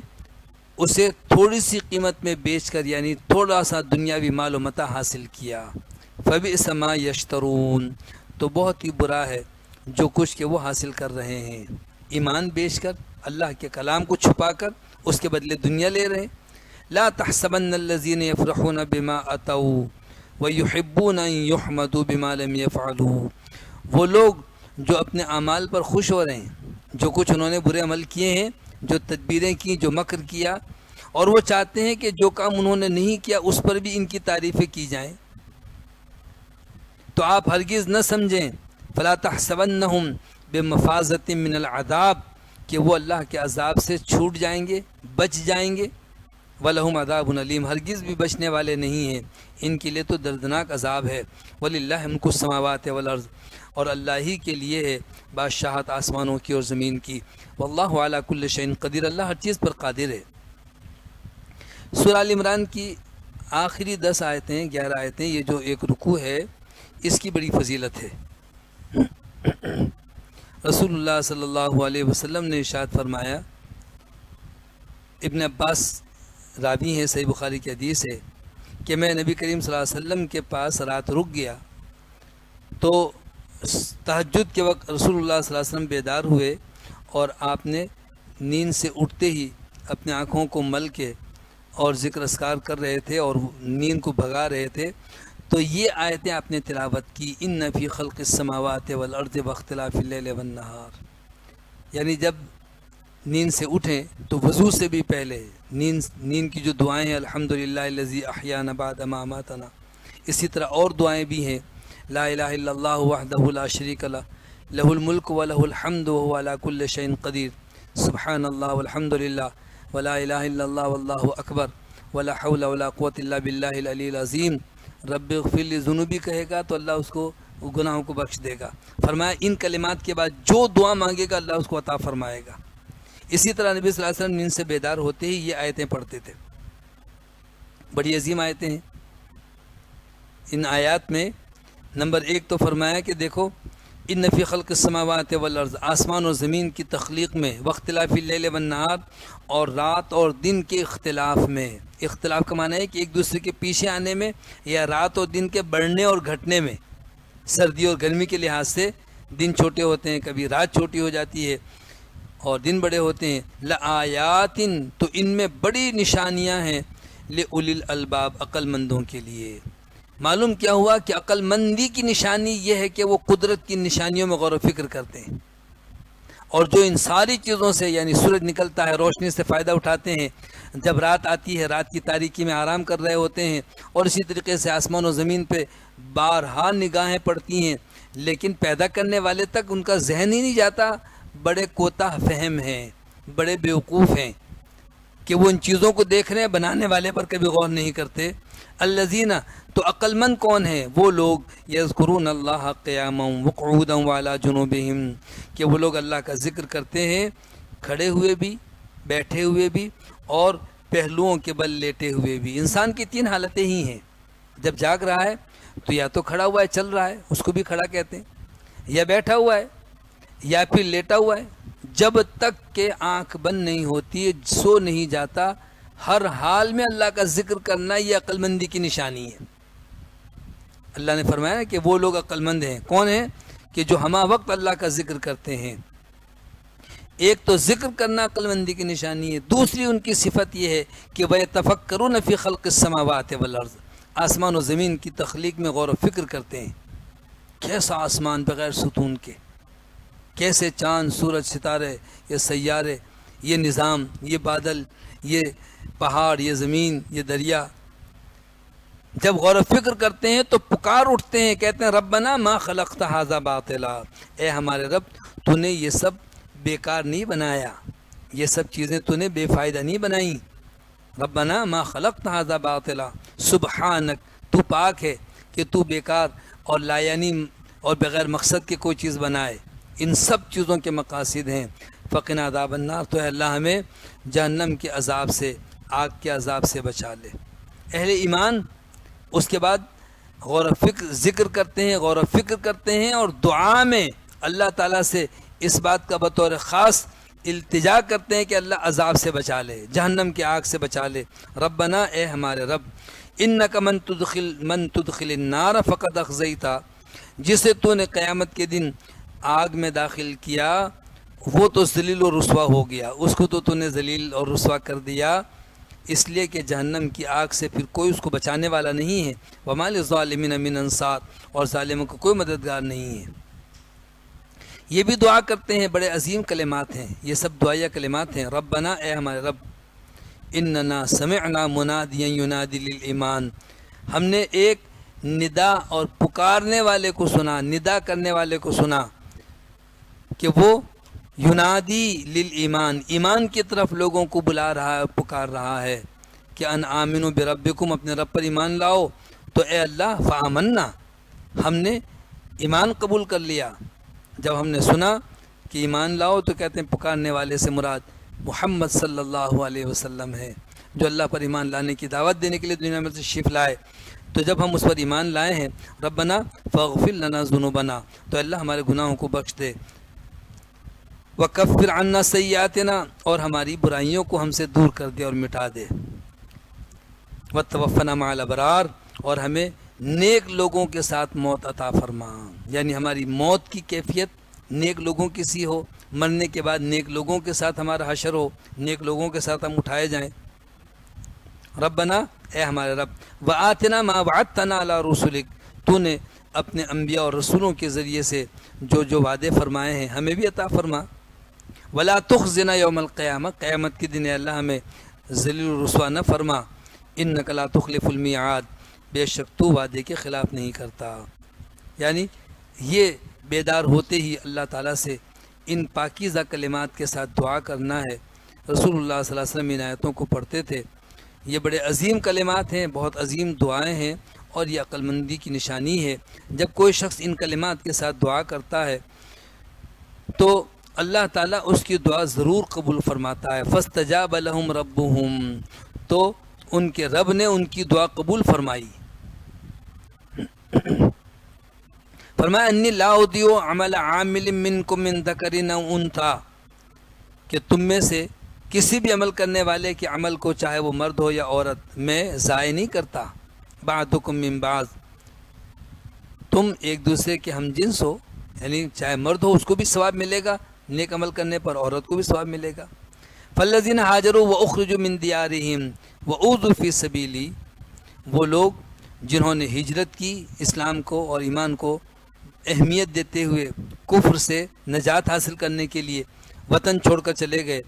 اسے تھوڑی سی قیمت میں بیچ کر یعنی تھوڑا سا دنیاوی مال و متاع حاصل کیا، فَبِئْسَ مَا يَشْتَرُونَ، تو بہت ہی برا ہے جو کچھ کہ وہ حاصل کر رہے ہیں، ایمان بیچ کر، اللہ کے کلام کو چھپا کر اس کے بدلے دنیا لے رہے ہیں۔ لا تحسبن الذين يفرحون بما اتوا ويحبون ان يحمدوا بما لم يفعلوا، وہ لوگ جو اپنے اعمال پر خوش ہو رہے ہیں، جو کچھ انہوں نے برے عمل کیے ہیں، جو تدبیریں کی، جو مکر کیا، اور وہ چاہتے ہیں کہ جو کام انہوں نے نہیں کیا اس پر بھی ان کی تعریفیں کی جائیں، تو آپ ہرگز نہ سمجھیں فلا تحسبنہم بمفازۃ من العذاب، کہ وہ اللہ کے عذاب سے چھوٹ جائیں گے، بچ جائیں گے، وَلَهُمْ عَذَابٌ علیم، ہرگز بھی بچنے والے نہیں ہیں، ان کے لیے تو دردناک عذاب ہے۔ وَلِلَّهِ مُلْكُ السَّمَاوَاتِ وَالْأَرْضِ، اور اللہ ہی کے لیے ہے بادشاہت آسمانوں کی اور زمین کی۔ واللہ علی کل شیء قدیر، اللہ ہر چیز پر قادر ہے۔ سورہ آل عمران کی آخری 10 آیتیں 11 آیتیں، یہ جو ایک رکوع ہے اس کی بڑی فضیلت ہے۔ رسول اللہ صلی اللہ علیہ وسلم نے ارشاد فرمایا، ابن عباس راوی ہیں، صحیح بخاری کی حدیث ہے کہ میں نبی کریم صلی اللہ علیہ وسلم کے پاس رات رک گیا تو تہجد کے وقت رسول اللہ صلی اللہ علیہ وسلم بیدار ہوئے، اور آپ نے نیند سے اٹھتے ہی اپنے آنکھوں کو مل کے اور ذکر اذکار کر رہے تھے اور نیند کو بھگا رہے تھے، تو یہ آیتیں آپ نے تلاوت کی، ان فی خلق السماوات والارض واختلاف اللیل والنہار۔ یعنی جب نیند سے اٹھیں تو وضو سے بھی پہلے نیند کی جو دعائیں ہیں، الحمدللہ الذی احیانا بعد ما اماتنا، اسی طرح اور دعائیں بھی ہیں، لا الہ الا اللہ وحدہ لا شریک لہ، لہ الملک و لہ الحمد وہو علی کل شیء قدیر، سبحان اللہ والحمدللہ ولا الہ الا اللہ واللہ اکبر ولا حول ولا قوۃ الا باللہ العلی العظیم، رب اغفر لی ذنوبی کہے گا تو اللہ اس کو گناہوں کو بخش دے گا۔ فرمایا ان کلمات کے بعد جو دعا مانگے گا اللہ اس کو عطا فرمائے گا۔ اسی طرح نبی صلی اللہ علیہ وسلم نیند سے بیدار ہوتے ہی یہ آیتیں پڑھتے تھے، بڑی عظیم آیتیں ہیں۔ ان آیات میں نمبر 1 تو فرمایا کہ دیکھو، ان فی خلق السماوات والارض، آسمان اور زمین کی تخلیق میں، واختلاف اللیل والنہار، اور رات اور دن کے اختلاف میں۔ اختلاف کا معنی ہے کہ ایک دوسرے کے پیچھے آنے میں، یا رات اور دن کے بڑھنے اور گھٹنے میں۔ سردی اور گرمی کے لحاظ سے دن چھوٹے ہوتے ہیں، کبھی رات چھوٹی ہو جاتی ہے اور دن بڑے ہوتے ہیں۔ لآیات، تو ان میں بڑی نشانیاں ہیں، لأولی الالباب، عقل مندوں کے لیے۔ معلوم کیا ہوا کہ عقل مندی کی نشانی یہ ہے کہ وہ قدرت کی نشانیوں میں غور و فکر کرتے ہیں، اور جو ان ساری چیزوں سے، یعنی سورج نکلتا ہے روشنی سے فائدہ اٹھاتے ہیں، جب رات آتی ہے رات کی تاریکی میں آرام کر رہے ہوتے ہیں، اور اسی طریقے سے آسمان و زمین پہ بارہا نگاہیں پڑتی ہیں، لیکن پیدا کرنے والے تک ان کا ذہن ہی نہیں جاتا۔ بڑے کوتاہ فہم ہیں، بڑے بیوقوف ہیں کہ وہ ان چیزوں کو دیکھ رہے ہیں، بنانے والے پر کبھی غور نہیں کرتے۔ الذین، تو عقل مند کون ہیں؟ وہ لوگ یذکرون اللہ قیاما وقعودا وعلی جنوبہم، کہ وہ لوگ اللہ کا ذکر کرتے ہیں کھڑے ہوئے بھی، بیٹھے ہوئے بھی، اور پہلوؤں کے بل لیٹے ہوئے بھی۔ انسان کی 3 حالتیں ہی ہیں، جب جاگ رہا ہے تو یا تو کھڑا ہوا ہے چل رہا ہے، اس کو بھی کھڑا کہتے ہیں، یا بیٹھا ہوا ہے، یا پھر لیٹا ہوا ہے۔ جب تک کہ آنکھ بند نہیں ہوتی، سو نہیں جاتا، ہر حال میں اللہ کا ذکر کرنا یہ عقل مندی کی نشانی ہے۔ اللہ نے فرمایا کہ وہ لوگ عقل مند ہیں، کون ہیں؟ کہ جو ہمہ وقت اللہ کا ذکر کرتے ہیں۔ ایک تو ذکر کرنا عقل مندی کی نشانی ہے، دوسری ان کی صفت یہ ہے کہ وَيَتَفَكَّرُونَ فِي خَلْقِ السَّمَاوَاتِ وَالْأَرْضِ، آسمان و زمین کی تخلیق میں غور و فکر کرتے ہیں۔ کیسا آسمان بغیر ستون کے، کیسے چاند، سورج، ستارے، یہ سیارے، یہ نظام، یہ بادل، یہ پہاڑ، یہ زمین، یہ دریا۔ جب غور و فکر کرتے ہیں تو پکار اٹھتے ہیں، کہتے ہیں ربنا ما خلقت ھذا باطلا، اے ہمارے رب تو نے یہ سب بیکار نہیں بنایا، یہ سب چیزیں تو نے بے فائدہ نہیں بنائیں۔ ربنا ما خلقت ھذا باطلا سبحانک، تو پاک ہے کہ تو بیکار اور لایعنی اور بغیر مقصد کے کوئی چیز بنائے۔ ان سب چیزوں کے مقاصد ہیں۔ فقنا عذاب النار، تو اے اللہ ہمیں جہنم کے عذاب سے، آگ کے عذاب سے بچا لے۔ اہل ایمان اس کے بعد غور و فکر، ذکر کرتے ہیں، غور و فکر کرتے ہیں، اور دعا میں اللہ تعالیٰ سے اس بات کا بطور خاص التجا کرتے ہیں کہ اللہ عذاب سے بچا لے، جہنم کی آگ سے بچا لے۔ ربنا، اے ہمارے رب، انک من تدخل النار فقد اخزیتا، جسے تو نے قیامت کے دن آگ میں داخل کیا وہ تو ذلیل و رسوا ہو گیا، اس کو تو نے ذلیل اور رسوا کر دیا، اس لیے کہ جہنم کی آگ سے پھر کوئی اس کو بچانے والا نہیں ہے۔ وما للظالمین من انصار، اور ظالموں کو کوئی مددگار نہیں ہے۔ یہ بھی دعا کرتے ہیں، بڑے عظیم کلمات ہیں، یہ سب دعائیہ کلمات ہیں۔ ربنا، اے ہمارے رب، اننا سمعنا منادیا ینادی للایمان، ہم نے ایک ندا اور پکارنے والے کو سنا، ندا کرنے والے کو سنا کہ وہ ینادی للایمان، ایمان کی طرف لوگوں کو بلا رہا ہے، پکار رہا ہے کہ ان آمنوا بربکم، اپنے رب پر ایمان لاؤ. تو اے اللہ فآمنا، ہم نے ایمان قبول کر لیا. جب ہم نے سنا کہ ایمان لاؤ تو کہتے ہیں پکارنے والے سے مراد محمد صلی اللہ علیہ وسلم ہے، جو اللہ پر ایمان لانے کی دعوت دینے کے لیے دنیا میں تشریف لائے. تو جب ہم اس پر ایمان لائے ہیں، ربنا فاغفر لنا ذنوبنا، تو اللہ ہمارے گناہوں کو بخش دے، وکفر عنا سیئاتنا، اور ہماری برائیوں کو ہم سے دور کر دے اور مٹا دے، وتوفنا مع الابرار، اور ہمیں نیک لوگوں کے ساتھ موت عطا فرما. یعنی ہماری موت کی کیفیت نیک لوگوں کی سی ہو، مرنے کے بعد نیک لوگوں کے ساتھ ہمارا حشر ہو، نیک لوگوں کے ساتھ ہم اٹھائے جائیں. ربنا، اے ہمارے رب، وآتنا ما وعدتنا علی رسلک، تو نے اپنے انبیاء اور رسولوں کے ذریعے سے جو جو وعدے فرمائے ہیں ہمیں بھی عطا فرما. ولا تخزنا یوم القیامہ، قیامت کے دن اللہ ہمیں ذلیل و رسوا نہ فرما. انک لا تخلف المیعاد، بے شک تو وعدے کے خلاف نہیں کرتا. یعنی یہ بیدار ہوتے ہی اللہ تعالیٰ سے ان پاکیزہ کلمات کے ساتھ دعا کرنا ہے. رسول اللہ صلی اللہ علیہ وسلم ان آیتوں کو پڑھتے تھے. یہ بڑے عظیم کلمات ہیں، بہت عظیم دعائیں ہیں، اور یہ عقل مندی کی نشانی ہے. جب کوئی شخص ان کلمات کے ساتھ دعا کرتا ہے تو اللہ تعالیٰ اس کی دعا ضرور قبول فرماتا ہے. فاستجاب لهم ربهم، تو ان کے رب نے ان کی دعا قبول فرمائی. فرمایا انی لا اضیع عمل عامل منکم من ذکر او انثی، کہ تم میں سے کسی بھی عمل کرنے والے کے عمل کو، چاہے وہ مرد ہو یا عورت، میں ضائع نہیں کرتا. بعضکم من بعض، تم ایک دوسرے کے ہم جنس ہو، یعنی چاہے مرد ہو اس کو بھی ثواب ملے گا نیک عمل کرنے پر، عورت کو بھی ثواب ملے گا. فالذین ہاجروا واخرجوا من دیارہم واوذوا فی سبیلی، وہ لوگ جنہوں نے ہجرت کی اسلام کو اور ایمان کو اہمیت دیتے ہوئے کفر سے نجات حاصل کرنے کے لیے وطن چھوڑ کر چلے گئے.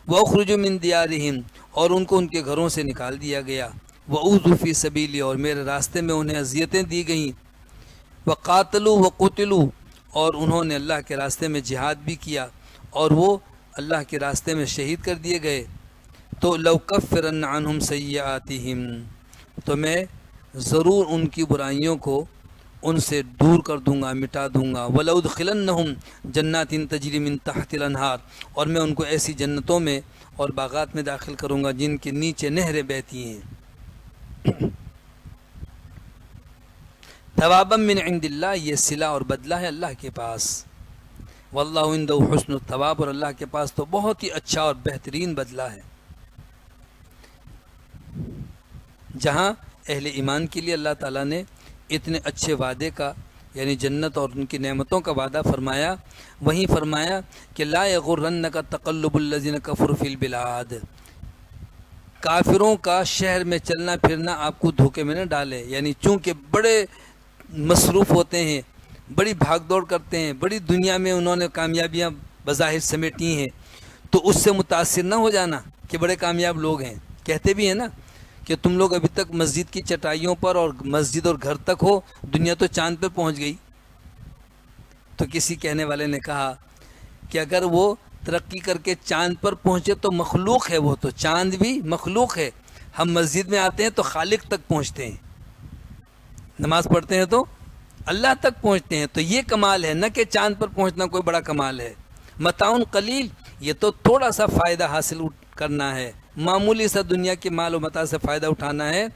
واخرجوا من دیارہم، اور ان کو ان کے گھروں سے نکال دیا گیا. واوذوا فی سبیلی، اور میرے راستے میں انہیں اذیتیں دی گئیں. وقاتلوا وقتلوا، اور انہوں نے اللہ کے راستے میں جہاد بھی کیا اور وہ اللہ کے راستے میں شہید کر دیے گئے. تو لو کفرن عنہم سیئاتہم، تو میں ضرور ان کی برائیوں کو ان سے دور کر دوں گا، مٹا دوں گا. ولادخلنہم جنات تجری من تحت الانہار، اور میں ان کو ایسی جنتوں میں اور باغات میں داخل کروں گا جن کے نیچے نہریں بہتی ہیں. ثوابا من عند اللہ، یہ صلہ اور بدلہ ہے اللہ کے پاس. واللہ عندہ حسن الثواب، اور اللہ کے پاس تو بہت ہی اچھا اور بہترین بدلہ ہے. جہاں اہل ایمان کے لیے اللہ تعالیٰ نے اتنے اچھے وعدے کا، یعنی جنت اور ان کی نعمتوں کا وعدہ فرمایا، وہیں فرمایا کہ لا یغرنک تقلب الذین کفروا فی البلاد، کافروں کا شہر میں چلنا پھرنا آپ کو دھوکے میں نہ ڈالے. یعنی چونکہ بڑے مصروف ہوتے ہیں، بڑی بھاگ دوڑ کرتے ہیں، بڑی دنیا میں انہوں نے کامیابیاں بظاہر سمیٹی ہیں، تو اس سے متاثر نہ ہو جانا کہ بڑے کامیاب لوگ ہیں. کہتے بھی ہیں نا کہ تم لوگ ابھی تک مسجد کی چٹائیوں پر اور مسجد اور گھر تک ہو، دنیا تو چاند پہ پہنچ گئی. تو کسی کہنے والے نے کہا کہ اگر وہ ترقی کر کے چاند پر پہنچے تو مخلوق ہے، وہ تو چاند بھی مخلوق ہے. ہم مسجد میں آتے ہیں تو خالق تک پہنچتے ہیں، نماز پڑھتے ہیں تو اللہ تک پہنچتے ہیں. تو یہ کمال ہے، نہ کہ چاند پر پہنچنا کوئی بڑا کمال ہے. متاع قلیل، یہ تو تھوڑا سا فائدہ حاصل کرنا ہے، معمولی سا دنیا کے مال و متاع سے فائدہ اٹھانا ہے.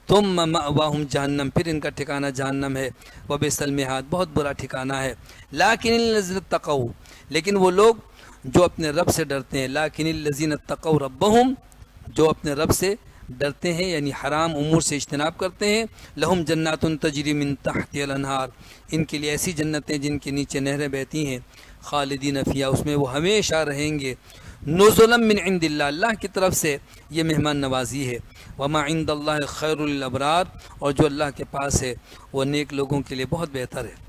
ثم مأواہم جہنم، پھر ان کا ٹھکانہ جہنم ہے. وبئس المہاد، بہت برا ٹھکانہ ہے. لیکن الذین اتقوا، لیکن وہ لوگ جو اپنے رب سے ڈرتے ہیں. لیکن الذین اتقوا ربہم، جو اپنے رب سے ڈرتے ہیں یعنی حرام امور سے اجتناب کرتے ہیں. لہم جنات تجری من تحت الانہار، ان کے لیے ایسی جنتیں جن کے نیچے نہریں بہتی ہیں. خالدین فیہا، اس میں وہ ہمیشہ رہیں گے. نزلا من عند اللہ، اللہ کی طرف سے یہ مہمان نوازی ہے. وما عند اللہ خیر للابرار، اور جو اللہ کے پاس ہے وہ نیک لوگوں کے لیے بہت بہتر ہے.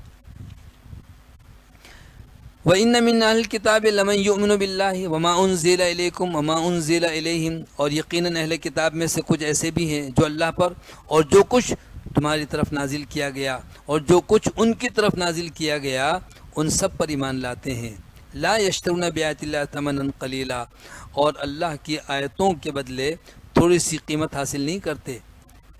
وَإِنَّ مِنْ أَهْلِ الْكِتَابِ لَمَنْ يُؤْمِنُ بِاللَّهِ وَمَا أُنزِلَ إِلَيْكُمْ وَمَا أُنزِلَ إِلَيْهِمْ، اور یقیناً اہل کتاب میں سے کچھ ایسے بھی ہیں جو اللہ پر اور جو کچھ تمہاری طرف نازل کیا گیا اور جو کچھ ان کی طرف نازل کیا گیا ان سب پر ایمان لاتے ہیں۔ لا یشترون بآیات اللہ ثمنا قلیلا، اور اللہ کی آیتوں کے بدلے تھوڑی سی قیمت حاصل نہیں کرتے،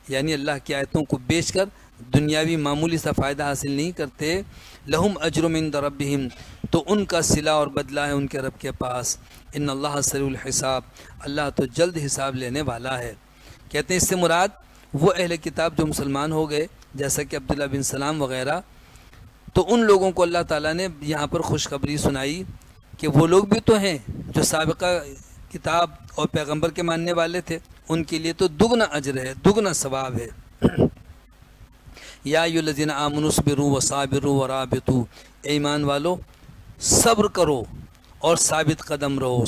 یعنی اللہ کی آیتوں کو بیچ کر دنیاوی معمولی سا فائدہ حاصل نہیں کرتے۔ لہم اجر عند ربہم، تو ان کا صلہ اور بدلہ ہے ان کے رب کے پاس۔ ان اللہ سریع الحساب، اللہ تو جلد حساب لینے والا ہے۔ کہتے ہیں اس سے مراد وہ اہل کتاب جو مسلمان ہو گئے، جیسا کہ عبداللہ بن سلام وغیرہ، تو ان لوگوں کو اللہ تعالیٰ نے یہاں پر خوشخبری سنائی کہ وہ لوگ بھی تو ہیں جو سابقہ کتاب اور پیغمبر کے ماننے والے تھے، ان کے لیے تو دگنا اجر ہے، دگنا ثواب ہے۔ یا ایھا الذین آمنوا اصبروا وصابروا ورابطوا، اے ایمان والو صبر کرو اور ثابت قدم رہو۔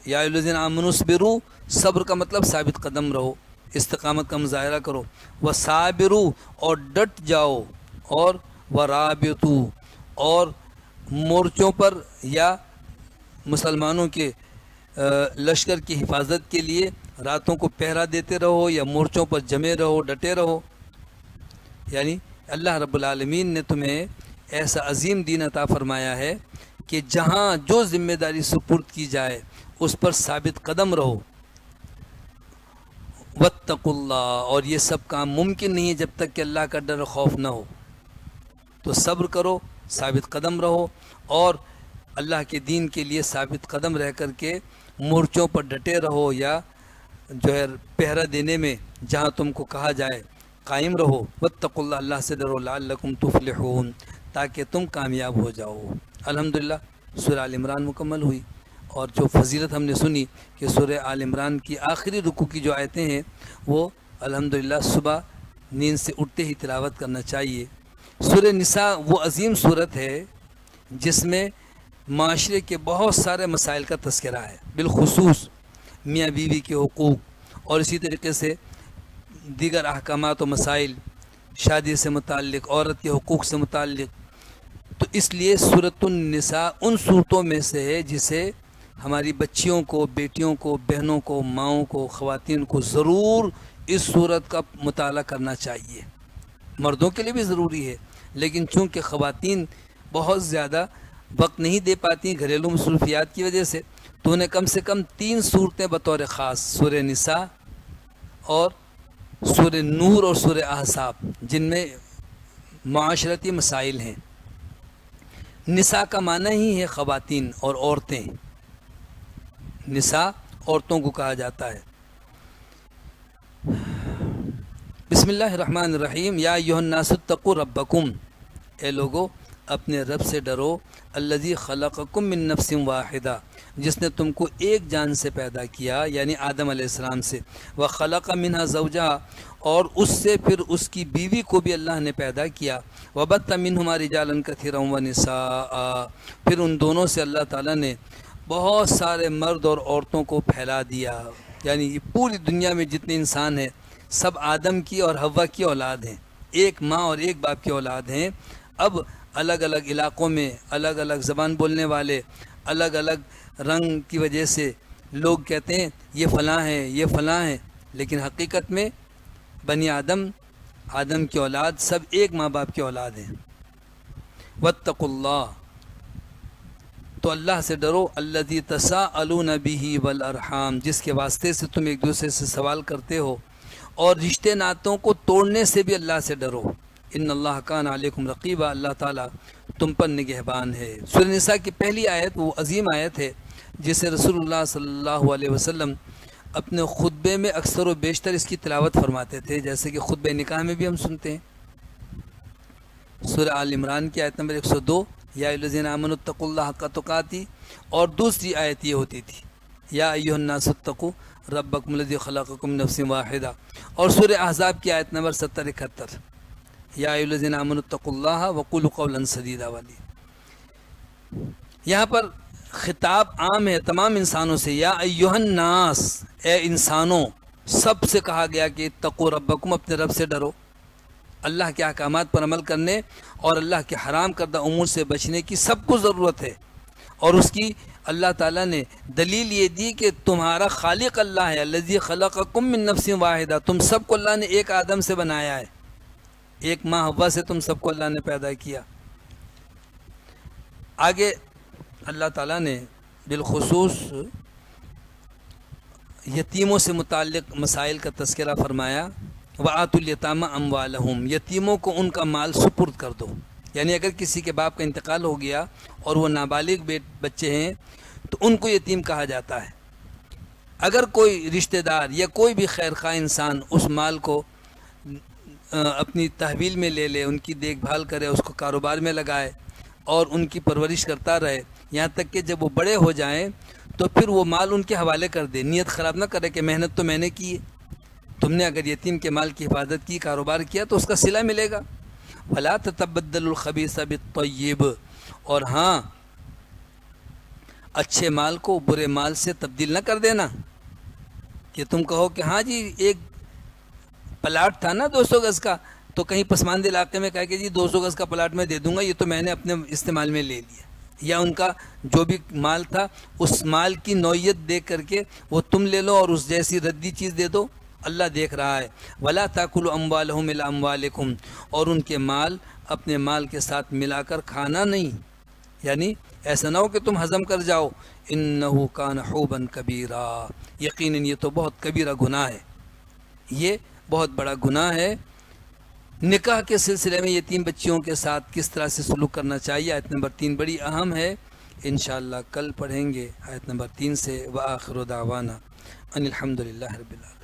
یا ایھا الذین آمنوا اصبروا، صبر کا مطلب ثابت قدم رہو، استقامت کا مظاہرہ کرو۔ وصابروا، اور ڈٹ جاؤ، اور ورابطوا، اور مورچوں پر یا مسلمانوں کے لشکر کی حفاظت کے لیے راتوں کو پہرا دیتے رہو یا مورچوں پر جمے رہو، ڈٹے رہو۔ یعنی اللہ رب العالمین نے تمہیں ایسا عظیم دین عطا فرمایا ہے کہ جہاں جو ذمہ داری سپرد کی جائے اس پر ثابت قدم رہو۔ واتقوا اللہ، اور یہ سب کام ممکن نہیں ہے جب تک کہ اللہ کا ڈر و خوف نہ ہو، تو صبر کرو، ثابت قدم رہو، اور اللہ کے دین کے لیے ثابت قدم رہ کر کے مورچوں پر ڈٹے رہو، یا جو ہے پہرا دینے میں جہاں تم کو کہا جائے قائم رہو۔ واتقوا اللہ، اللہ سے ڈرو، لعلکم تفلحون، تاکہ تم کامیاب ہو جاؤ۔ الحمدللہ سورہ آل عمران مکمل ہوئی، اور جو فضیلت ہم نے سنی کہ سورہ آل عمران کی آخری رکوع کی جو آیتیں ہیں وہ الحمدللہ صبح نیند سے اٹھتے ہی تلاوت کرنا چاہیے۔ سورہ نساء وہ عظیم صورت ہے جس میں معاشرے کے بہت سارے مسائل کا تذکرہ ہے، بالخصوص میاں بیوی کے حقوق، اور اسی طریقے سے دیگر احکامات و مسائل شادی سے متعلق، عورت کے حقوق سے متعلق۔ تو اس لیے سورۃ النساء ان صورتوں میں سے ہے جسے ہماری بچیوں کو، بیٹیوں کو، بہنوں کو، ماؤں کو، خواتین کو ضرور اس صورت کا مطالعہ کرنا چاہیے۔ مردوں کے لیے بھی ضروری ہے، لیکن چونکہ خواتین بہت زیادہ وقت نہیں دے پاتی گھریلو مصروفیات کی وجہ سے، تو انہیں کم سے کم 3 صورتیں بطور خاص، سورہ نساء اور سورہ نور اور سورہ احزاب، جن میں معاشرتی مسائل ہیں۔ نساء کا معنی ہی ہے خواتین اور عورتیں، نساء عورتوں کو کہا جاتا ہے۔ بسم اللہ الرحمن الرحیم۔ یا ایھا الناس اتقوا ربکم، اے لوگو اپنے رب سے ڈرو، الذی خلقکم من نفس واحدہ، جس نے تم کو ایک جان سے پیدا کیا، یعنی آدم علیہ السلام سے، وخلق منہا زوجہا، اور اس سے پھر اس کی بیوی کو بھی اللہ نے پیدا کیا، وبث منہما رجالا کثیرا ونساء، پھر ان دونوں سے اللہ تعالیٰ نے بہت سارے مرد اور عورتوں کو پھیلا دیا، یعنی یہ پوری دنیا میں جتنے انسان ہیں سب آدم کی اور حوا کی اولاد ہیں، ایک ماں اور ایک باپ کی اولاد ہیں۔ اب الگ الگ علاقوں میں الگ الگ زبان بولنے والے، الگ الگ رنگ کی وجہ سے لوگ کہتے ہیں یہ فلاں ہیں، یہ فلاں ہیں، لیکن حقیقت میں بنی آدم کی اولاد سب ایک ماں باپ کی اولاد ہیں۔ واتقوا اللہ، تو اللہ سے ڈرو، الذی تساءلون بہ والارحام، جس کے واسطے سے تم ایک دوسرے سے سوال کرتے ہو، اور رشتے ناتوں کو توڑنے سے بھی اللہ سے ڈرو۔ ان اللہ کان علیکم رقیبا، اللہ تعالیٰ تم پر نگہبان ہے۔ سورہ نساء کی پہلی آیت وہ عظیم آیت ہے جسے رسول اللہ صلی اللہ علیہ وسلم اپنے خطبے میں اکثر و بیشتر اس کی تلاوت فرماتے تھے، جیسے کہ خطبہ نکاح میں بھی ہم سنتے ہیں۔ سورہ آل عمران کی آیت نمبر 102، یا ایھا الذین آمنوا اتقوا اللہ حق تقاتہ، اور دوسری آیت یہ ہوتی تھی یا ایھا الناس اتقوا ربکم الذی خلقکم من نفس واحدہ، اور سورہ احزاب کی آیت نمبر 70-71، یا ایھا الذین آمنوا اتقوا اللہ وقولوا قولا سدیدا والی۔ یہاں پر خطاب عام ہے تمام انسانوں سے، یا ایھا الناس، اے انسانوں، سب سے کہا گیا کہ اتقوا ربکم، اپنے رب سے ڈرو۔ اللہ کے احکامات پر عمل کرنے اور اللہ کے حرام کردہ امور سے بچنے کی سب کو ضرورت ہے، اور اس کی اللہ تعالیٰ نے دلیل یہ دی کہ تمہارا خالق اللہ ہے، الذی خلقکم من نفس واحدہ، تم سب کو اللہ نے ایک آدم سے بنایا ہے، ایک ماں حوا سے تم سب کو اللہ نے پیدا کیا۔ آگے اللہ تعالیٰ نے بالخصوص یتیموں سے متعلق مسائل کا تذکرہ فرمایا، وَآتُوا الْيَتَامَ أَمْوَالَهُمْ، یتیموں کو ان کا مال سپرد کر دو۔ یعنی اگر کسی کے باپ کا انتقال ہو گیا اور وہ نابالغ بچے ہیں تو ان کو یتیم کہا جاتا ہے۔ اگر کوئی رشتہ دار یا کوئی بھی خیر خواہ انسان اس مال کو اپنی تحویل میں لے لے، ان کی دیکھ بھال کرے، اس کو کاروبار میں لگائے اور ان کی پرورش کرتا رہے، یہاں تک کہ جب وہ بڑے ہو جائیں تو پھر وہ مال ان کے حوالے کر دے، نیت خراب نہ کرے کہ محنت تو میں نے کی ہے۔ تم نے اگر یتیم کے مال کی حفاظت کی، کاروبار کیا تو اس کا صلہ ملے گا۔ وَلَا تَتَبَدَّلُوا الْخَبِيثَ بِالطَّيِّبِ، اور ہاں اچھے مال کو برے مال سے تبدیل نہ کر دینا، کہ تم کہو کہ ہاں جی ایک پلاٹ تھا نا 200 گز کا، تو کہیں پسماندہ علاقے میں کہا کہ جی 200 گز کا پلاٹ میں دے دوں گا، یہ تو میں نے اپنے استعمال میں لے لیا، یا ان کا جو بھی مال تھا اس مال کی نوعیت دیکھ کر کے وہ تم لے لو اور اس جیسی ردی چیز دے دو۔ اللہ دیکھ رہا ہے۔ وَلَا تَأْكُلُوا أَمْوَالَهُمْ إِلَىٰ أَمْوَالِكُمْ، اور ان کے مال اپنے مال کے ساتھ ملا کر کھانا نہیں، یعنی ایسا نہ ہو کہ تم ہضم کر جاؤ۔ إِنَّهُ كَانَ حُوبًا كَبِيرًا، یقیناً یہ تو بہت کبیرہ گناہ ہے، یہ بہت بڑا گناہ ہے۔ نکاح کے سلسلے میں یتیم بچیوں کے ساتھ کس طرح سے سلوک کرنا چاہیے، آیت نمبر 3 بڑی اہم ہے، انشاءاللہ کل پڑھیں گے آیت نمبر 3 سے۔ وآخر دعوانا ان الحمد للہ رب العالمین۔